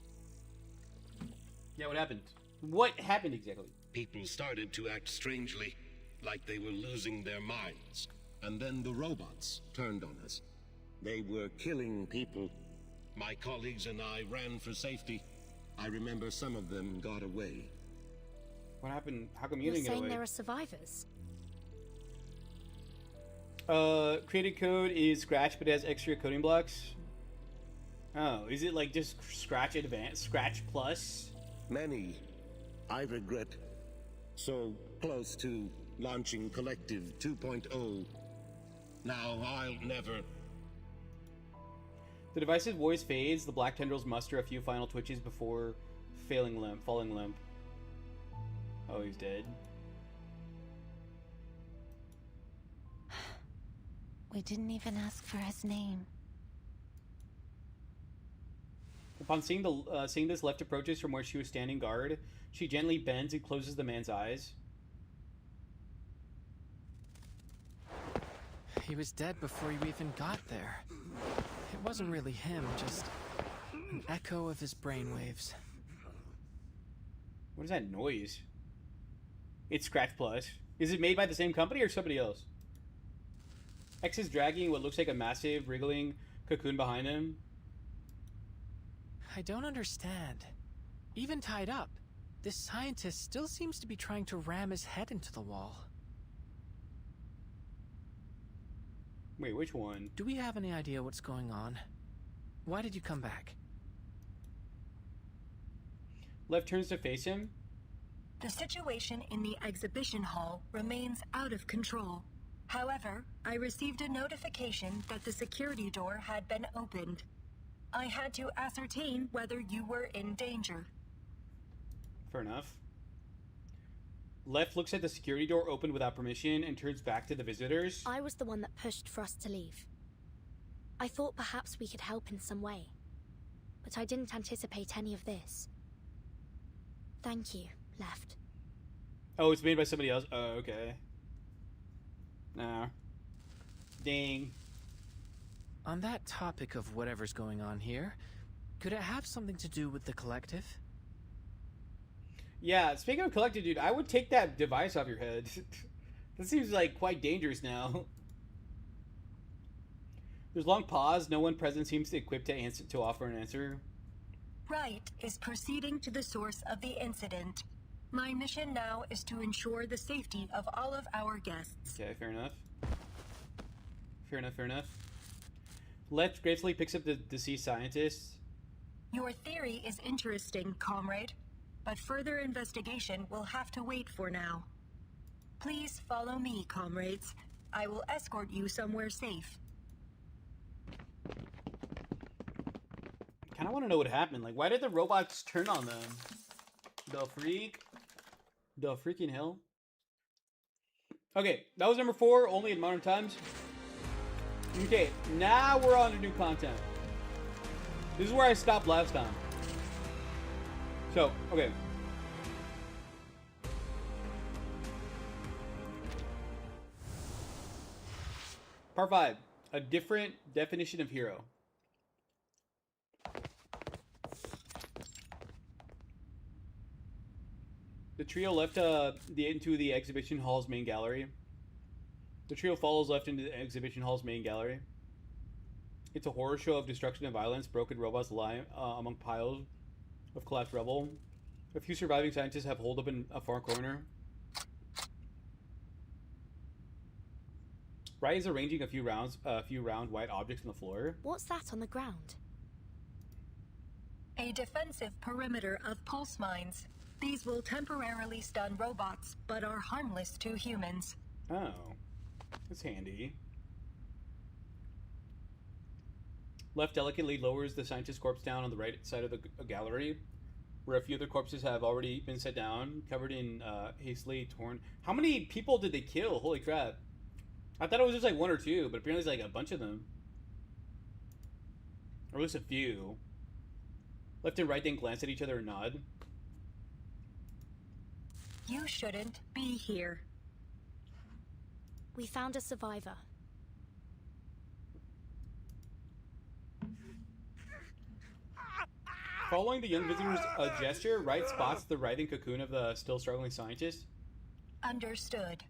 Yeah, what happened? What happened exactly? People started to act strangely, like they were losing their minds. And then the robots turned on us. They were killing people. My colleagues and I ran for safety. I remember some of them got away. What happened? How come you You're didn't get saying away? there are survivors? Created code is Scratch, but it has extra coding blocks. Oh, is it like just Scratch Advanced, Scratch Plus? Many, I regret. So close to launching Collective 2.0. Now I'll never... The device's voice fades. The black tendrils muster a few final twitches before falling limp. Oh, he's dead. We didn't even ask for his name. Upon seeing this, Left approaches from where she was standing guard. She gently bends and closes the man's eyes. He was dead before you even got there. It wasn't really him, just an echo of his brainwaves. What is that noise? It's Scratch Plus. Is it made by the same company or somebody else? X is dragging what looks like a massive, wriggling cocoon behind him. I don't understand. Even tied up, this scientist still seems to be trying to ram his head into the wall. Wait, which one? Do we have any idea what's going on? Why did you come back? Left turns to face him. The situation in the exhibition hall remains out of control. However, I received a notification that the security door had been opened. I had to ascertain whether you were in danger. Fair enough. Left looks at the security door opened without permission and turns back to the visitors. I was the one that pushed for us to leave. I thought perhaps we could help in some way, but I didn't anticipate any of this. Thank you, Left. Oh, it's made by somebody else? Oh, okay. Nah. Dang. On that topic of whatever's going on here, could it have something to do with the collective? Yeah, speaking of collective, dude, I would take that device off your head. That seems like quite dangerous now. There's a long pause. No one present seems equipped to offer an answer. Wright is proceeding to the source of the incident. My mission now is to ensure the safety of all of our guests. Okay, fair enough. Fair enough. Left gratefully picks up the deceased scientist. Your theory is interesting, comrade, but further investigation will have to wait for now. Please follow me, comrades. I will escort you somewhere safe. I kind of want to know what happened. Like, why did the robots turn on them? The freak? The freaking hell? Okay, that was number 4, only in modern times. Okay, now we're on to new content. This is where I stopped last time. So, okay. Part 5. A different definition of hero. The trio left into the exhibition hall's main gallery. The trio follows Left into the exhibition hall's main gallery. It's a horror show of destruction and violence. Broken robots lie among piles of collapsed rubble. A few surviving scientists have holed up in a far corner. Wright is arranging a few round white objects on the floor. What's that on the ground? A defensive perimeter of pulse mines. These will temporarily stun robots, but are harmless to humans. Oh, that's handy. Left delicately lowers the scientist's corpse down on the right side of the gallery, where a few other corpses have already been set down, covered in hastily torn. How many people did they kill? Holy crap. I thought it was just like 1 or 2, but apparently it's like a bunch of them. Or at least a few. Left and Right then glance at each other and nod. You shouldn't be here. We found a survivor. Following the young visitor's gesture, Wright spots the writhing cocoon of the still struggling scientist. Understood.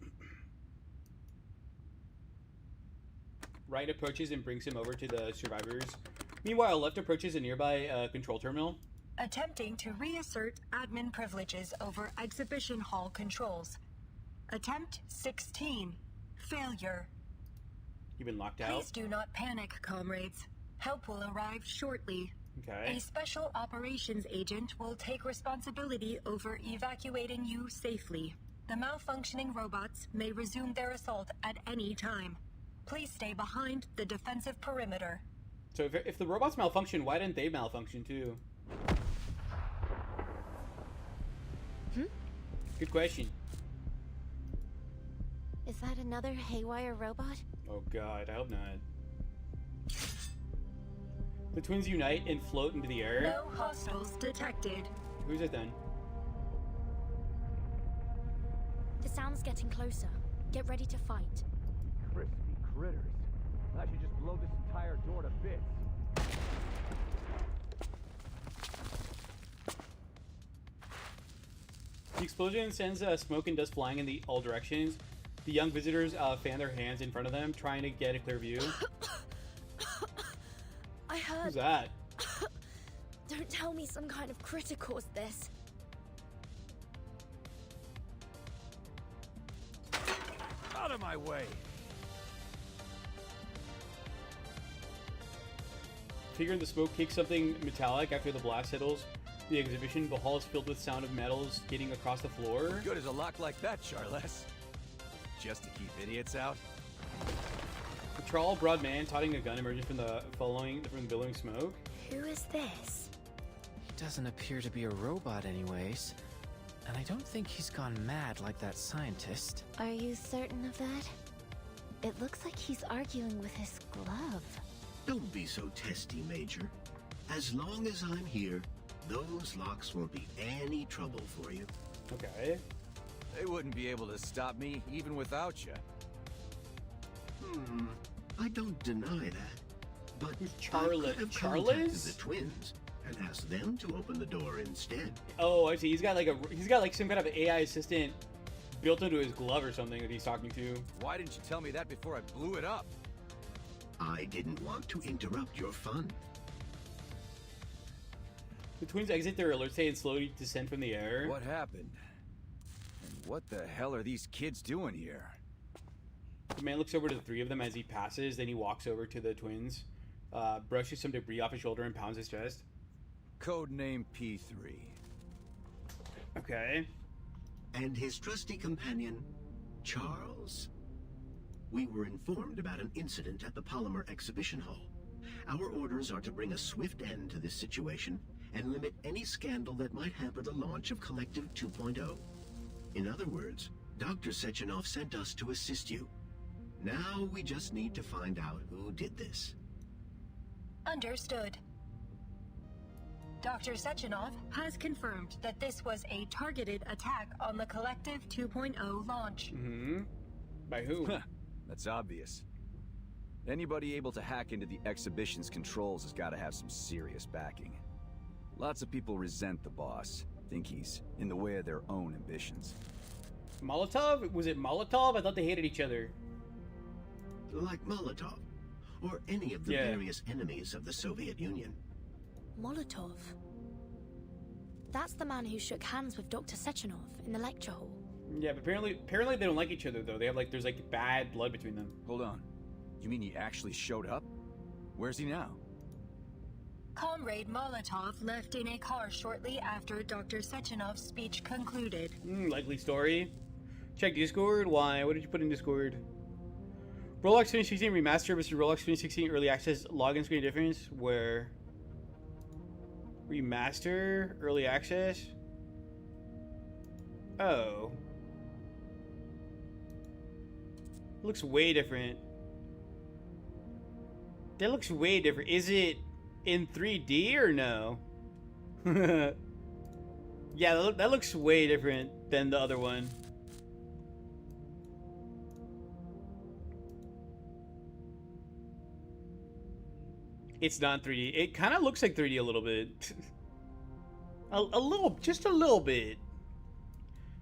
Wright approaches and brings him over to the survivors. Meanwhile, Left approaches a nearby control terminal. Attempting to reassert admin privileges over exhibition hall controls. Attempt 16. Failure. You've been locked out. Please do not panic, comrades. Help will arrive shortly. Okay. A special operations agent will take responsibility over evacuating you safely. The malfunctioning robots may resume their assault at any time. Please stay behind the defensive perimeter. So if the robots malfunction, why didn't they malfunction too? Good question. Is that another haywire robot? Oh god, I hope not. The twins unite and float into the air. No hostiles detected. Who's it then? The sound's getting closer. Get ready to fight. Crispy critters. I should just blow this entire door to bits. The explosion sends smoke and dust flying in all directions. The young visitors fan their hands in front of them, trying to get a clear view. I heard... Who's that? Don't tell me some kind of critter caused this. Out of my way! Figuring the smoke kicks something metallic after the blast settles. The exhibition hall is filled with sound of metals getting across the floor. What good is a lock like that, Charles? Just to keep idiots out? A tall, broad man toting a gun emerges from the billowing smoke. Who is this? He doesn't appear to be a robot anyways. And I don't think he's gone mad like that scientist. Are you certain of that? It looks like he's arguing with his glove. Don't be so testy, Major. As long as I'm here, those locks won't be any trouble for you. Okay. They wouldn't be able to stop me, even without you. I don't deny that. But Charles? I could have contacted the twins and asked them to open the door instead. Oh, I see. He's got like some kind of AI assistant built into his glove or something that he's talking to. Why didn't you tell me that before I blew it up? I didn't want to interrupt your fun. The twins exit their alert state and slowly descend from the air. What happened? And what the hell are these kids doing here? The man looks over to the three of them as he passes, then he walks over to the twins, brushes some debris off his shoulder and pounds his chest. Codename P3. Okay. And his trusty companion, Charles. We were informed about an incident at the Polymer exhibition hall. Our orders are to bring a swift end to this situation and limit any scandal that might hamper the launch of Collective 2.0. In other words, Dr. Sechenov sent us to assist you. Now we just need to find out who did this. Understood. Dr. Sechenov has confirmed that this was a targeted attack on the Collective 2.0 launch. By who? That's obvious. Anybody able to hack into the exhibition's controls has got to have some serious backing. Lots of people resent the boss, think he's in the way of their own ambitions. Molotov? Was it Molotov? I thought they hated each other. Like Molotov, or any of the various enemies of the Soviet Union. Molotov? That's the man who shook hands with Dr. Sechenov in the lecture hall. Yeah, but apparently they don't like each other though. They have there's bad blood between them. Hold on. You mean he actually showed up? Where's he now? Comrade Molotov left in a car shortly after Dr. Sechenov's speech concluded. Likely story. Check Discord. Why? What did you put in Discord? Roblox 2016 Remaster versus Roblox 2016 Early Access login screen difference. Where? Remaster? Early Access? Oh. Looks way different. That looks way different. Is it in 3D or no? Yeah, that looks way different than the other one. It's not 3D. It kind of looks like 3D a little bit. A little, just a little bit.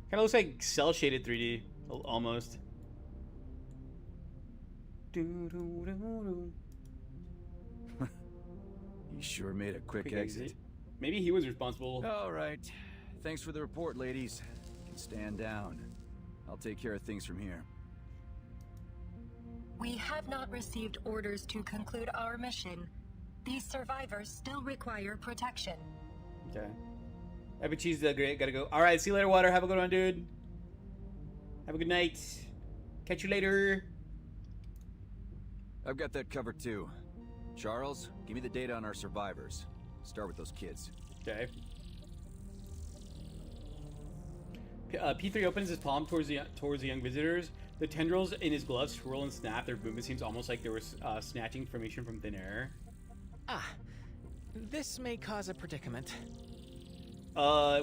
Kind of looks like cell shaded 3D, almost. You sure made a quick exit. Maybe he was responsible. All right. Thanks for the report, ladies. You can stand down. I'll take care of things from here. We have not received orders to conclude our mission. These survivors still require protection. Okay. Epic cheese, great. Gotta go. All right. See you later, Water. Have a good one, dude. Have a good night. Catch you later. I've got that covered too. Charles, give me the data on our survivors. Start with those kids. Okay. P3 opens his palm towards the young visitors. The tendrils in his gloves swirl and snap. Their movement seems almost like they were snatching information from thin air. Ah, this may cause a predicament.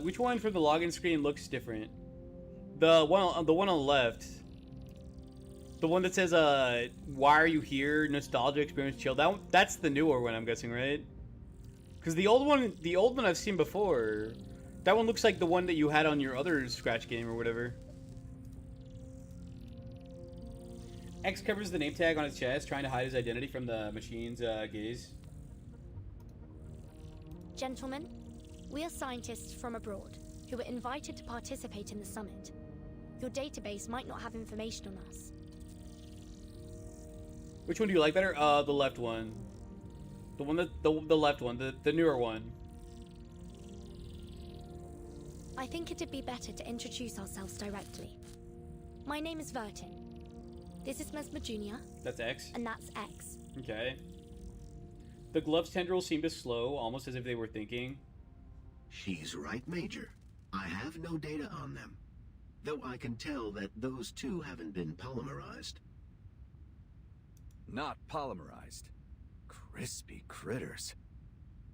Which one from the login screen looks different? The one on the left. The one that says, why are you here? Nostalgia, experience, chill. That's the newer one, I'm guessing, right? Because the old one I've seen before. That one looks like the one that you had on your other Scratch game or whatever. X covers the name tag on his chest, trying to hide his identity from the machine's gaze. Gentlemen, we are scientists from abroad who were invited to participate in the summit. Your database might not have information on us. Which one do you like better? The left one. The one that the left one, the newer one. I think it'd be better to introduce ourselves directly. My name is Vertin. This is Mesmer Jr. That's X. And that's X. Okay. The glove's tendrils seem to slow, almost as if they were thinking. She's right, Major. I have no data on them. Though I can tell that those two haven't been polymerized. Not polymerized. Crispy critters.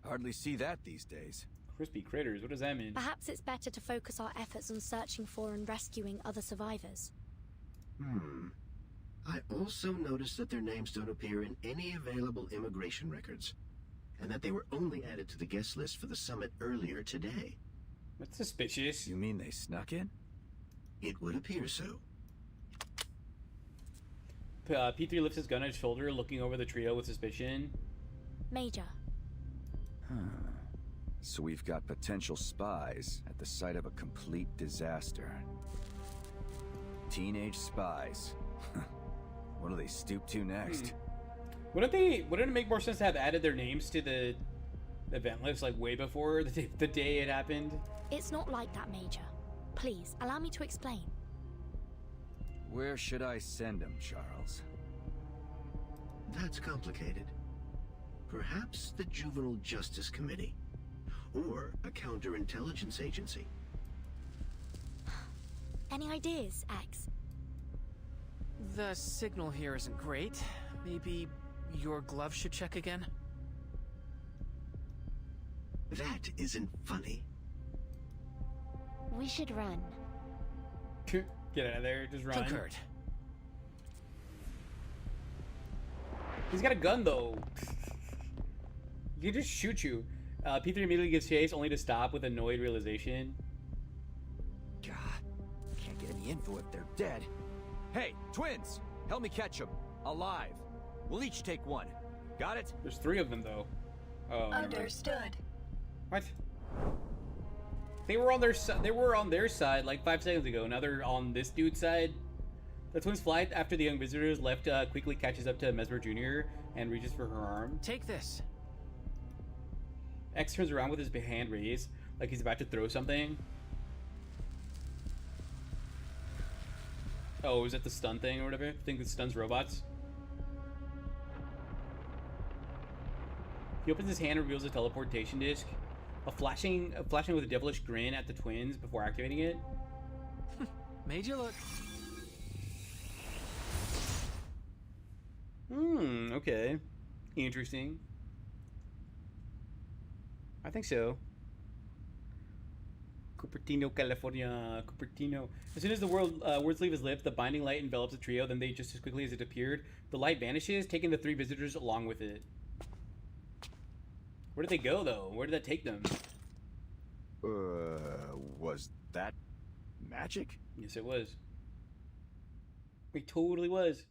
Hardly see that these days. Crispy critters? What does that mean? Perhaps it's better to focus our efforts on searching for and rescuing other survivors. I also noticed that their names don't appear in any available immigration records, and that they were only added to the guest list for the summit earlier today. That's suspicious. You mean they snuck in? It would appear so. P3 lifts his gun at his shoulder, looking over the trio with suspicion. Major. So we've got potential spies at the site of a complete disaster. Teenage spies. What do they stoop to next? Wouldn't it make more sense to have added their names to the event list like way before the day it happened? It's not like that, Major. Please, allow me to explain. Where should I send them, Charles? That's complicated. Perhaps the Juvenile Justice Committee. Or a counterintelligence agency. Any ideas, X? The signal here isn't great. Maybe your glove should check again? That isn't funny. We should run. Get out of there, just run. Concurred. He's got a gun though. He can just shoot you. P3 immediately gives chase, only to stop with annoyed realization. God, can't get any info if they're dead. Hey, twins! Help me catch them. Alive. We'll each take one. Got it? There's 3 of them though. Oh, Understood. What? They were on their side like 5 seconds ago. Now they're on this dude's side. The twins fly after the young visitors. Left quickly catches up to Mesmer Jr. and reaches for her arm. Take this. X turns around with his hand raised, like he's about to throw something. Oh, is that the stun thing or whatever? I think it stuns robots. He opens his hand and reveals a teleportation disc. Flashing with a devilish grin at the twins before activating it. Made you look. Okay. Interesting. I think so. Cupertino, California. Cupertino. As soon as the words leave his lips, the binding light envelops the trio. Then just as quickly as it appeared, the light vanishes, taking the 3 visitors along with it. Where did they go, though? Where did that take them? Was that magic? Yes, it was. It totally was.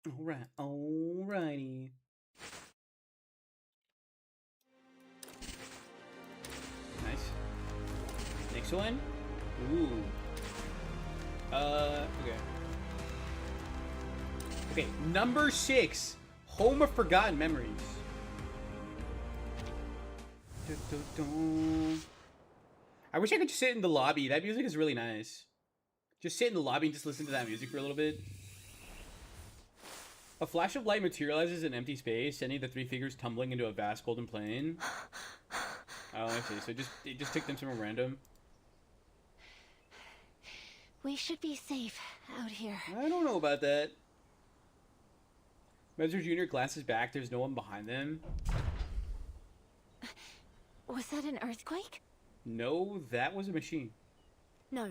Alright, alrighty. Nice. Next one. Ooh. Okay. Okay, number 6. Home of Forgotten Memories. Dun, dun, dun. I wish I could just sit in the lobby. That music is really nice. Just sit in the lobby and just listen to that music for a little bit. A flash of light materializes in empty space, sending the 3 figures tumbling into a vast golden plain. Oh, I see. So it just took them somewhere random. We should be safe out here. I don't know about that. Mezzer Jr. glances back. There's no one behind them. Was that an earthquake? No, that was a machine. No.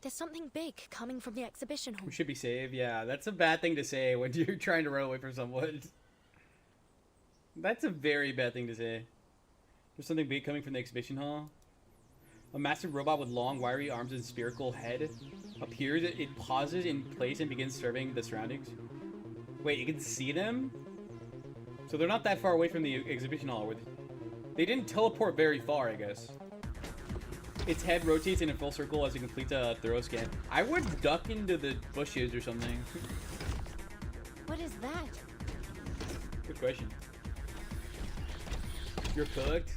There's something big coming from the exhibition hall. We should be safe. Yeah, that's a bad thing to say when you're trying to run away from someone. That's a very bad thing to say. There's something big coming from the exhibition hall. A massive robot with long, wiry arms and spherical head appears. It pauses in place and begins surveying the surroundings. Wait, you can see them? So they're not that far away from the exhibition hall. They didn't teleport very far, I guess. Its head rotates in a full circle as it completes a thorough scan. I would duck into the bushes or something. What is that? Good question. You're cooked?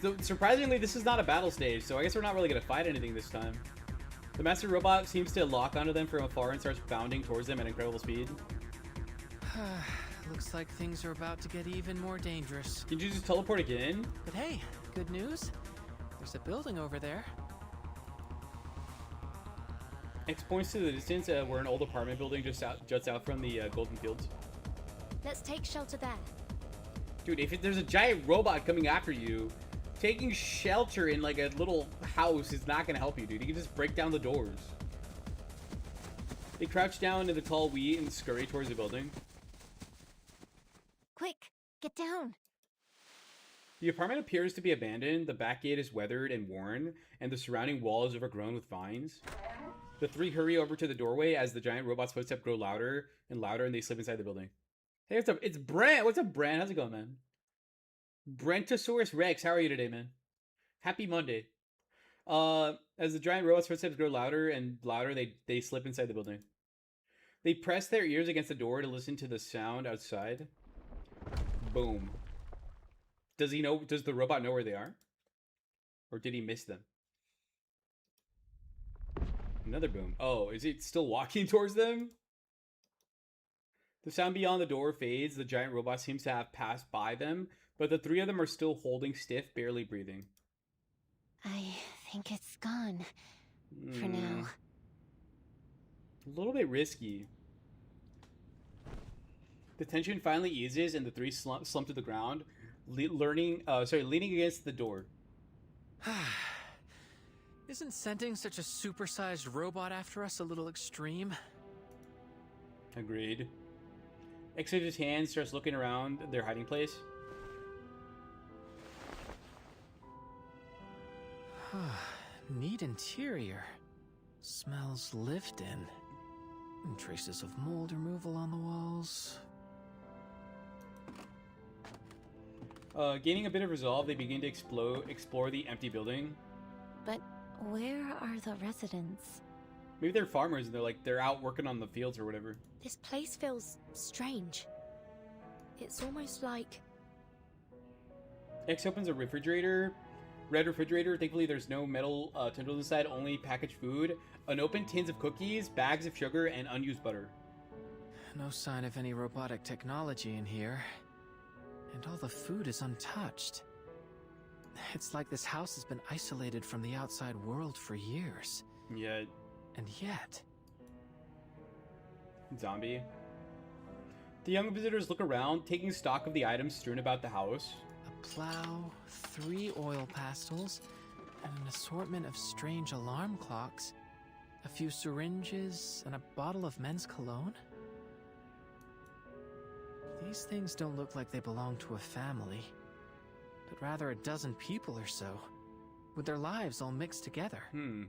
So, surprisingly, this is not a battle stage, so I guess we're not really going to fight anything this time. The master robot seems to lock onto them from afar and starts bounding towards them at incredible speed. Looks like things are about to get even more dangerous. Did you just teleport again? But hey, good news. There's a building over there. X points to the distance where an old apartment building just juts out from the Golden Fields. Let's take shelter there. Dude, if there's a giant robot coming after you, taking shelter in like a little house is not going to help you, dude. You can just break down the doors. They crouch down in the tall wheat and scurry towards the building. Quick, get down. The apartment appears to be abandoned. The back gate is weathered and worn, and the surrounding wall is overgrown with vines. The 3 hurry over to the doorway as the giant robot's footsteps grow louder and louder, and they slip inside the building. Hey, what's up? It's Brent. What's up, Brent? How's it going, man? Brentosaurus Rex, how are you today, man? Happy Monday. As the giant robot's footsteps grow louder and louder, they slip inside the building. They press their ears against the door to listen to the sound outside. Boom. Does the robot know where they are? Or did he miss them? Another boom. Oh, is it still walking towards them? The sound beyond the door fades. The giant robot seems to have passed by them, but the 3 of them are still holding stiff, barely breathing. I think it's gone. For now. A little bit risky. The tension finally eases and the 3 slump to the ground, leaning against the door. Isn't sending such a supersized robot after us a little extreme? Agreed. Exits his hand, starts looking around their hiding place. Neat interior. Smells lived in. And traces of mold removal on the walls. Gaining a bit of resolve, they begin to explore the empty building. But where are the residents? Maybe they're farmers and they're out working on the fields or whatever. This place feels strange. It's almost like... X opens a refrigerator. Red refrigerator. Thankfully, there's no metal tendrils inside, only packaged food. Unopened tins of cookies, bags of sugar, and unused butter. No sign of any robotic technology in here. And all the food is untouched. It's like this house has been isolated from the outside world for years. Yet. And yet... Zombie. The young visitors look around, taking stock of the items strewn about the house. A plow, 3 oil pastels, and an assortment of strange alarm clocks. A few syringes, and a bottle of men's cologne. These things don't look like they belong to a family. but rather a dozen people or so, with their lives all mixed together. You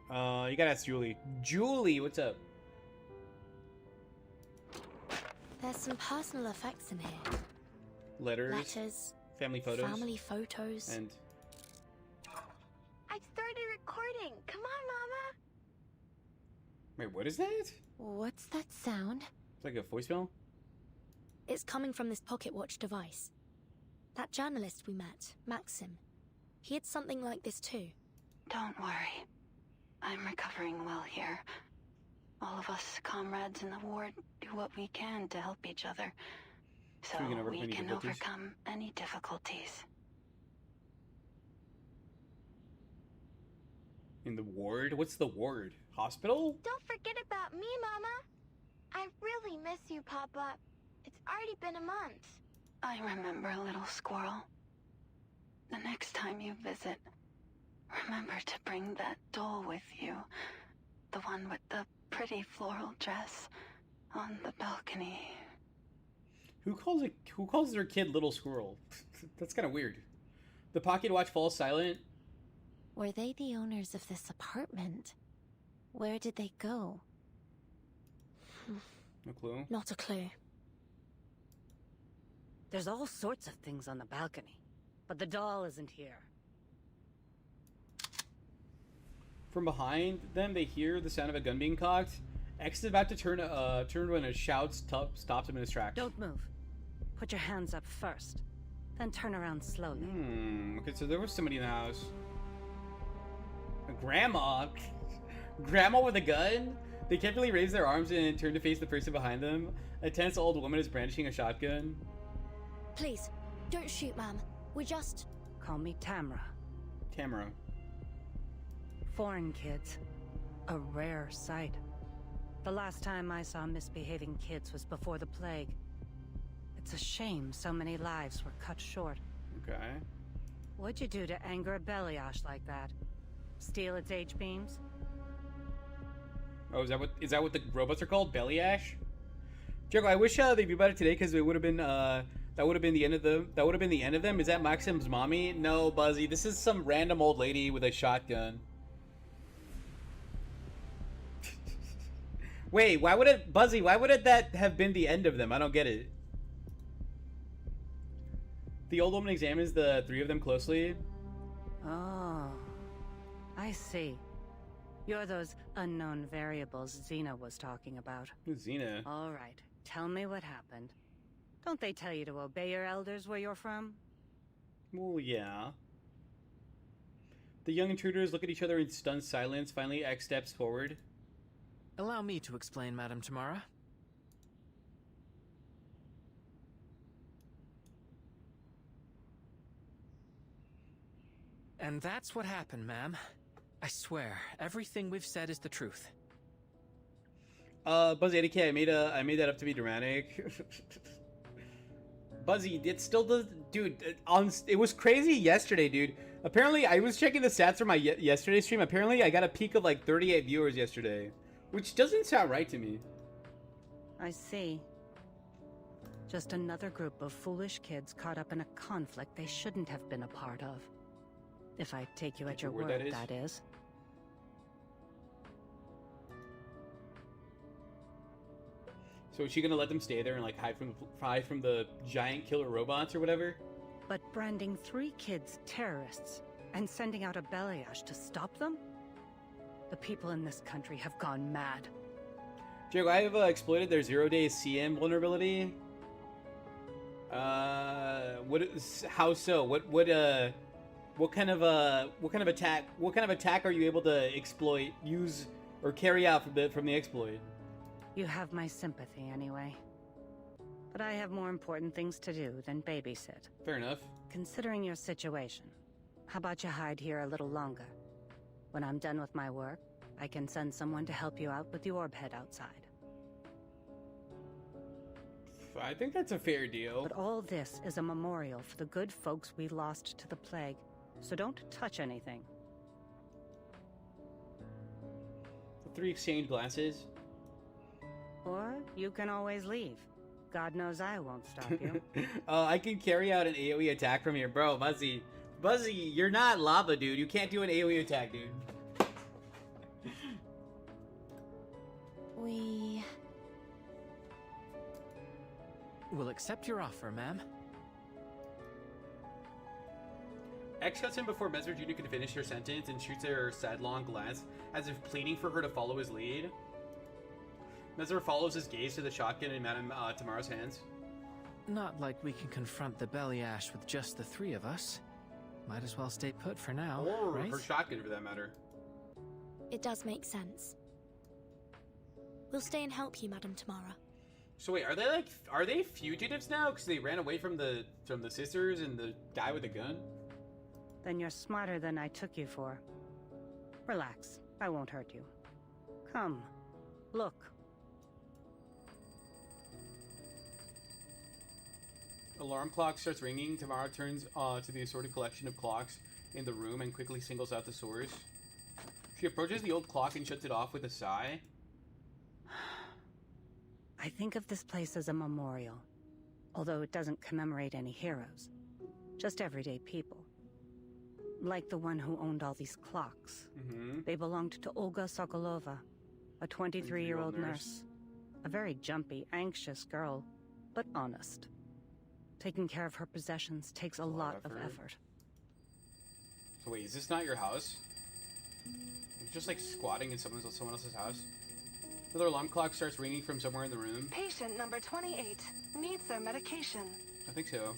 gotta ask Julie. Julie, what's up? There's some personal effects in here. Letters, family photos, and... I've started recording. Come on, Mama. Wait, what is that? What's that sound? It's like a voicemail? It's coming from this pocket watch device. That journalist we met, Maxim, he had something like this too. Don't worry. I'm recovering well here. All of us comrades in the ward do what we can to help each other. So we can overcome any difficulties. In the ward? What's the ward? Hospital? Don't forget about me, Mama. I really miss you, Papa. It's already been a month. I remember, little squirrel. The next time you visit, remember to bring that doll with you. The one with the pretty floral dress on the balcony. Who calls their kid little squirrel? That's kind of weird. The pocket watch falls silent. Were they the owners of this apartment? Where did they go? No clue. Not a clue. There's all sorts of things on the balcony, but the doll isn't here. From behind them, they hear the sound of a gun being cocked. X is about to turn when a shout stops him in his tracks. Don't move. Put your hands up first, then turn around slowly. Okay, so there was somebody in the house. A grandma? Grandma with a gun? They carefully raise their arms and turn to face the person behind them. A tense old woman is brandishing a shotgun. Please, don't shoot, ma'am. We just... Call me Tamra. Tamra. Foreign kids. A rare sight. The last time I saw misbehaving kids was before the plague. It's a shame so many lives were cut short. Okay. What'd you do to anger a Beliash like that? Steal its H-beams? Oh, is that what the robots are called? Bellyash? Jericho, I wish they knew about it today because it would have been that would have been the end of them. That would have been the end of them. Is that Maxim's mommy? No, Buzzy. This is some random old lady with a shotgun. Wait, why would it, Buzzy? Why would it that have been the end of them? I don't get it. The old woman examines the three of them closely. Oh, I see. You're those unknown variables Xena was talking about. Who's Xena? All right, tell me what happened. Don't they tell you to obey your elders where you're from? Well, yeah. The young intruders look at each other in stunned silence. Finally, X steps forward. Allow me to explain, Madam Tamara. And that's what happened, ma'am. I swear, everything we've said is the truth. Buzzy 80K, I made that up to be dramatic. Buzzy, it still does, dude. It was crazy yesterday, dude. Apparently, I was checking the stats for my yesterday stream. Apparently, I got a peak of like 38 viewers yesterday, which doesn't sound right to me. I see. Just another group of foolish kids caught up in a conflict they shouldn't have been a part of. If I take you at your word, that is. So is she gonna let them stay there and like hide from the giant killer robots or whatever? But branding 3 kids terrorists and sending out a Beliash to stop them? The people in this country have gone mad. Jago, I have exploited their 0-day CM vulnerability. How so? What kind of attack are you able to exploit, use, or carry out from the exploit? You have my sympathy anyway. But I have more important things to do than babysit. Fair enough. Considering your situation, how about you hide here a little longer? When I'm done with my work, I can send someone to help you out with the orb head outside. I think that's a fair deal. But all this is a memorial for the good folks we lost to the plague, so don't touch anything. The 3 exchange glances. Or you can always leave. God knows I won't stop you. Oh, I can carry out an AoE attack from here. Bro, Buzzy. Buzzy, you're not lava, dude. You can't do an AoE attack, dude. We'll accept your offer, ma'am. X cuts in before Mesmer Jr. can finish her sentence and shoots her sidelong glance as if pleading for her to follow his lead. Mesmer follows his gaze to the shotgun in Madame Tamara's hands. Not like we can confront the belly ash with just the three of us. Might as well stay put for now, Or right? her shotgun, for that matter. It does make sense. We'll stay and help you, Madame Tamara. So wait, are they fugitives now? Because they ran away from the sisters and the guy with the gun? Then you're smarter than I took you for. Relax, I won't hurt you. Come, look. Alarm clock starts ringing. Tamara turns to the assorted collection of clocks in the room and quickly singles out the source. She approaches the old clock and shuts it off with a sigh. I think of this place as a memorial, although it doesn't commemorate any heroes. Just everyday people. Like the one who owned all these clocks. Mm-hmm. They belonged to Olga Sokolova, a 23-year-old nurse. A very jumpy, anxious girl, but honest. Taking care of her possessions takes a lot of effort. So wait, is this not your house? You're just like squatting in someone else's house? Another alarm clock starts ringing from somewhere in the room. Patient number 28 needs their medication. I think so.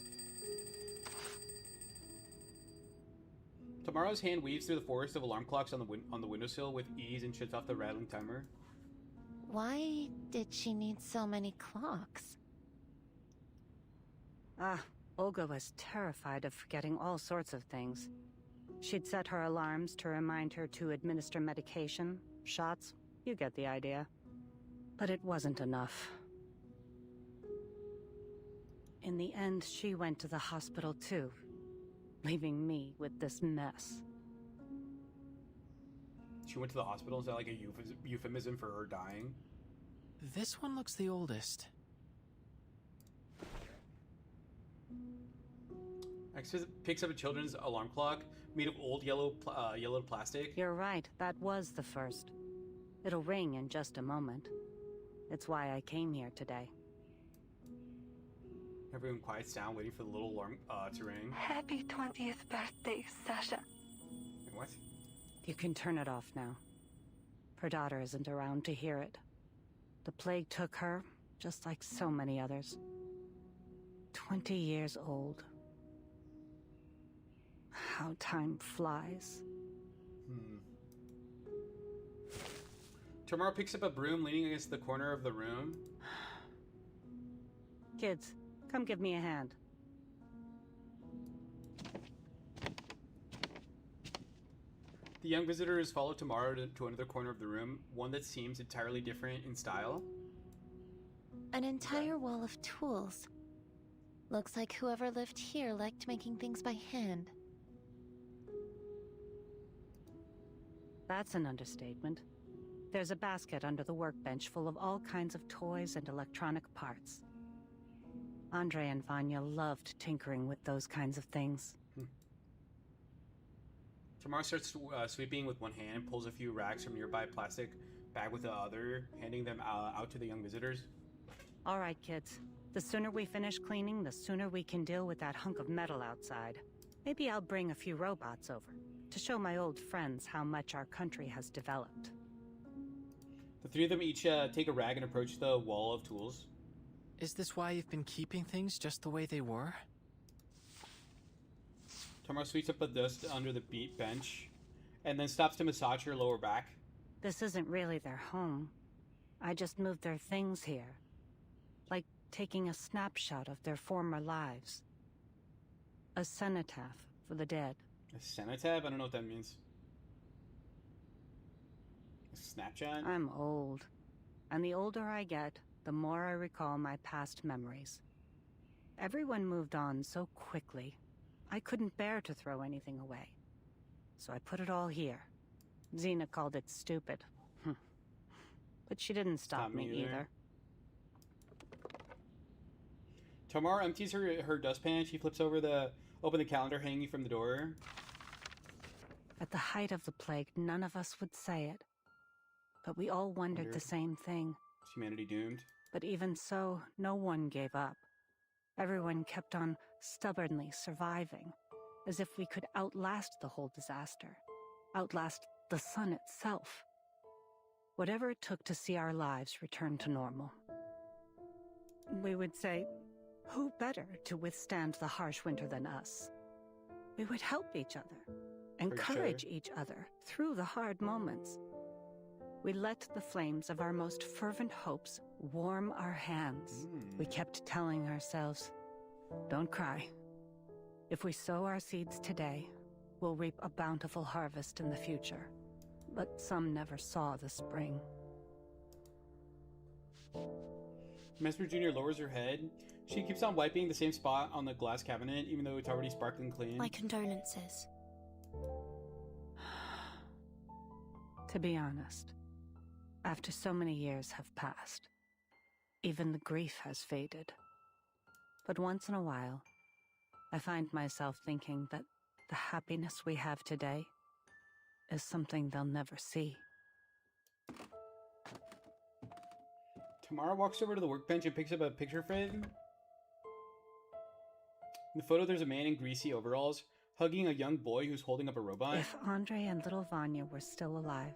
Tomorrow's hand weaves through the forest of alarm clocks on the windowsill with ease and shuts off the rattling timer. Why did she need so many clocks? Olga was terrified of forgetting all sorts of things. She'd set her alarms to remind her to administer medication, shots, you get the idea. But it wasn't enough. In the end, she went to the hospital too, leaving me with this mess. She went to the hospital? Is that like a euphemism for her dying? This one looks the oldest. X picks up a children's alarm clock made of old yellow plastic. You're right, that was the first. It'll ring in just a moment. It's why I came here today. Everyone quiets down, waiting for the little alarm to ring. Happy 20th birthday, Sasha. Wait, what? You can turn it off now. Her daughter isn't around to hear it. The plague took her, just like so many others. 20 years old. How time flies. Tomorrow picks up a broom leaning against the corner of the room. Kids, come give me a hand. The young visitors follow Tomorrow to another corner of the room, one that seems entirely different in style. An entire wall of tools. Looks like whoever lived here liked making things by hand. That's an understatement. There's a basket under the workbench full of all kinds of toys and electronic parts. Andre and Vanya loved tinkering with those kinds of things. Tomorrow starts sweeping with one hand and pulls a few racks from a nearby plastic bag with the other, handing them out to the young visitors. All right, kids. The sooner we finish cleaning, the sooner we can deal with that hunk of metal outside. Maybe I'll bring a few robots over to show my old friends how much our country has developed. The three of them each take a rag and approach the wall of tools. Is this why you've been keeping things just the way they were? Tomorrow sweeps up the dust under the bench and then stops to massage her lower back. This isn't really their home. I just moved their things here. Like taking a snapshot of their former lives. A cenotaph for the dead. A cenotaph? I don't know what that means. A Snapchat? I'm old. And the older I get, the more I recall my past memories. Everyone moved on so quickly. I couldn't bear to throw anything away. So I put it all here. Xena called it stupid. But she didn't stop me either. Tamara empties her dustpan. She flips over open the calendar hanging from the door. At the height of the plague, none of us would say it. But we all wondered the same thing. Is humanity doomed? But even so, no one gave up. Everyone kept on stubbornly surviving, as if we could outlast the whole disaster, outlast the sun itself. Whatever it took to see our lives return to normal. We would say, who better to withstand the harsh winter than us? We would help each other, encourage each other through the hard moments. We let the flames of our most fervent hopes warm our hands. We kept telling ourselves, don't cry. If we sow our seeds today, we'll reap a bountiful harvest in the future. But some never saw the spring. Mesmer Jr. lowers her head. She keeps on wiping the same spot on the glass cabinet, even though it's already sparkling clean. My condolences. To be honest, after so many years have passed, even the grief has faded. But once in a while, I find myself thinking that the happiness we have today is something they'll never see. Tamara walks over to the workbench and picks up a picture frame. In the photo, there's a man in greasy overalls hugging a young boy who's holding up a robot. If Andre and little Vanya were still alive,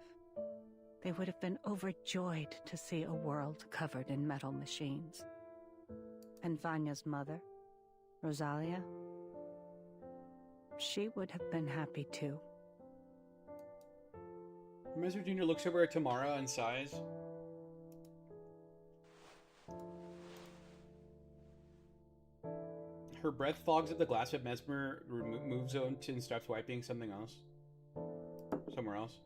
they would have been overjoyed to see a world covered in metal machines. And Vanya's mother, Rosalia, she would have been happy too. Mesmer Jr. looks over at Tamara and sighs. Her breath fogs up the glass, but Mesmer moves on and starts wiping something else. Somewhere else.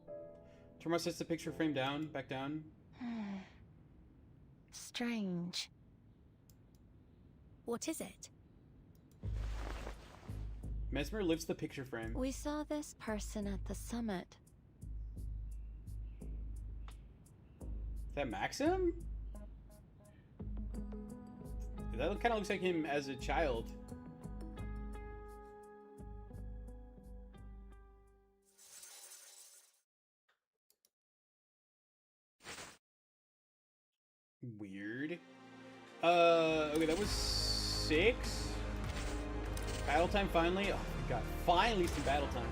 Tamara sets the picture frame down, back down. Strange. What is it? Mesmer lifts the picture frame. We saw this person at the summit. Is that Maxim? That kind of looks like him as a child. Weird. Okay, that was 6. Battle time finally. Oh my god, finally some battle time.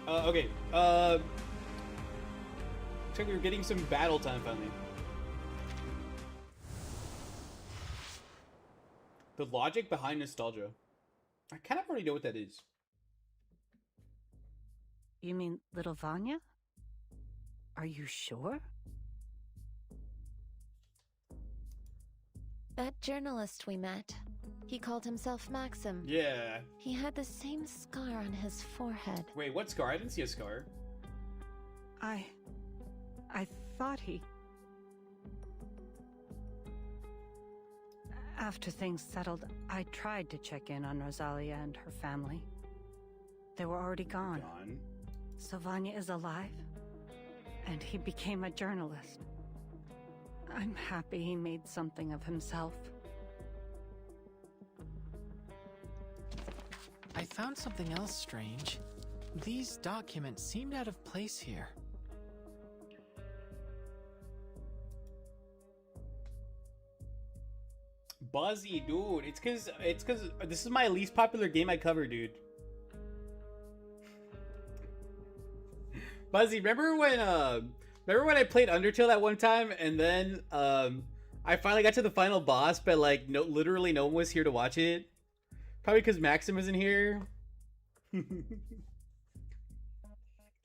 Okay. Looks like we're getting some battle time finally. The logic behind nostalgia. I kind of already know what that is. You mean little Vanya? Are you sure? That journalist we met, he called himself Maxim. Yeah. He had the same scar on his forehead. Wait, what scar? I didn't see a scar. I thought he... After things settled, I tried to check in on Rosalia and her family. They were already gone. So Vanya is alive, and he became a journalist. I'm happy he made something of himself. I found something else strange. These documents seemed out of place here. Buzzy, dude. It's cause this is my least popular game I cover, dude. Buzzy, remember when I played Undertale that one time and then I finally got to the final boss, but like literally no one was here to watch it? Probably because Maxim isn't here.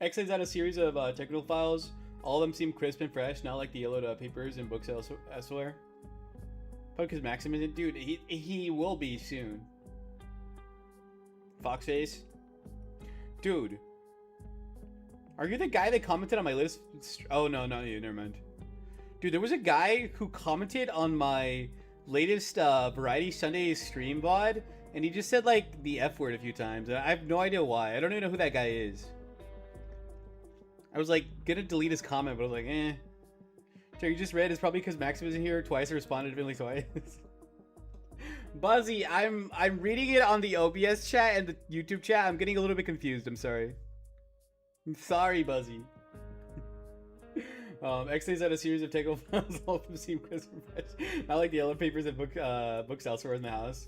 X lays out a series of technical files. All of them seem crisp and fresh, not like the yellowed papers and books elsewhere. Probably because Maxim isn't. Dude, he will be soon. Foxface. Dude. Are you the guy that commented on my latest... Oh, no, not you. Never mind. Dude, there was a guy who commented on my latest Variety Sunday stream VOD And he just said, like, the F word a few times. And I have no idea why. I don't even know who that guy is. I was, like, gonna delete his comment, but I was like, eh. So you just read it's probably because Max was here twice and responded to me twice. Buzzy, I'm reading it on the OBS chat and the YouTube chat. I'm getting a little bit confused. I'm sorry. I'm sorry, Buzzy. X-Days had a series of takeover files all from Steam Christmas Fresh. Not like the yellow papers and books elsewhere in the house.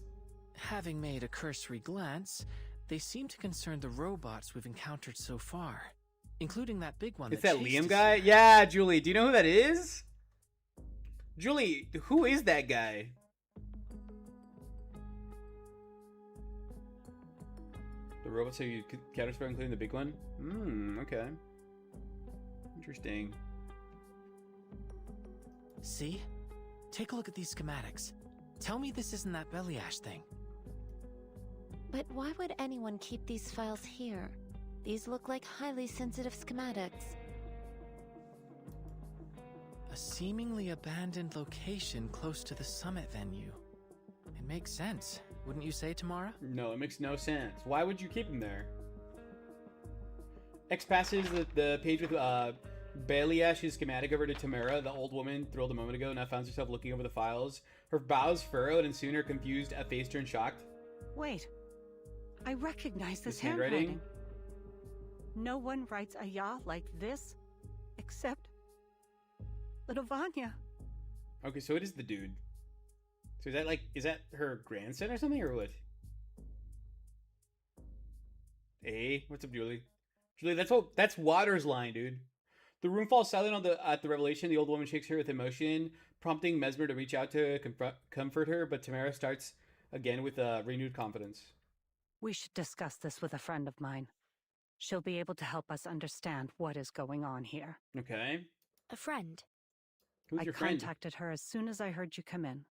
Having made a cursory glance, they seem to concern the robots we've encountered so far, including that big one. It's that Liam guy? Yeah, Julie. Do you know who that is? Julie, who is that guy? The robots that you counterspell, including the big one? Okay. Interesting. See? Take a look at these schematics. Tell me this isn't that belly ash thing. But why would anyone keep these files here? These look like highly sensitive schematics. A seemingly abandoned location close to the summit venue. It makes sense, wouldn't you say, Tamara? No, it makes no sense. Why would you keep them there? X passes the page with Baileyash's schematic over to Tamara, the old woman thrilled a moment ago, now finds herself looking over the files. Her brows furrowed and soon her confused face turned shocked. Wait. I recognize this handwriting. No one writes a ya like this, except little Vanya. Okay, so it is the dude. So is that her grandson or something, or what? Hey, what's up, Julie? Julie, that's Water's line, dude. The room falls silent at the revelation. The old woman shakes her with emotion, prompting Mesmer to reach out to comfort her, but Tamara starts again with renewed confidence. We should discuss this with a friend of mine. She'll be able to help us understand what is going on here. Okay. A friend? Who's your friend? I contacted her as soon as I heard you come in.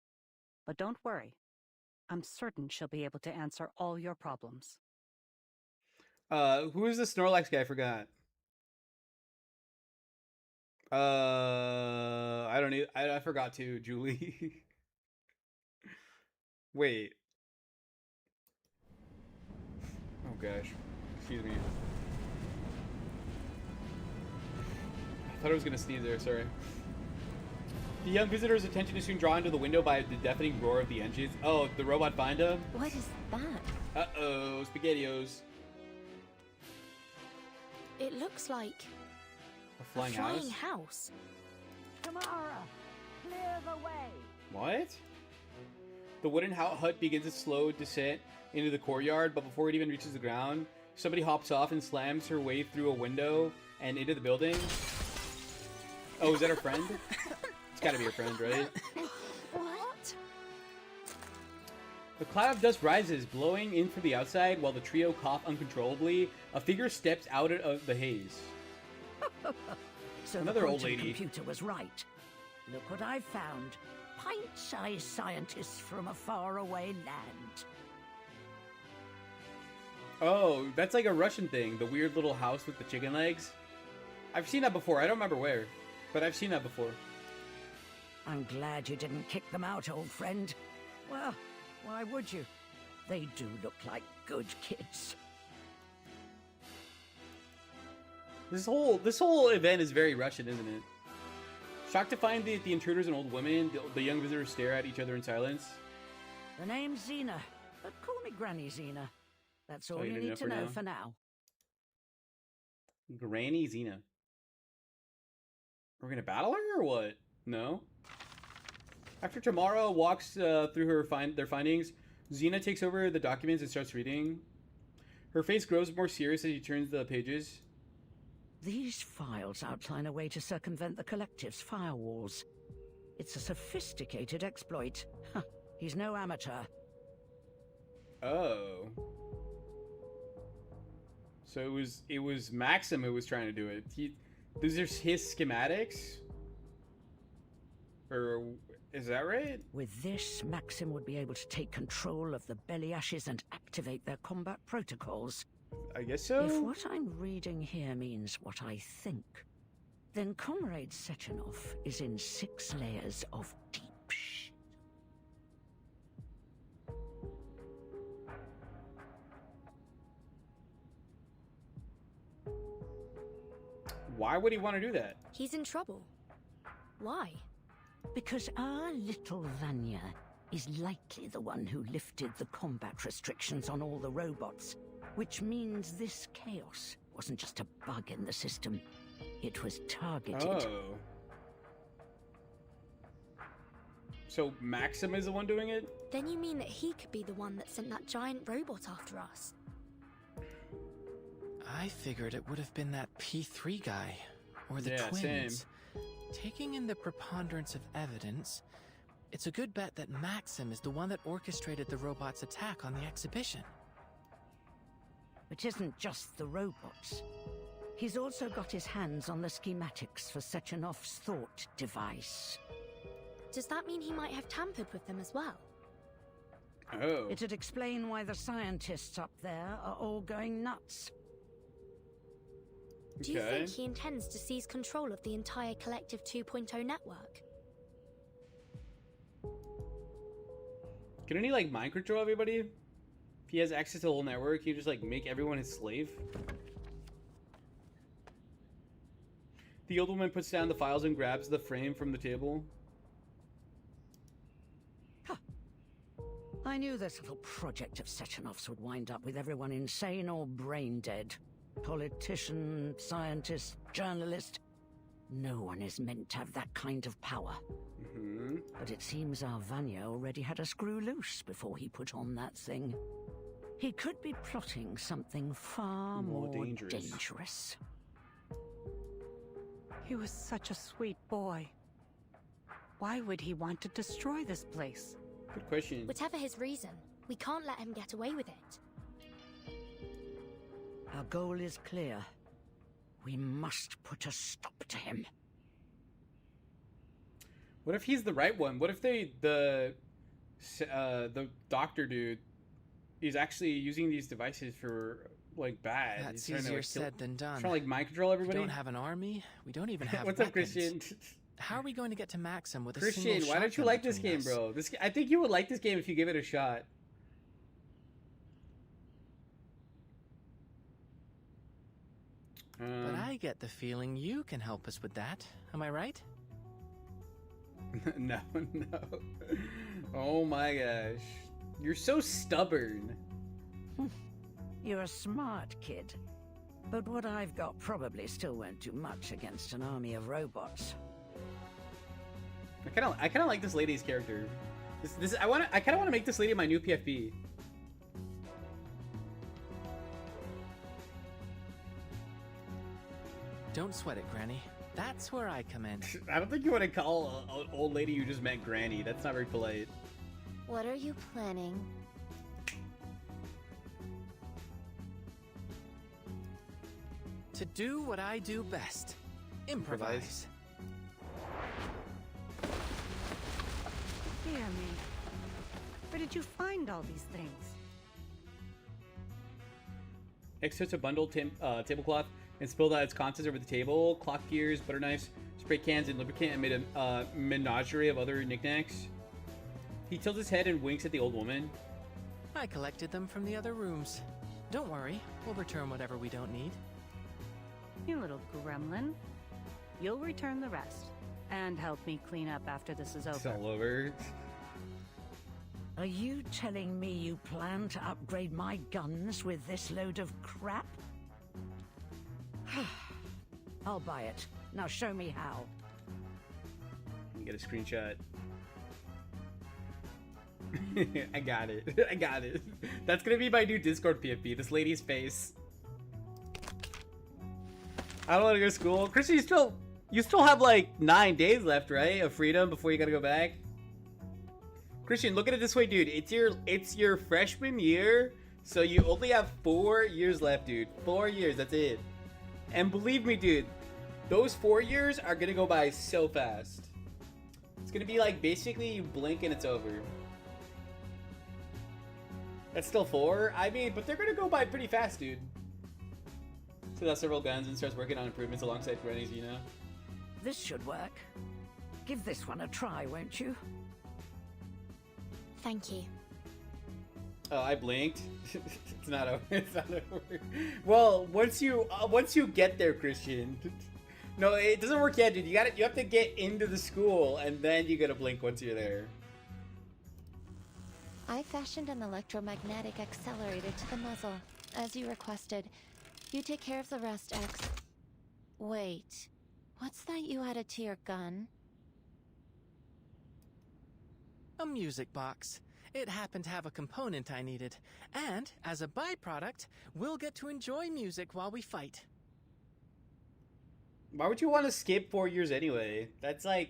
But don't worry. I'm certain she'll be able to answer all your problems. Who is the Snorlax guy? I forgot. I don't know. I forgot to, Julie. Wait. Oh gosh. Excuse me. I thought I was gonna sneeze there, sorry. The young visitor's attention is soon drawn to the window by the deafening roar of the engines. Oh, the robot find him? What is that? Uh-oh, SpaghettiOs. It looks like a flying house. Tamara, clear the way. What? The wooden hut begins its slow descent into the courtyard, but before it even reaches the ground, somebody hops off and slams her way through a window and into the building. Oh, is that her friend? It's gotta be her friend, right? What? The cloud of dust rises, blowing in from the outside while the trio cough uncontrollably. A figure steps out of the haze. So another the old lady. Computer was right. Look what I've found. Pint-sized scientists from a faraway land. Oh, that's like a Russian thing. The weird little house with the chicken legs. I've seen that before. I don't remember where, but I've seen that before. I'm glad you didn't kick them out, old friend. Well, why would you? They do look like good kids. This whole event is very Russian, isn't it? Shocked to find the intruders an old woman, the young visitors stare at each other in silence. The name's Xena, but call me Granny Xena. That's all you need to know for now. Granny Xena. We're gonna battle her or what? No. After Tamara walks through their findings, Xena takes over the documents and starts reading. Her face grows more serious as she turns the pages. These files outline a way to circumvent the Collective's firewalls. It's a sophisticated exploit. He's no amateur. Oh. So it was Maxim who was trying to do it. These are his schematics? Or is that right? With this, Maxim would be able to take control of the belly ashes and activate their combat protocols. I guess so. If what I'm reading here means what I think, then Comrade Sechenov is in 6 layers of deep shit. Why would he want to do that? He's in trouble. Why? Because our little Vanya is likely the one who lifted the combat restrictions on all the robots, which means this chaos wasn't just a bug in the system. It was targeted. Oh. So Maxim is the one doing it? Then you mean that he could be the one that sent that giant robot after us? I figured it would have been that P3 guy, or the Yeah, twins. same. Taking in the preponderance of evidence, it's a good bet that Maxim is the one that orchestrated the robot's attack on the exhibition. It isn't just the robots. He's also got his hands on the schematics for Sechenov's thought device. Does that mean he might have tampered with them as well? Oh. It'd explain why the scientists up there are all going nuts. Do you think he intends to seize control of the entire Collective 2.0 network? Couldn't he like mind control everybody? If he has access to the whole network, he just like make everyone his slave? The old woman puts down the files and grabs the frame from the table. I knew this little project of Sechenov's would wind up with everyone insane or brain dead. Politician, scientist, journalist. No one is meant to have that kind of power. But it seems our Vanya already had a screw loose before he put on that thing. He could be plotting something far more dangerous. He was such a sweet boy. Why would he want to destroy this place? Good question. Whatever his reason, we can't let him get away with it. Our goal is clear. We must put a stop to him. What if he's the right one? What if the doctor dude is actually using these devices for like bad? That's He's easier like, said than done. Trying to like mind control everybody. We don't have an army. We don't even have What's weapons. up, Christian? How are we going to get to Maxim with a Christian, single why don't you shotgun like this between game, us? bro? I think you would like this game if you give it a shot. But I get the feeling you can help us with that. Am I right? No. Oh my gosh. You're so stubborn. You're a smart kid. But what I've got probably still won't do much against an army of robots. I kind of like this lady's character. I kind of want to make this lady my new PFP. Don't sweat it, Granny. That's where I come in. I don't think you want to call an old lady you just met Granny. That's not very polite. What are you planning? To do what I do best. Improvise. Dear me. Where did you find all these things? Excerpts a bundled tablecloth and spilled out its contents over the table. Clock gears, butter knives, spray cans, and lubricant, and made a menagerie of other knickknacks. He tilts his head and winks at the old woman. I collected them from the other rooms. Don't worry, we'll return whatever we don't need. You little gremlin. You'll return the rest. And help me clean up after this is over. It's all over. Are you telling me you plan to upgrade my guns with this load of crap? I'll buy it. Now show me how. You get a screenshot. I got it. I got it. That's gonna be my new Discord PFP. This lady's face. I don't want to go to school. Christian, you still have like 9 days left, right, of freedom before you gotta go back. Christian, look at it this way, dude. It's your freshman year, so you only have 4 years left, dude. 4 years, that's it. And believe me, dude, those 4 years are gonna go by so fast. It's gonna be like basically you blink and it's over. That's still 4. I mean, but they're gonna go by pretty fast, dude. So that's several guns and starts working on improvements alongside Granny's, you know. This should work. Give this one a try, won't you? Thank you. Oh, I blinked. It's not over. It's not over. Well, once you get there, Christian, No, it doesn't work yet, dude. You have to get into the school, and then you gotta blink once you're there. I fashioned an electromagnetic accelerator to the muzzle, as you requested. You take care of the rest, X. Wait, what's that you added to your gun? A music box. It happened to have a component I needed. And, as a byproduct, we'll get to enjoy music while we fight. Why would you want to skip 4 years anyway? That's like...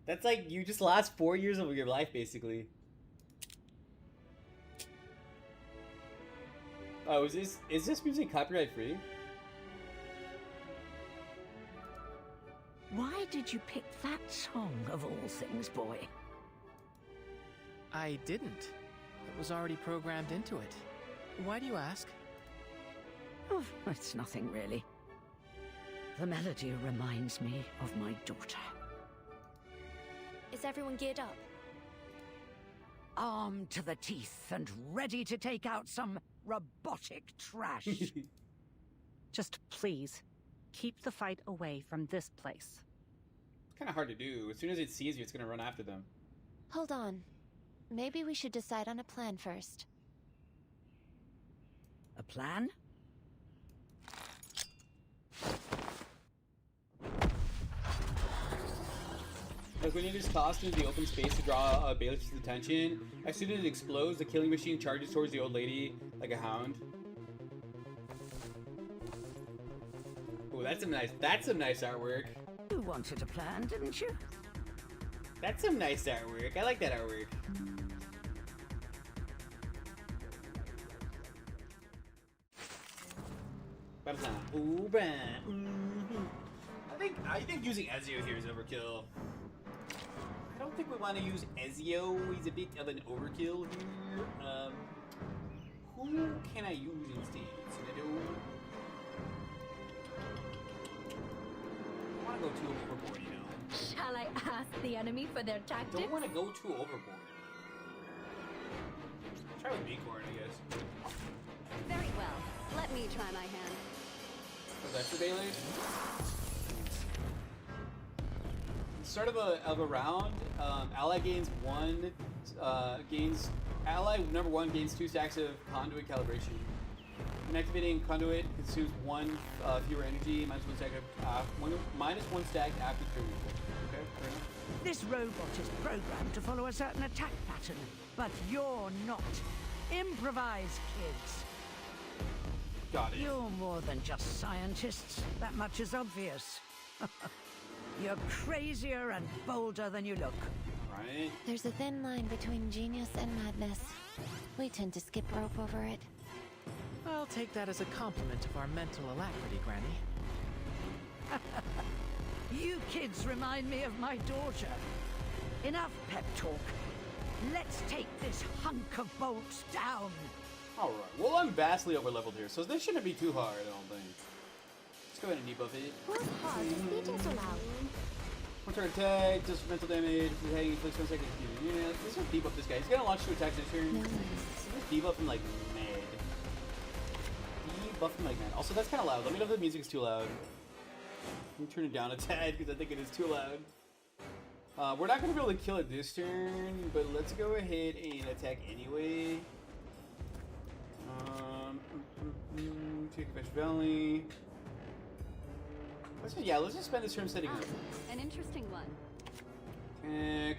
that's like you just lost 4 years of your life, basically. Oh, is this music copyright free? Why did you pick that song of all things, boy? I didn't. It was already programmed into it. Why do you ask? Oh, it's nothing really. The melody reminds me of my daughter. Is everyone geared up? Armed to the teeth and ready to take out some robotic trash. Just please, keep the fight away from this place. It's kind of hard to do. As soon as it sees you, it's gonna run after them. Hold on. Maybe we should decide on a plan first. A plan? Like when you just toss into the open space to draw Baelish's attention, as soon as it explodes, the killing machine charges towards the old lady like a hound. Oh, that's some nice artwork. You wanted a plan, didn't you? That's some nice artwork. I like that artwork. I think using Ezio here is overkill. I don't think we want to use Ezio. He's a bit of an overkill here. Who can I use instead? I want to go too overboard, you know. Shall I ask the enemy for their tactics? Don't want to go too overboard. Try with Bicorn, I guess. Very well. Let me try my hand. Was that for Baelish? Start of a round, ally gains ally number 1 gains 2 stacks of conduit calibration. When activating conduit, consumes 1 fewer energy, minus one stack after turn. Okay, fair enough. This robot is programmed to follow a certain attack pattern, but you're not. Improvise, kids. Got it. You're more than just scientists. That much is obvious. You're crazier and bolder than you look. Right. There's a thin line between genius and madness. We tend to skip rope over it. I'll take that as a compliment of our mental alacrity, Granny. You kids remind me of my daughter. Enough pep talk. Let's take this hunk of bolts down. Alright, well I'm vastly overleveled here, so this shouldn't be too hard, I don't think. Let's go ahead and debuff it. Who's hard is beating so loud? One-turn attack, does mental damage, heading inflicts 1 second. Yeah, let's just debuff this guy. He's gonna launch 2 attacks this turn. Let's just debuff him like mad. Debuff him like mad. Also, that's kind of loud. Let me know if the music's too loud. Let me turn it down a tad because I think it is too loud. We're not gonna be able to kill it this turn, but let's go ahead and attack anyway. Take Fish Valley. Let's just spend this turn setting up. An interesting one. Tick.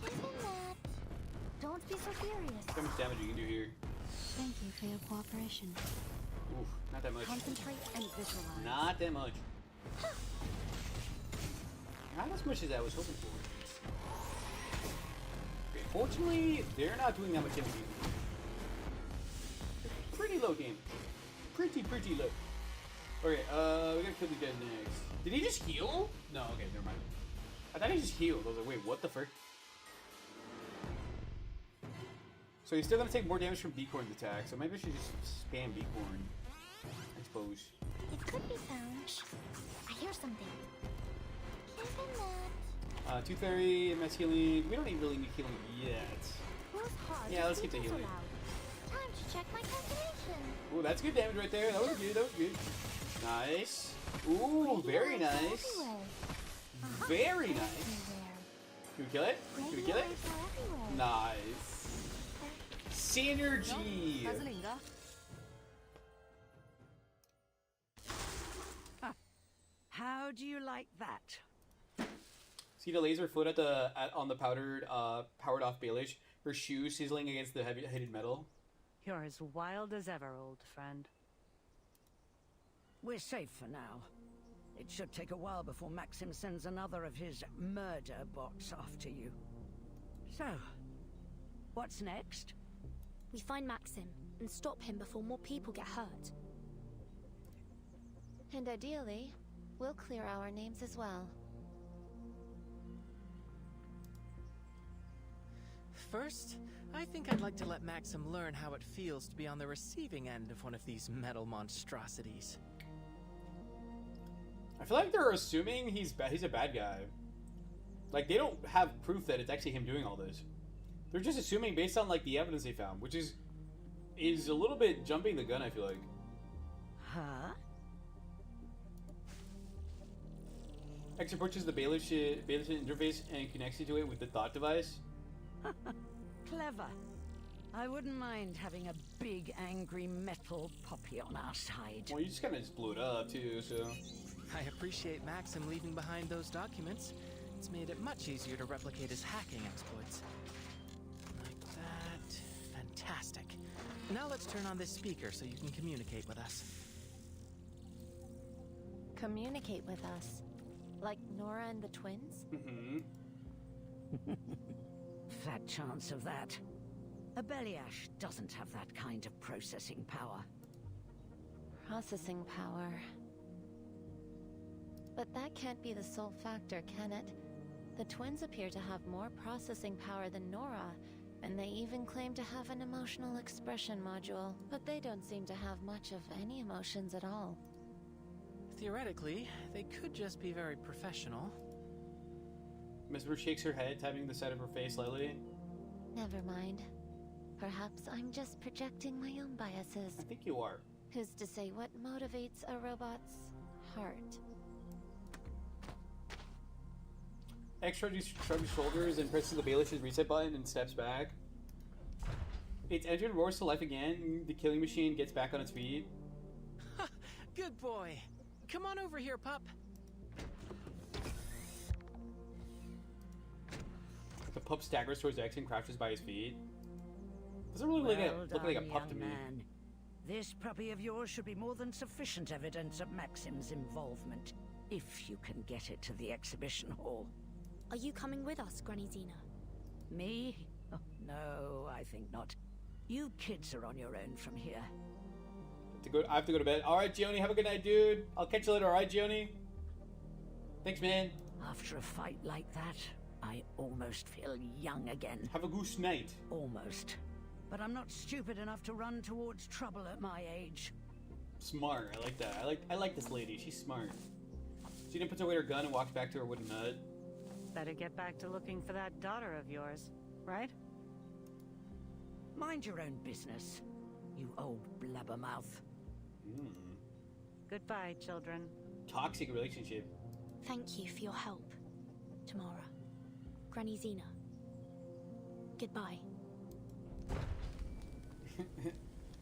Isn't that? Don't be so serious. How much damage you can do here? Thank you for your cooperation. Oof, not that much. Concentrate and visualize. Not that much. Not as much as I was hoping for. Okay, fortunately, they're not doing that much damage. Pretty low damage. Pretty low. Okay, we gotta kill these guys next. Did he just heal? No, okay, never mind. I thought he just healed. I was like, wait, what the frick? So he's still gonna take more damage from Bicorn's attack, so maybe I should just spam Bicorn. I suppose. It could be found. I hear something. Isn't that? Tooth Fairy, mass healing. We don't really need healing yet. Who's hard Yeah, is let's keep the beating so healing. loud? Time to check my calculation. Ooh, that's good damage right there. That was good. That was good. Nice. Ooh, very nice. Very nice. Can we kill it? Can we kill it? Nice. Synergy. How do you like that? See the laser foot on the powered off Baelish. Her shoes sizzling against the heavy-headed metal. You're as wild as ever, old friend. We're safe for now. It should take a while before Maxim sends another of his murder bots after you. So, what's next? We find Maxim and stop him before more people get hurt. And ideally, we'll clear our names as well. First, I think I'd like to let Maxim learn how it feels to be on the receiving end of one of these metal monstrosities. I feel like they're assuming he's a bad guy. Like, they don't have proof that it's actually him doing all this. They're just assuming based on, like, the evidence they found, which is a little bit jumping the gun, I feel like. Huh? X approaches the Baelish interface and connects you to it with the thought device. Clever. I wouldn't mind having a big, angry metal puppy on our side. Well, you just kind of just blew it up, too, so... I appreciate Maxim leaving behind those documents. It's made it much easier to replicate his hacking exploits. Like that. Fantastic. Now let's turn on this speaker so you can communicate with us. Communicate with us? Like Nora and the twins? Mm-hmm. Fat chance of that. A Beliash doesn't have that kind of processing power. Processing power. But that can't be the sole factor, can it? The twins appear to have more processing power than Nora, and they even claim to have an emotional expression module, but they don't seem to have much of any emotions at all. Theoretically, they could just be very professional. Miss Bruce shakes her head, tapping the side of her face slightly. Never mind. Perhaps I'm just projecting my own biases. I think you are. Who's to say what motivates a robot's heart? X shrugs his shoulders and presses the Baelish's reset button and steps back. Its engine roars to life again. The killing machine gets back on its feet. Good boy. Come on over here, pup. The pup staggers towards X and crouches by his feet. Doesn't really look like a pup to me. Man. This puppy of yours should be more than sufficient evidence of Maxim's involvement, if you can get it to the exhibition hall. Are you coming with us, Granny Zena? Me? Oh, no, I think not. You kids are on your own from here. I have to go to bed. Alright, Gioni, have a good night, dude. I'll catch you later, alright, Gioni? Thanks, man. After a fight like that, I almost feel young again. Have a goose night. Almost. But I'm not stupid enough to run towards trouble at my age. Smart, I like that. I like this lady, she's smart. Zena puts away her gun and walks back to her wooden hut. Better get back to looking for that daughter of yours, right? Mind your own business, you old blabbermouth. Goodbye, children. Toxic relationship. Thank you for your help, Tamara. Granny Zena. Goodbye.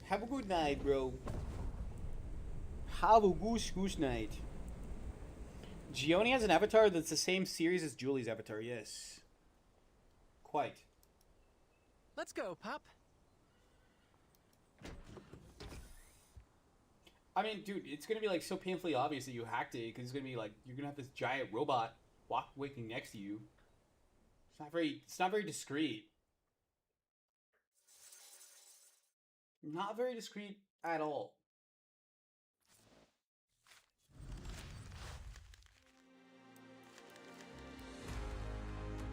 Have a good night, bro. Have a goose night. Gioni has an avatar that's the same series as Julie's avatar, yes. Quite. Let's go, pup. I mean, dude, it's gonna be like so painfully obvious that you hacked it, because it's gonna be like you're gonna have this giant robot waking next to you. It's not very discreet. Not very discreet at all.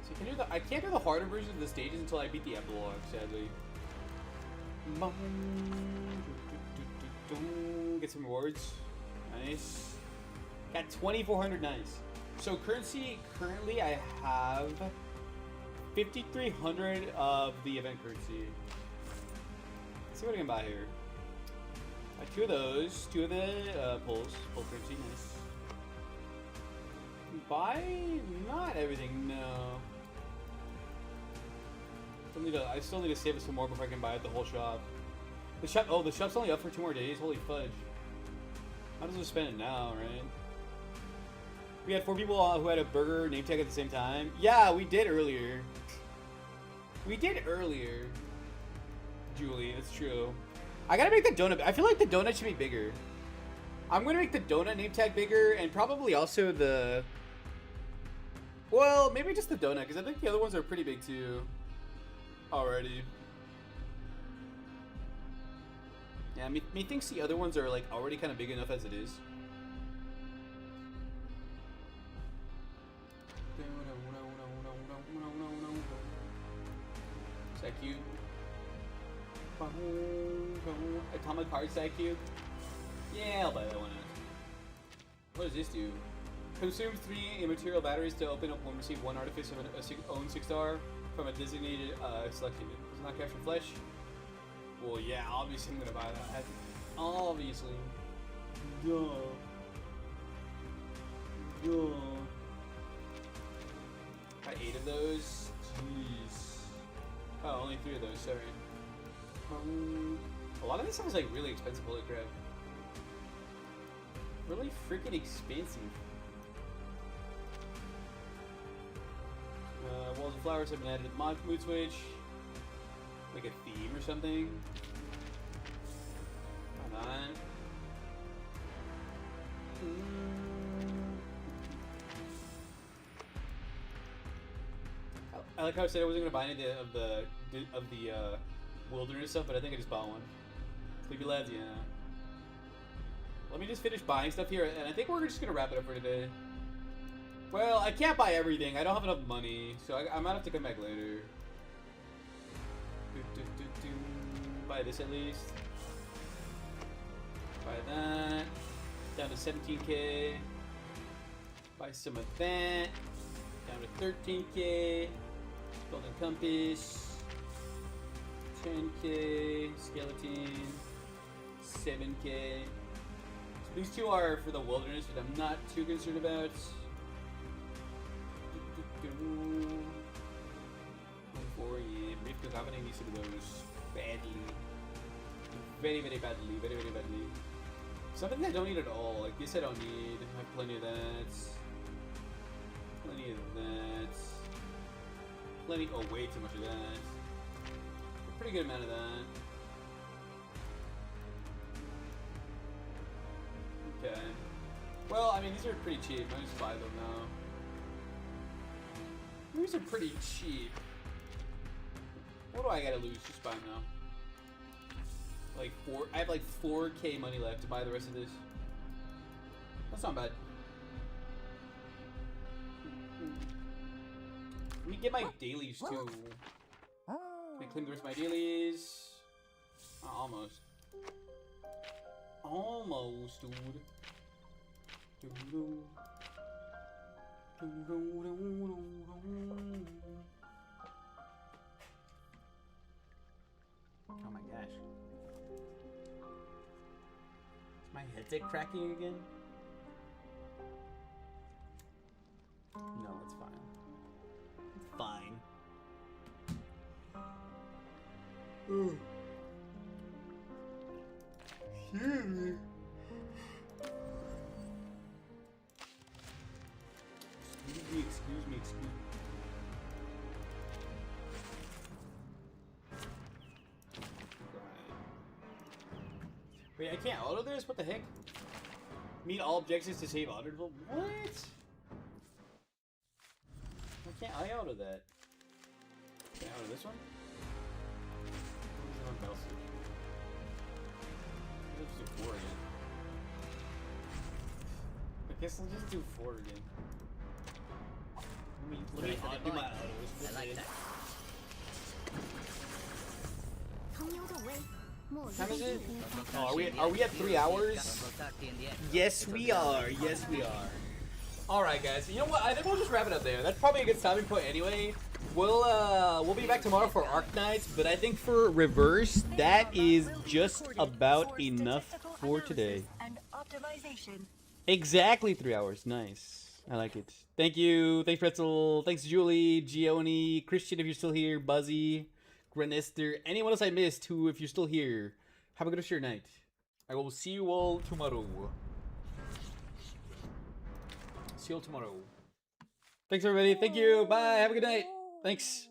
So I can't do the harder versions of the stages until I beat the epilogue, sadly. Get some rewards. Nice. Got 2,400 nice. So currently I have 5,300 of the event currency. Let's see what I can buy here. Buy 2 of those, 2 of the pulls, pull currency, nice. Buy not everything, no. I still need to save up some more before I can buy the whole shop. The shop, oh, the shop's only up for 2 more days. Holy fudge! Might as well spend it now, right? We had 4 people who had a burger name tag at the same time. Yeah, we did earlier. We did earlier. Julie, that's true. I gotta make the donut. I feel like the donut should be bigger. I'm gonna make the donut name tag bigger, and probably also the. Well, maybe just the donut, because I think the other ones are pretty big too. Already. Yeah, me thinks the other ones are like already kind of big enough as it is. Is that cute? Atomic Heart, is that cute? Yeah, I'll buy that one. What does this do? Consume 3 immaterial batteries to open up one, receive 1 artifact of an own 6-star from a designated selection. Does not capture flesh. Well, yeah, obviously I'm gonna buy that. Obviously. Duh. Got 8 of those. Jeez. Oh, only 3 of those. Sorry. A lot of this stuff is like really expensive. Holy crap. Really freaking expensive. Walls and flowers have been added to the mood switch. Like a theme or something. Come on. I like how I said I wasn't gonna buy any of the wilderness stuff, but I think I just bought one. Sleepy lads, yeah. Let me just finish buying stuff here, and I think we're just gonna wrap it up for today. Well, I can't buy everything. I don't have enough money, so I might have to come back later. Buy this at least. Buy that. Down to 17k. Buy some of that. Down to 13k. Golden compass. 10k. Skeleton. 7k. So these 2 are for the wilderness, which I'm not too concerned about. Brief covenant needs to do those badly. Very, very badly. Very, very badly. Something I don't need at all. Like this I don't need. I have plenty of that. Plenty of that. Plenty. Oh, way too much of that. A pretty good amount of that. Okay. Well, I mean, these are pretty cheap. I just buy them now. These are pretty cheap. What do I gotta lose? Just buy them now. Like I have like 4k money left to buy the rest of this. That's not bad. Let me get my dailies too. Let me claim the rest of my dailies. Almost. Almost, dude. Oh my gosh. Is my headset cracking again? No, it's fine. It's fine. Excuse me. Excuse me. Wait, I can't auto this? What the heck? Meet all objectives to save auto. What? Why can't I auto that? Can I auto this one? What else? Let's do 4 again. I guess I'll just do 4 again. Let me do my autos. I like that. What time is it? Oh, are we at 3 hours? Yes, we are. Yes, we are. All right, guys. You know what? I think we'll just wrap it up there. That's probably a good stopping point anyway. we'll be back tomorrow for Arc Knights, but I think for Reverse, that is just about enough for today. Exactly 3 hours. Nice. I like it. Thank you. Thanks, Pretzel. Thanks, Julie, Gioni, Christian, if you're still here, Buzzy, Granister, anyone else I missed who, if you're still here, have a good rest of your night. I will see you all tomorrow. See you all tomorrow. Thanks, everybody. Thank you. Bye. Have a good night. Thanks.